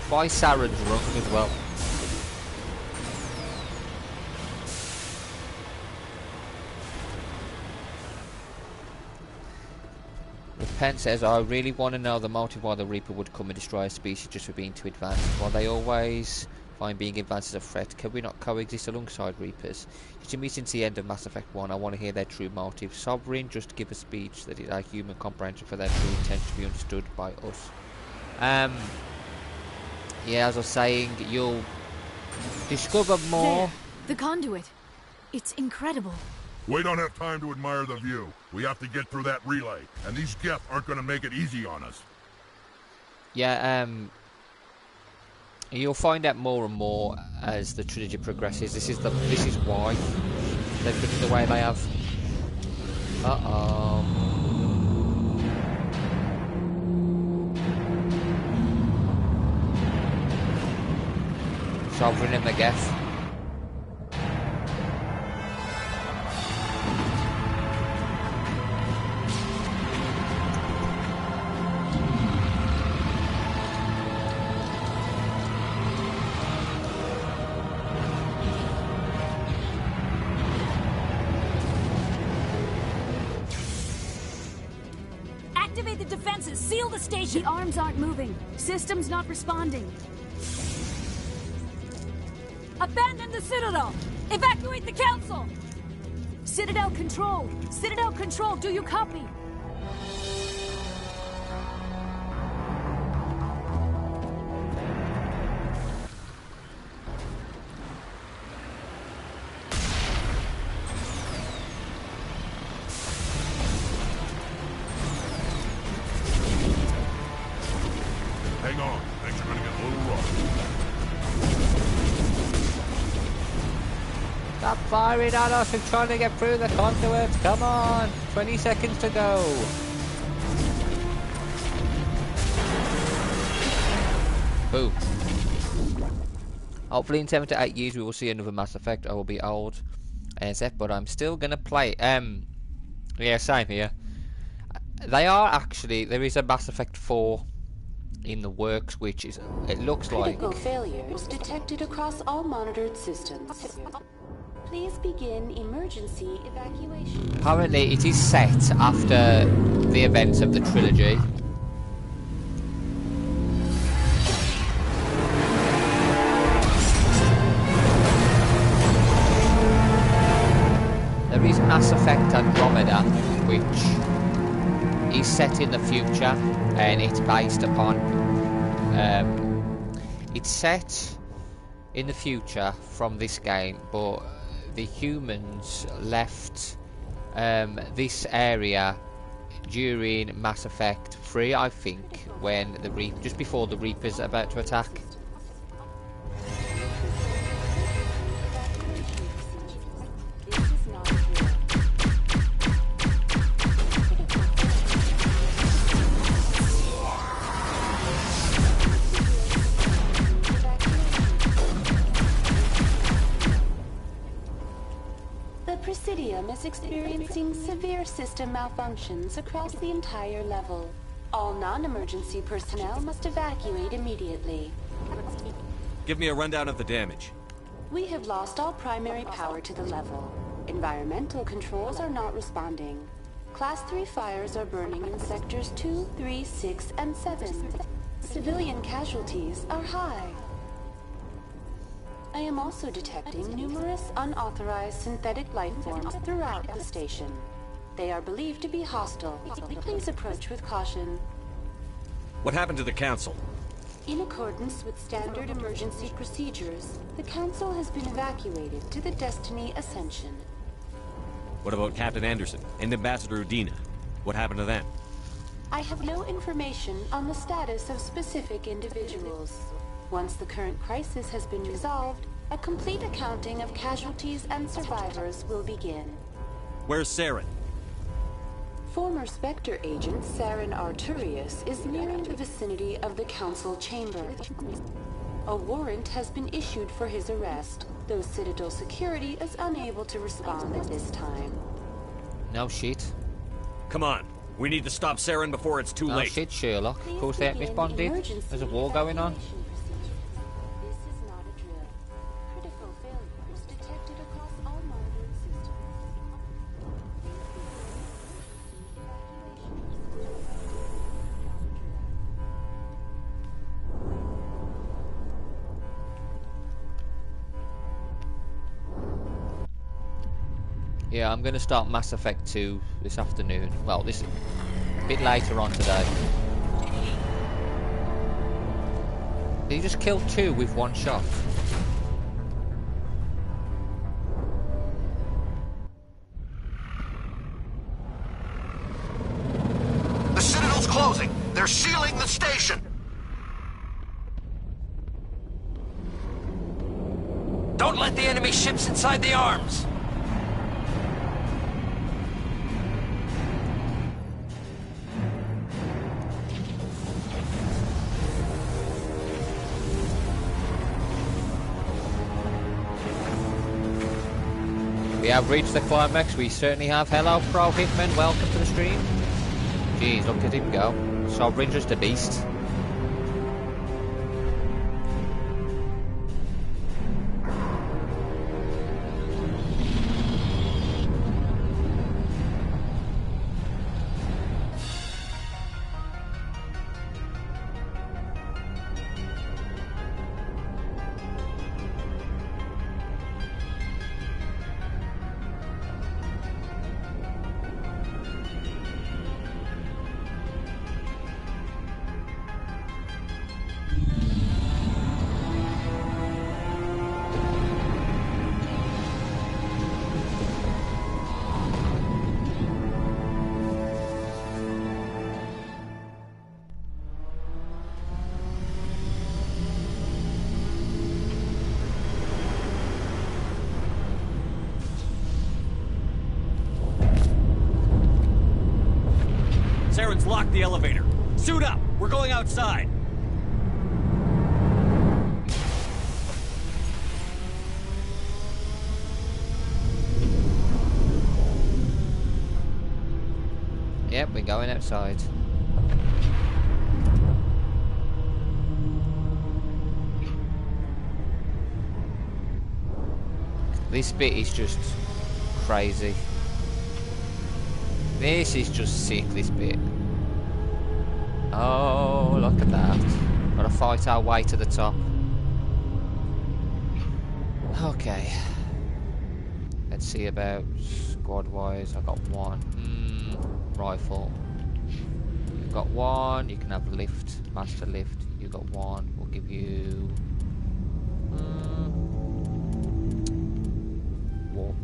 Why Saren's drunk as well. Penn says, I really want to know the motive why the Reaper would come and destroy a species just for being too advanced. While they always find being advanced as a threat, can we not coexist alongside Reapers? To me, since the end of Mass Effect 1, I want to hear their true motive. Sovereign, just give a speech that is our human comprehension for their true intent to be understood by us. Yeah, as I was saying, you'll discover more. There, the conduit. It's incredible. We don't have time to admire the view. We have to get through that relay, and these Geth aren't going to make it easy on us. Yeah, you'll find out more and more as the trilogy progresses. This is why they've done it the way they have. Uh-oh. Sovereign him, I guess. Activate the defenses! Seal the station! The arms aren't moving. Systems not responding. Abandon the Citadel! Evacuate the Council! Citadel Control! Citadel Control, do you copy? Hang on. Things are gonna get a little rough. Stop firing at us. We're trying to get through the conduits. Come on. 20 seconds to go. Boom. Hopefully in 7 to 8 years we will see another Mass Effect. I will be old ASF, but I'm still gonna play. Yeah, same here. They are actually, there is a Mass Effect 4 in the works, which is, it looks like... Critical failures detected across all monitored systems. Please begin emergency evacuation. Apparently it is set after the events of the trilogy. There is Mass Effect Andromeda, which is set in the future, and it's based upon... it's set in the future from this game, but the humans left this area during Mass Effect 3, I think, when the just before the Reapers are about to attack. Presidium is experiencing severe system malfunctions across the entire level. All non-emergency personnel must evacuate immediately. Give me a rundown of the damage. We have lost all primary power to the level. Environmental controls are not responding. Class 3 fires are burning in sectors 2, 3, 6, and 7. Civilian casualties are high. I am also detecting numerous unauthorized synthetic life forms throughout the station. They are believed to be hostile. Please approach with caution. What happened to the Council? In accordance with standard emergency procedures, the Council has been evacuated to the Destiny Ascension. What about Captain Anderson and Ambassador Udina? What happened to them? I have no information on the status of specific individuals. Once the current crisis has been resolved, a complete accounting of casualties and survivors will begin. Where's Saren? Former Spectre agent Saren Arturius is nearing the vicinity of the Council chamber. A warrant has been issued for his arrest, though Citadel security is unable to respond at this time. No shit. Come on. We need to stop Saren before it's too no late. No shit, Sherlock. Of course they haven't responded. There's a war going on. Yeah, I'm going to start Mass Effect 2 this afternoon. Well, this a bit later on today. Did you just kill 2 with 1 shot? The Citadel's closing. They're sealing the station. Don't let the enemy ships inside the arms. have reached the climax. We certainly have. Hello, Pro Hitman. Welcome to the stream. Jeez, look at him go. Sovereign's just a beast. Saren's locked the elevator. Suit up! We're going outside! Yep, we're going outside. This bit is just crazy. This is just sick, this bit. Oh, look at that. Gotta fight our way to the top. Okay. Let's see about squad-wise. I got one. Rifle. You've got one. You can have lift. Master lift. You got one. We'll give you... warp.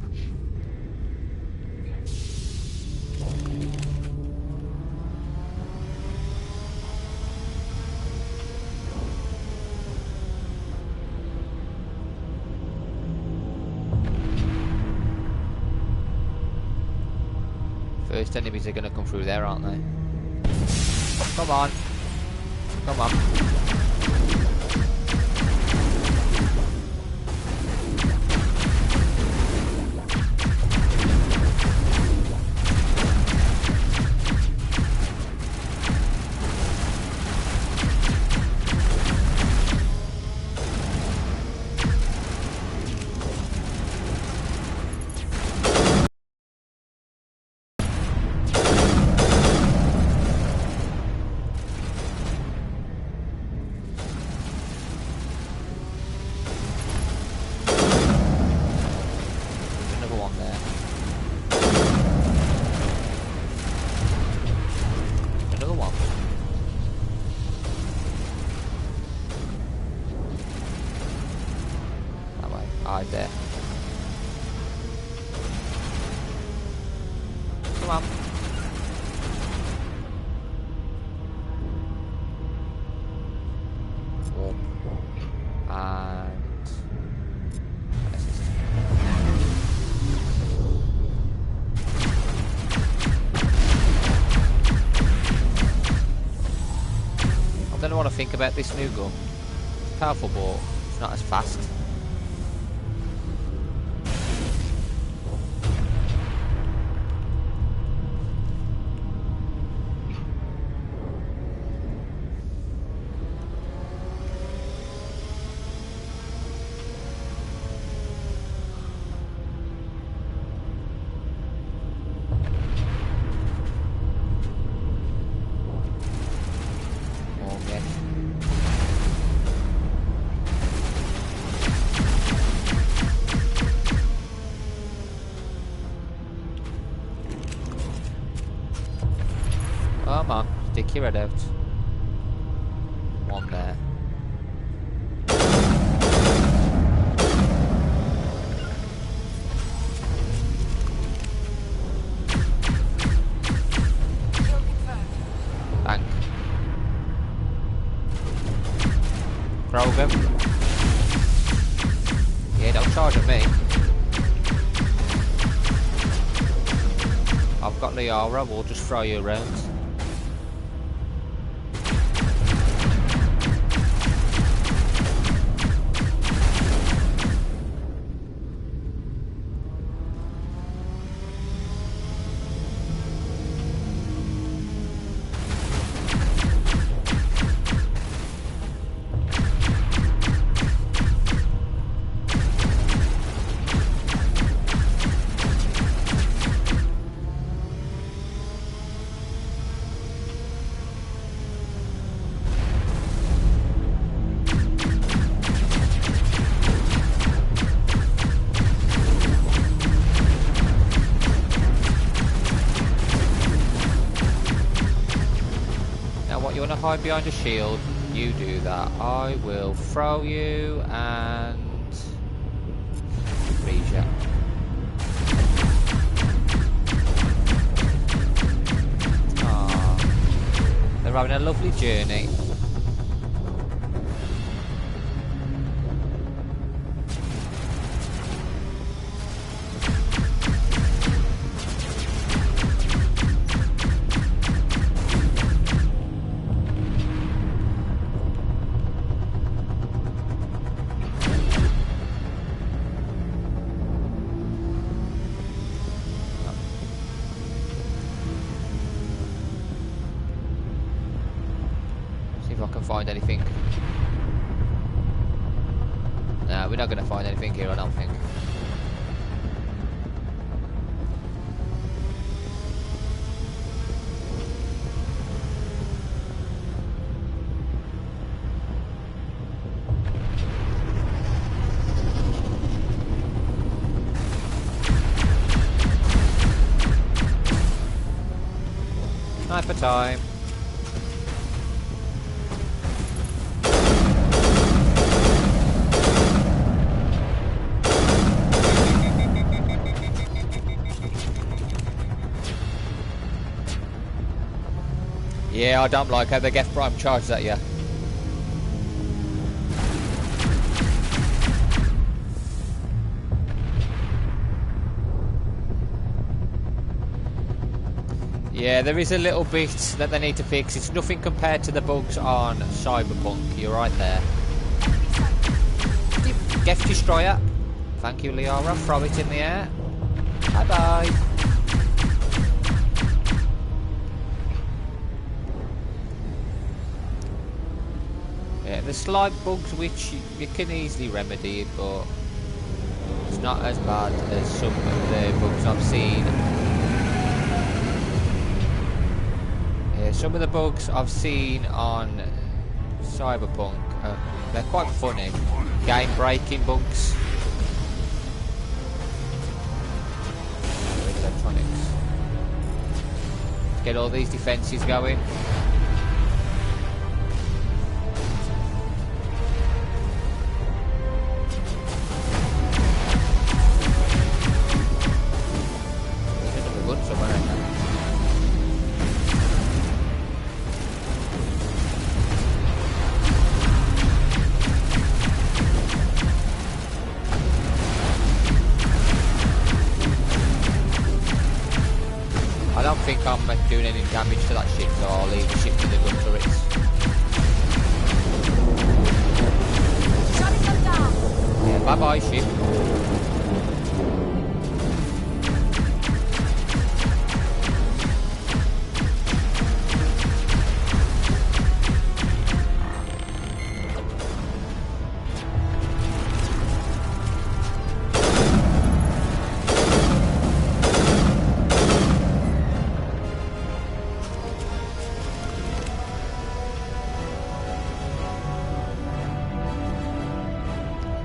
First enemies are going to come through there, aren't they? Come on. Come on. There. Come on. Warp. And... I don't know what I think about this new gun. It's powerful, but it's not as fast. Come on, stick your head out. One there. Bank. Krogan. Yeah, don't charge at me. I've got Liara, we'll just throw you around. you want to hide behind a shield, you do that. I will throw you and freeze you. Aww. They're having a lovely journey. Find anything. No, we're not going to find anything here, I don't think. Sniper time. Yeah, I don't like how they get prime charged at you. Yeah, there is a little bit that they need to fix. It's nothing compared to the bugs on Cyberpunk. You're right there. Geth Destroyer. Thank you, Liara. Throw it in the air. Bye-bye. Yeah, there's slight bugs which you can easily remedy, but it's not as bad as some of the bugs I've seen. Yeah, some of the bugs I've seen on Cyberpunk, they're quite funny. Game-breaking bugs. Electronics. Get all these defences going. Doing any damage to that ship, so I'll leave the ship to the gun turrets. Shutting them down. Yeah, bye bye ship.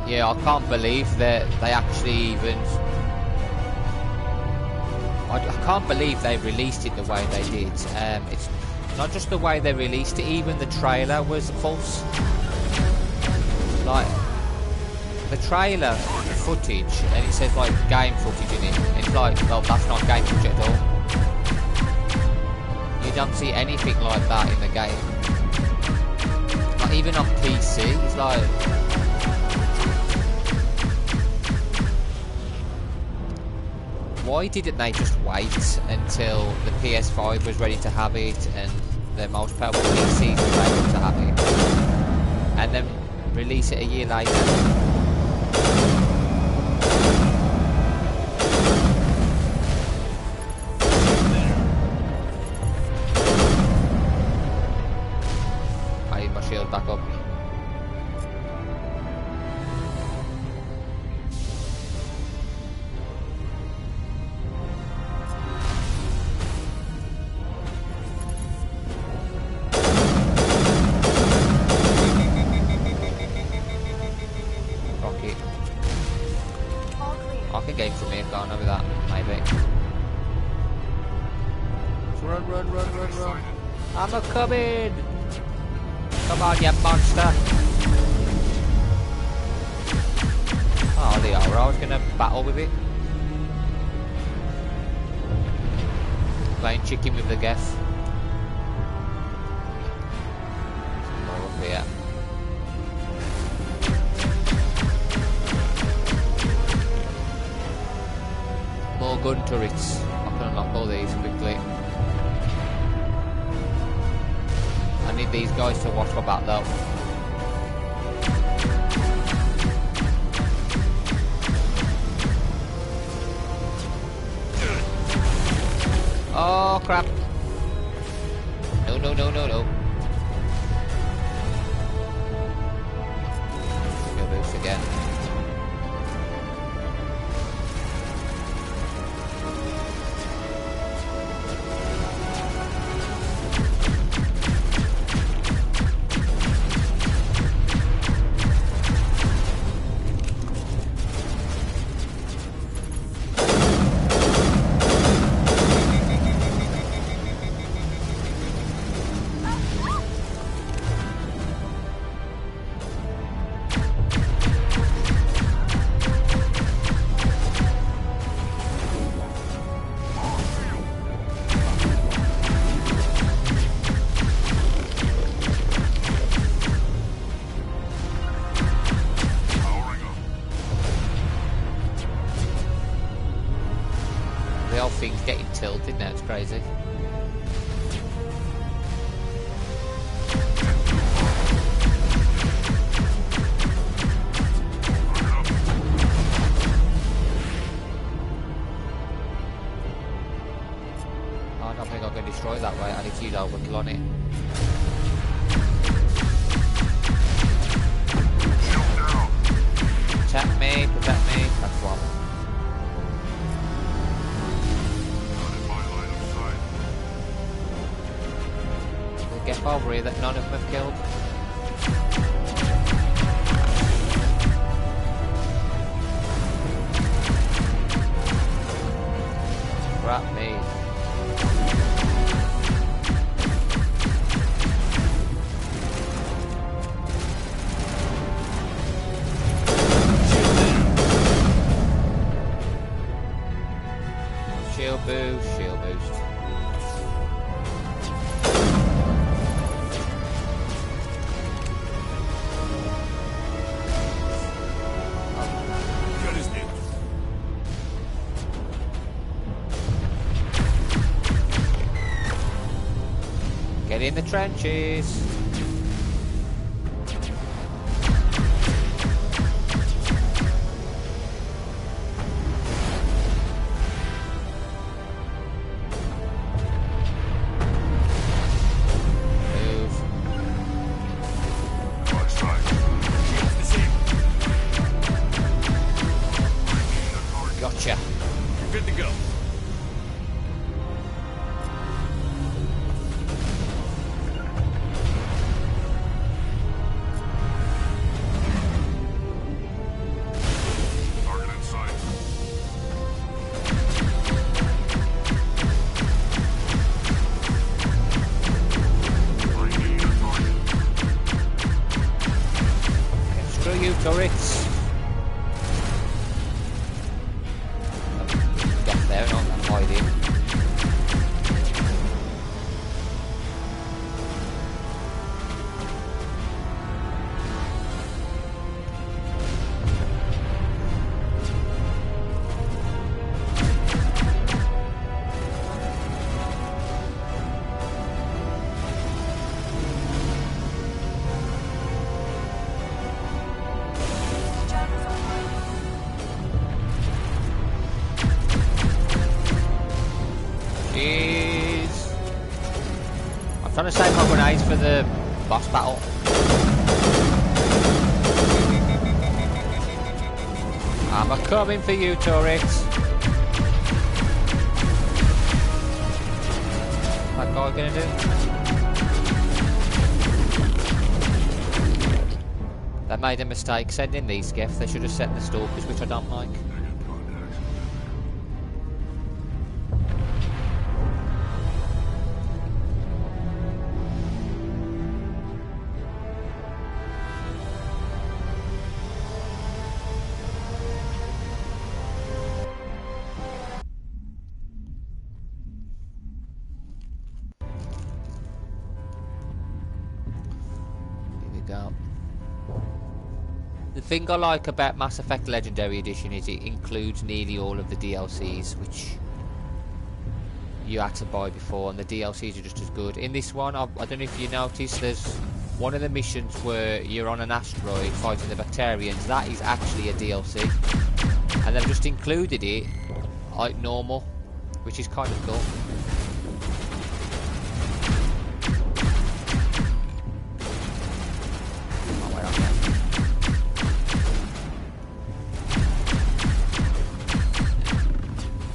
Yeah, I can't believe that they actually even... I can't believe they released it the way they did. It's not just the way they released it, even the trailer was false. Like, the trailer footage, and it says like game footage in it. It's like, well, that's not game footage at all. You don't see anything like that in the game. Not even on PC, it's like... Why didn't they just wait until the PS5 was ready to have it and the most powerful PCs were able to have it, and then release it a year later? I need my shield back up. Over that, maybe. Run. I'm a coming! Come on, you monster! Oh, they are. I was gonna battle with it. Playing chicken with the guess. More up here. More gun turrets. I can unlock all these quickly. I need these guys to watch my back though. Oh crap. No, no, no, no, no. Go boost again. The whole thing's getting tilted now, it's crazy. I don't think I can destroy that way, I need to use overkill on it. Protect me, that's one. Get over here that none of them have killed. Crap me. Shield boost, shield boost. Get in the trenches. Move. Gotcha. You're good to go. Screw you, turrets. Get there, not that hiding. Jeez. I'm trying to save my grenades for the boss battle. I'm a coming for you, turrets. What's that guy gonna do? They made a mistake sending these gifts. They should have sent the stalkers, which I don't like. go. The thing I like about Mass Effect Legendary Edition is it includes nearly all of the DLCs, which you had to buy before, and the DLCs are just as good. In this one, I don't know if you noticed, there's one of the missions where you're on an asteroid fighting the Bacterians. That is actually a DLC, and they've just included it like normal, which is kind of cool.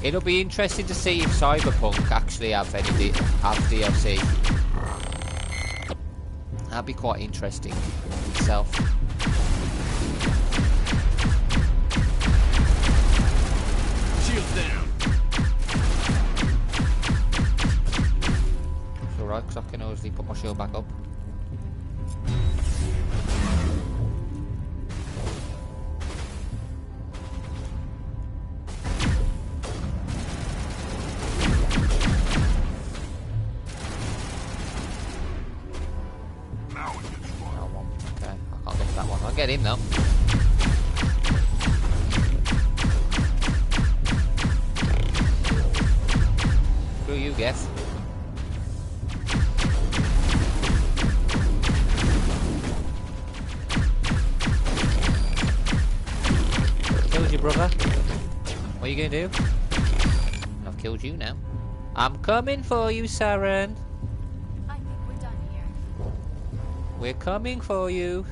It'll be interesting to see if Cyberpunk actually have DLC. That'd be quite interesting itself. Shield down. It's alright, because I can always put my shield back up. Get him though. Screw you, Geff. Killed your brother. What are you gonna do? I've killed you now. I'm coming for you, Saren. I think we're done here. We're coming for you.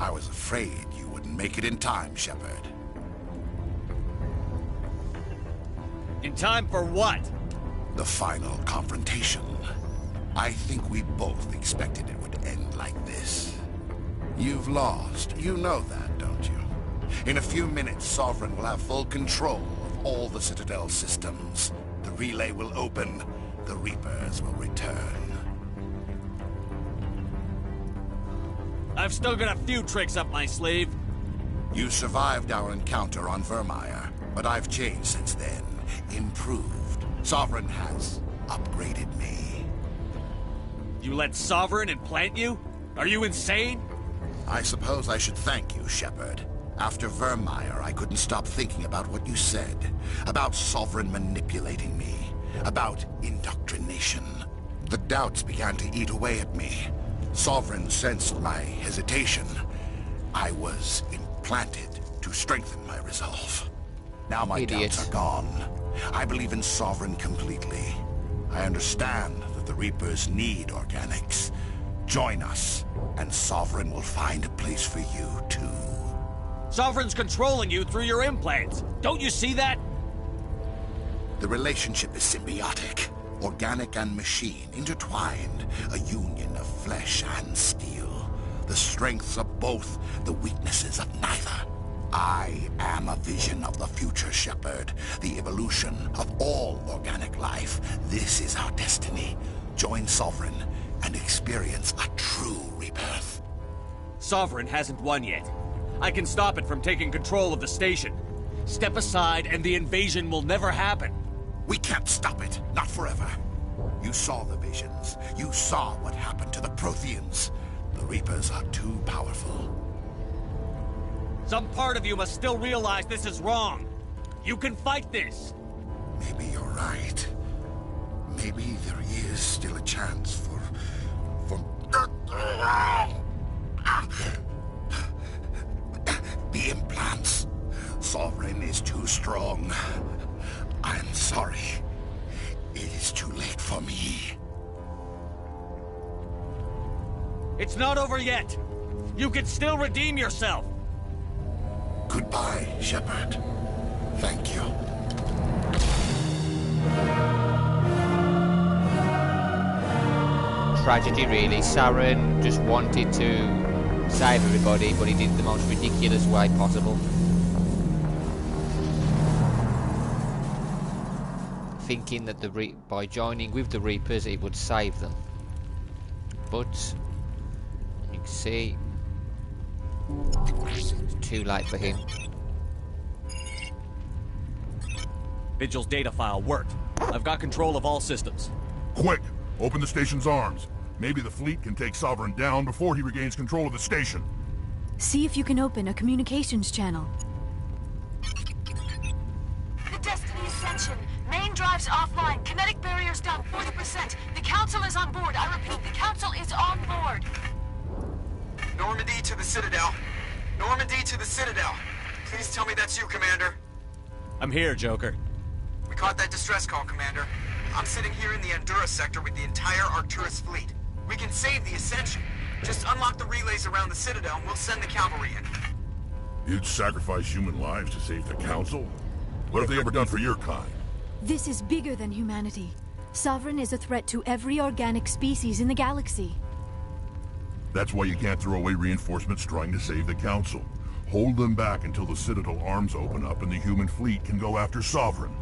I was afraid you wouldn't make it in time, Shepard. In time for what? The final confrontation. I think we both expected it would end like this. You've lost. You know that, don't you? In a few minutes, Sovereign will have full control of all the Citadel systems. The relay will open. The Reapers will return. I've still got a few tricks up my sleeve. You survived our encounter on Vermeer, but I've changed since then. Improved. Sovereign has upgraded me. You let Sovereign implant you? Are you insane? I suppose I should thank you, Shepard. After Vermeer, I couldn't stop thinking about what you said. About Sovereign manipulating me. About indoctrination. The doubts began to eat away at me. Sovereign sensed my hesitation. I was implanted to strengthen my resolve. Now my doubts are gone. I believe in Sovereign completely. I understand that the Reapers need organics. Join us, and Sovereign will find a place for you, too. Sovereign's controlling you through your implants. Don't you see that? The relationship is symbiotic. Organic and machine, intertwined. A union of flesh and steel. The strengths of both, the weaknesses of neither. I am a vision of the future, Shepard. The evolution of all organic life. This is our destiny. Join Sovereign and experience a true rebirth. Sovereign hasn't won yet. I can stop it from taking control of the station. Step aside and the invasion will never happen. We can't stop it. Not forever. You saw the visions. You saw what happened to the Protheans. The Reapers are too powerful. Some part of you must still realize this is wrong. You can fight this. Maybe you're right. Maybe there is still a chance for... The implants. Sovereign is too strong. I'm sorry. It is too late for me. It's not over yet. You can still redeem yourself. Goodbye, Shepard. Thank you. Tragedy, really. Saren just wanted to save everybody, but he did it the most ridiculous way possible. thinking that by joining with the Reapers it would save them. But you can see it's too late for him. Vigil's data file worked. I've got control of all systems. Quick! Open the station's arms. Maybe the fleet can take Sovereign down before he regains control of the station. See if you can open a communications channel. The Destiny Ascension. Main drives offline. Kinetic barriers down 40%. The Council is on board. I repeat, the Council is on board. Normandy to the Citadel. Normandy to the Citadel. Please tell me that's you, Commander. I'm here, Joker. We caught that distress call, Commander. I'm sitting here in the Andurra sector with the entire Arcturus fleet. We can save the Ascension. Just unlock the relays around the Citadel and we'll send the cavalry in. You'd sacrifice human lives to save the Council? What have they ever done for your kind? This is bigger than humanity. Sovereign is a threat to every organic species in the galaxy. That's why you can't throw away reinforcements trying to save the Council. Hold them back until the Citadel arms open up and the human fleet can go after Sovereign.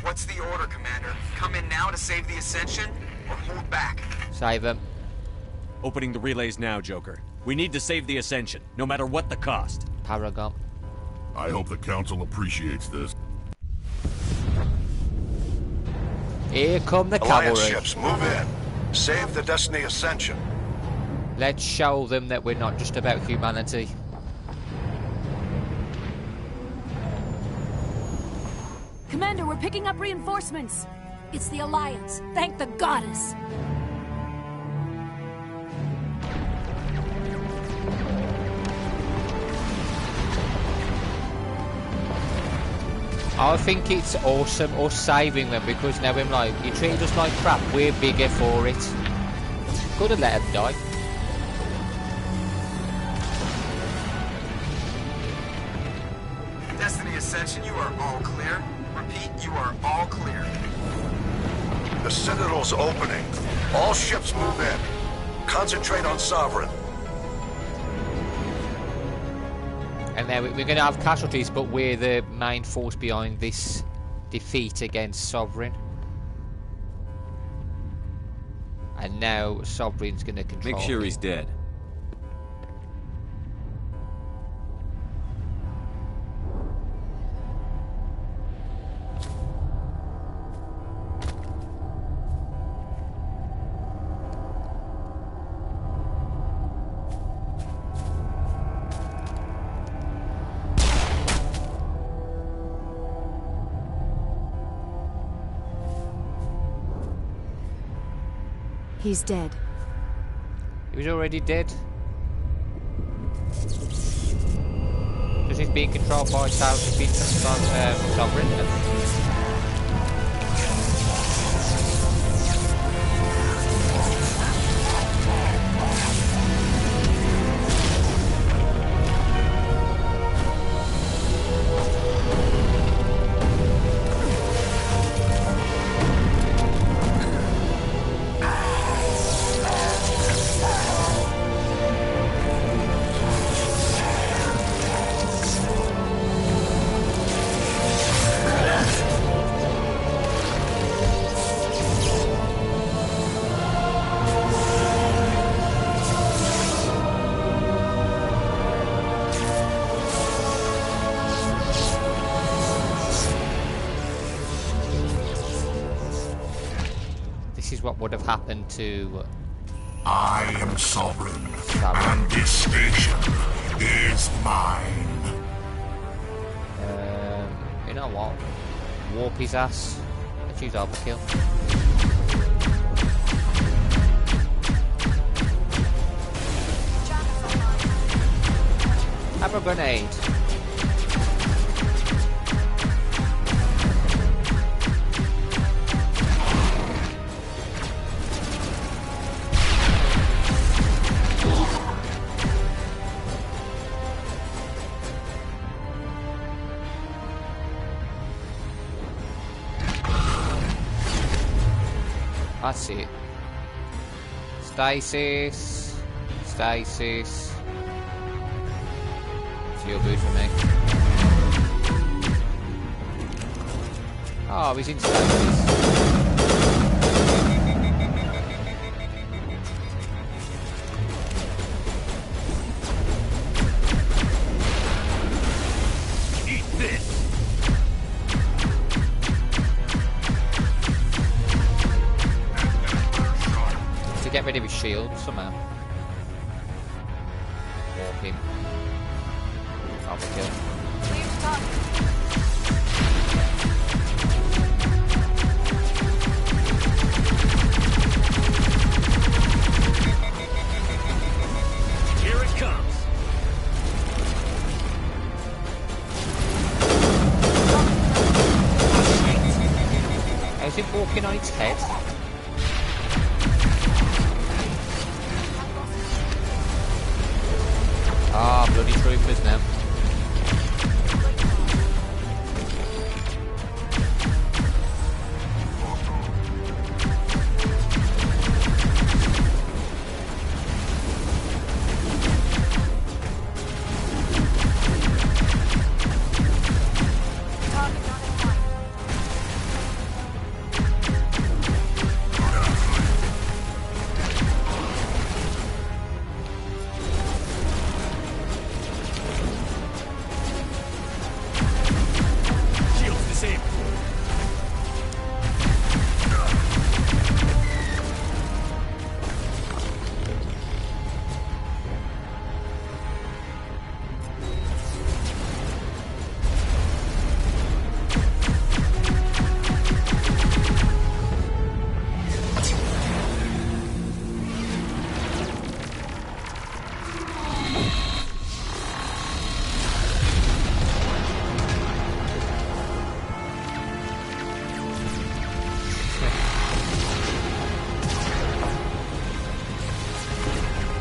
What's the order, Commander? Come in now to save the Ascension, or hold back? Save them. Opening the relays now, Joker. We need to save the Ascension, no matter what the cost. Paragon. I hope the Council appreciates this. Here come the Alliance cavalry. ships, move in. Save the Destiny Ascension. Let's show them that we're not just about humanity. Commander, we're picking up reinforcements. It's the Alliance. Thank the goddess. I think it's awesome us saving them because now I'm like, you treat us like crap, we're bigger for it. Could have let them die. Destiny Ascension, you are all clear. Repeat, you are all clear. The Citadel's opening. All ships move in. Concentrate on Sovereign. And then we're going to have casualties, but we're the main force behind this defeat against Sovereign. And now Sovereign's going to control. Make sure he's dead. He's dead. He was already dead. Because he's being controlled by Sovereign. What would have happened to I am Sovereign, and this station is mine. You know what? Warp his ass. Let's use overkill. Have a grenade. That's it. Stasis. Stasis. It's your boot for me. Oh, he's in stasis. Eat this! To get rid of his shield somehow. Warp him. I'll be killed. Here it comes. Is it walking on its head? Ah, bloody troopers now. Shields disabled.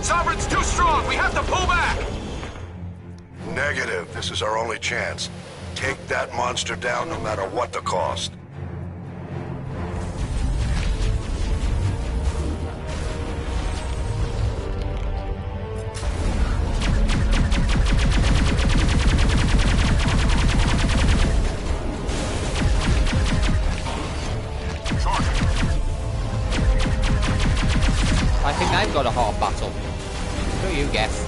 Sovereign's too strong! We have to pull back! Negative. This is our only chance. Take that monster down no matter what the cost. I think they've got a hard battle. Who you guess?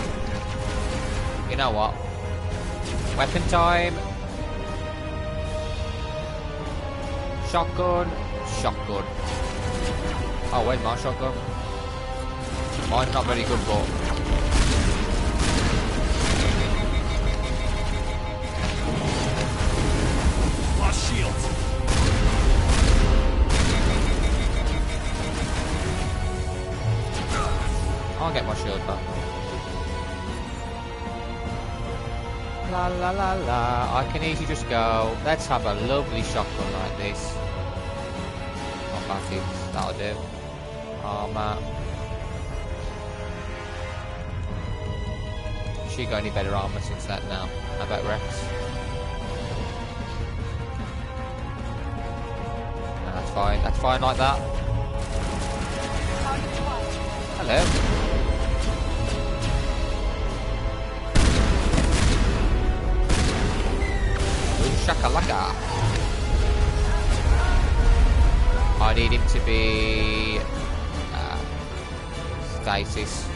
You know what? Weapon time. Shotgun. Shotgun. Oh, where's my shotgun? Mine's not very good, but... Lost shields. I'll get my shield back. La la la la. I can easily just go. Let's have a lovely shotgun like this. Not batty. That'll do. Armour. She got any better armour since that now? How about Rex? No, that's fine. That's fine like that. Hello. Shakalaka. I need him to be stasis.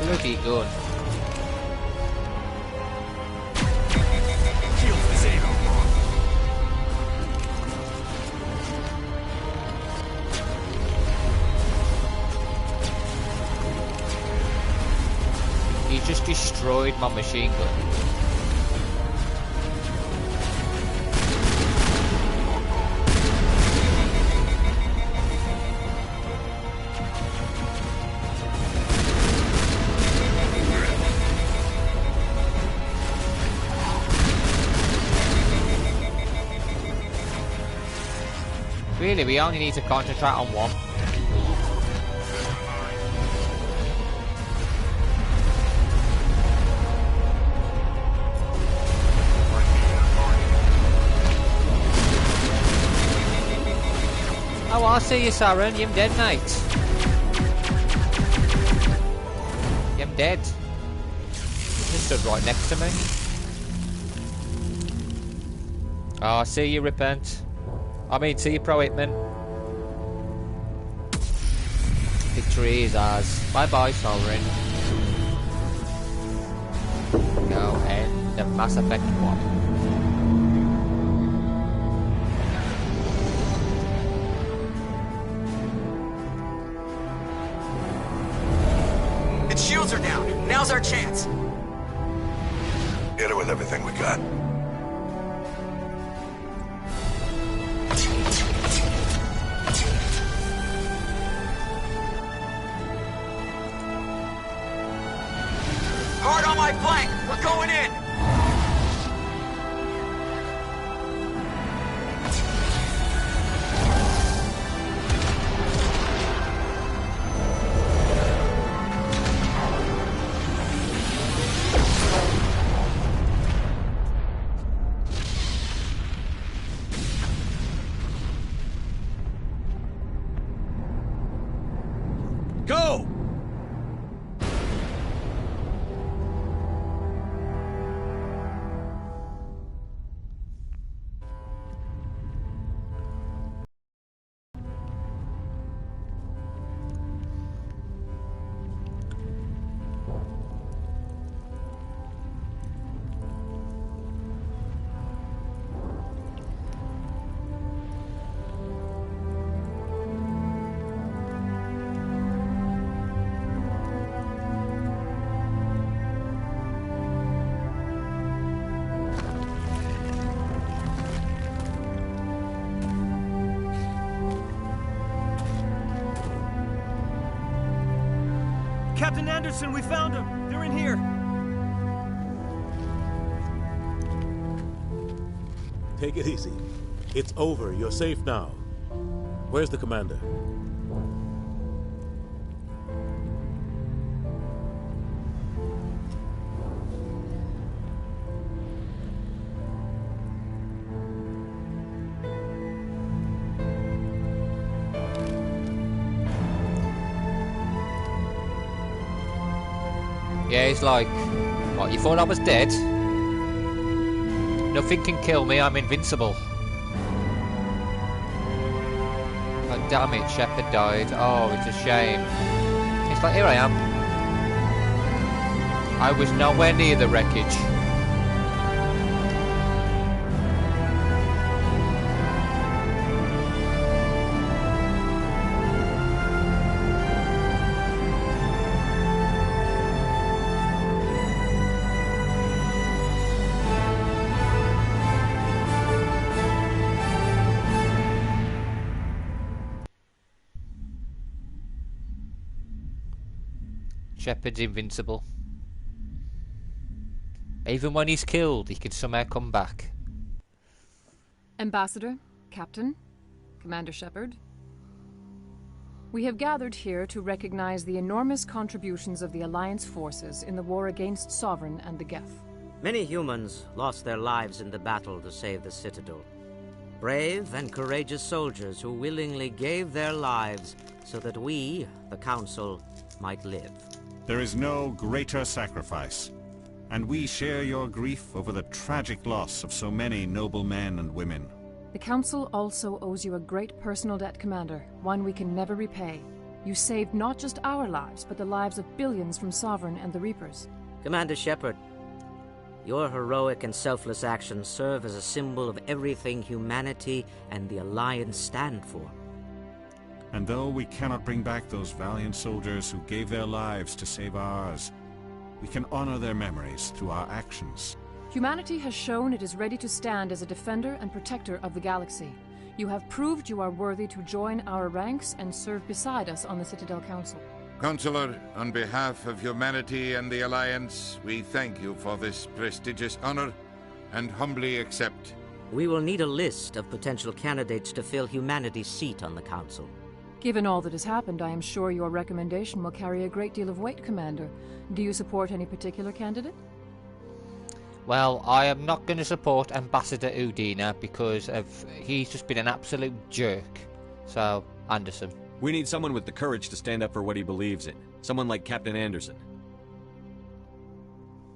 Bloody good. Shields disabled. He just destroyed my machine gun. Really, we only need to concentrate on one. Oh, I see you, Saren. You're dead, mate. You're dead. You stood right next to me. Oh, I see you, Repent. I mean, see you, Pro Hitman. Victory is ours. Bye-bye, Sovereign. Go end the Mass Effect 1. Its shields are down. Now's our chance. Hit it with everything we got. Hard on my flank. We're going in. Go! Captain Anderson, we found them. They're in here. Take it easy. It's over. You're safe now. Where's the commander? Yeah, he's like, what, you thought I was dead? Nothing can kill me, I'm invincible. Oh, damn it, Shepard died. Oh, it's a shame. It's like, here I am. I was nowhere near the wreckage. Shepard's invincible. Even when he's killed, he can somehow come back. Ambassador, Captain, Commander Shepard. We have gathered here to recognize the enormous contributions of the Alliance forces in the war against Sovereign and the Geth. Many humans lost their lives in the battle to save the Citadel. Brave and courageous soldiers who willingly gave their lives so that we, the Council, might live. There is no greater sacrifice, and we share your grief over the tragic loss of so many noble men and women. The Council also owes you a great personal debt, Commander, one we can never repay. You saved not just our lives, but the lives of billions from Sovereign and the Reapers. Commander Shepard, your heroic and selfless actions serve as a symbol of everything humanity and the Alliance stand for. And though we cannot bring back those valiant soldiers who gave their lives to save ours, we can honor their memories through our actions. Humanity has shown it is ready to stand as a defender and protector of the galaxy. You have proved you are worthy to join our ranks and serve beside us on the Citadel Council. Counselor, on behalf of humanity and the Alliance, we thank you for this prestigious honor and humbly accept We will need a list of potential candidates to fill humanity's seat on the Council. Given all that has happened, I am sure your recommendation will carry a great deal of weight, Commander. Do you support any particular candidate? Well, I am not going to support Ambassador Udina because he's just been an absolute jerk. So, Anderson. We need someone with the courage to stand up for what he believes in. Someone like Captain Anderson.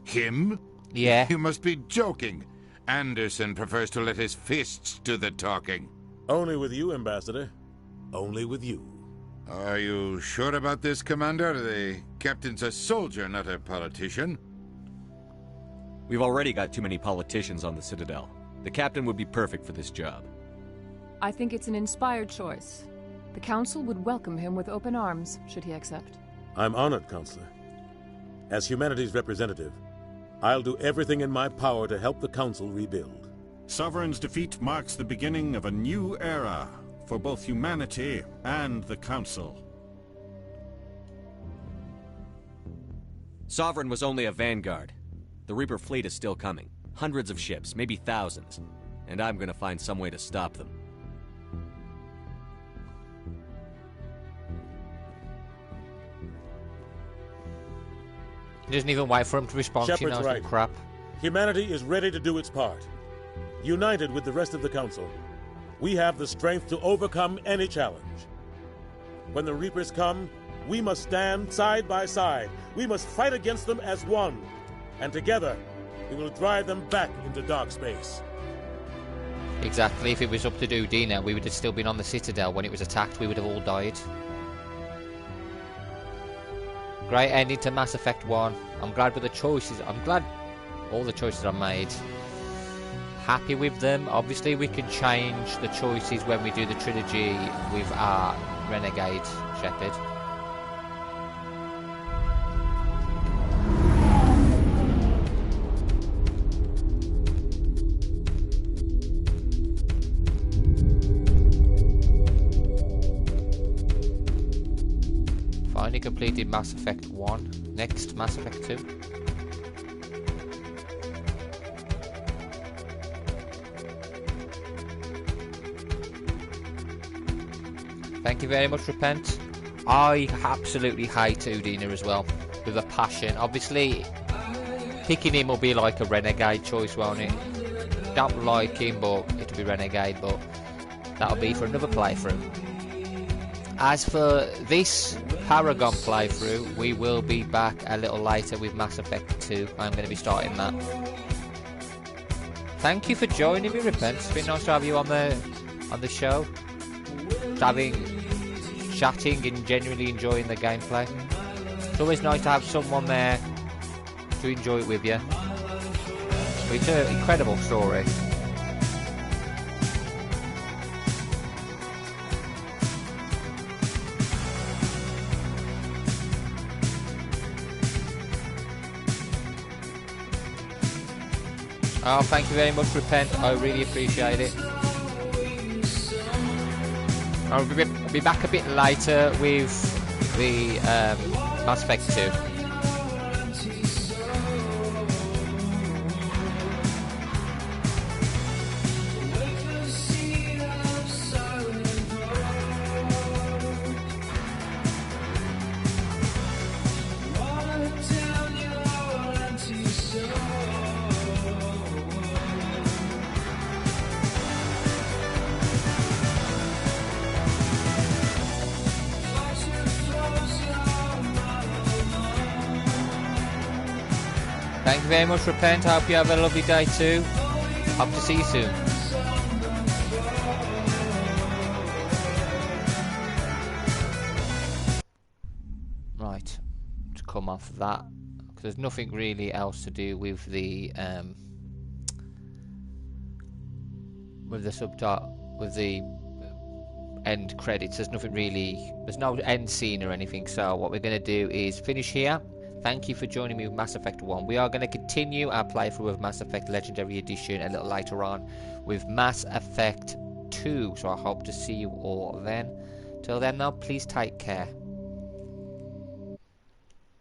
Him? Yeah. You must be joking. Anderson prefers to let his fists do the talking. Only with you, Ambassador. Only with you. Are you sure about this, Commander? The captain's a soldier, not a politician. We've already got too many politicians on the Citadel. The captain would be perfect for this job. I think it's an inspired choice. The Council would welcome him with open arms, should he accept. I'm honored, Counselor. As humanity's representative, I'll do everything in my power to help the Council rebuild. Sovereign's defeat marks the beginning of a new era for both humanity and the Council. Sovereign was only a vanguard. The Reaper fleet is still coming. Hundreds of ships, maybe thousands. And I'm gonna find some way to stop them. He doesn't even wait for him to respond. Shepard's He knows right. the crap. Humanity is ready to do its part. United with the rest of the Council, we have the strength to overcome any challenge. When the Reapers come, we must stand side by side. We must fight against them as one. And together, we will drive them back into dark space. Exactly. If it was up to Udina, we would have still been on the Citadel when it was attacked. We would have all died. Great ending to Mass Effect 1. I'm glad with the choices. I'm glad all the choices are made. Happy with them. Obviously, we can change the choices when we do the trilogy with our Renegade Shepard. Finally completed Mass Effect 1. Next, Mass Effect 2. Thank you very much, Repent. I absolutely hate Udina as well, with a passion. Obviously, picking him will be like a Renegade choice, won't it? Don't like him, but it'll be Renegade, but that'll be for another playthrough. As for this Paragon playthrough, we will be back a little later with Mass Effect 2. I'm going to be starting that. Thank you for joining me, Repent. It's been nice to have you on the show. Chatting and genuinely enjoying the gameplay. It's always nice to have someone there to enjoy it with you. It's an incredible story. Oh, thank you very much, Repent. I really appreciate it. I'll be back a bit later with the Mass Effect 2. Thank you very much, Repent. I hope you have a lovely day too. Hope to see you soon. Right, to come off that, because there's nothing really else to do with the subtitle, with the end credits. There's nothing really. There's no end scene or anything. So what we're going to do is finish here. Thank you for joining me with Mass Effect 1. We are going to continue our playthrough of Mass Effect Legendary Edition a little later on with Mass Effect 2. So I hope to see you all then. Till then though, please take care.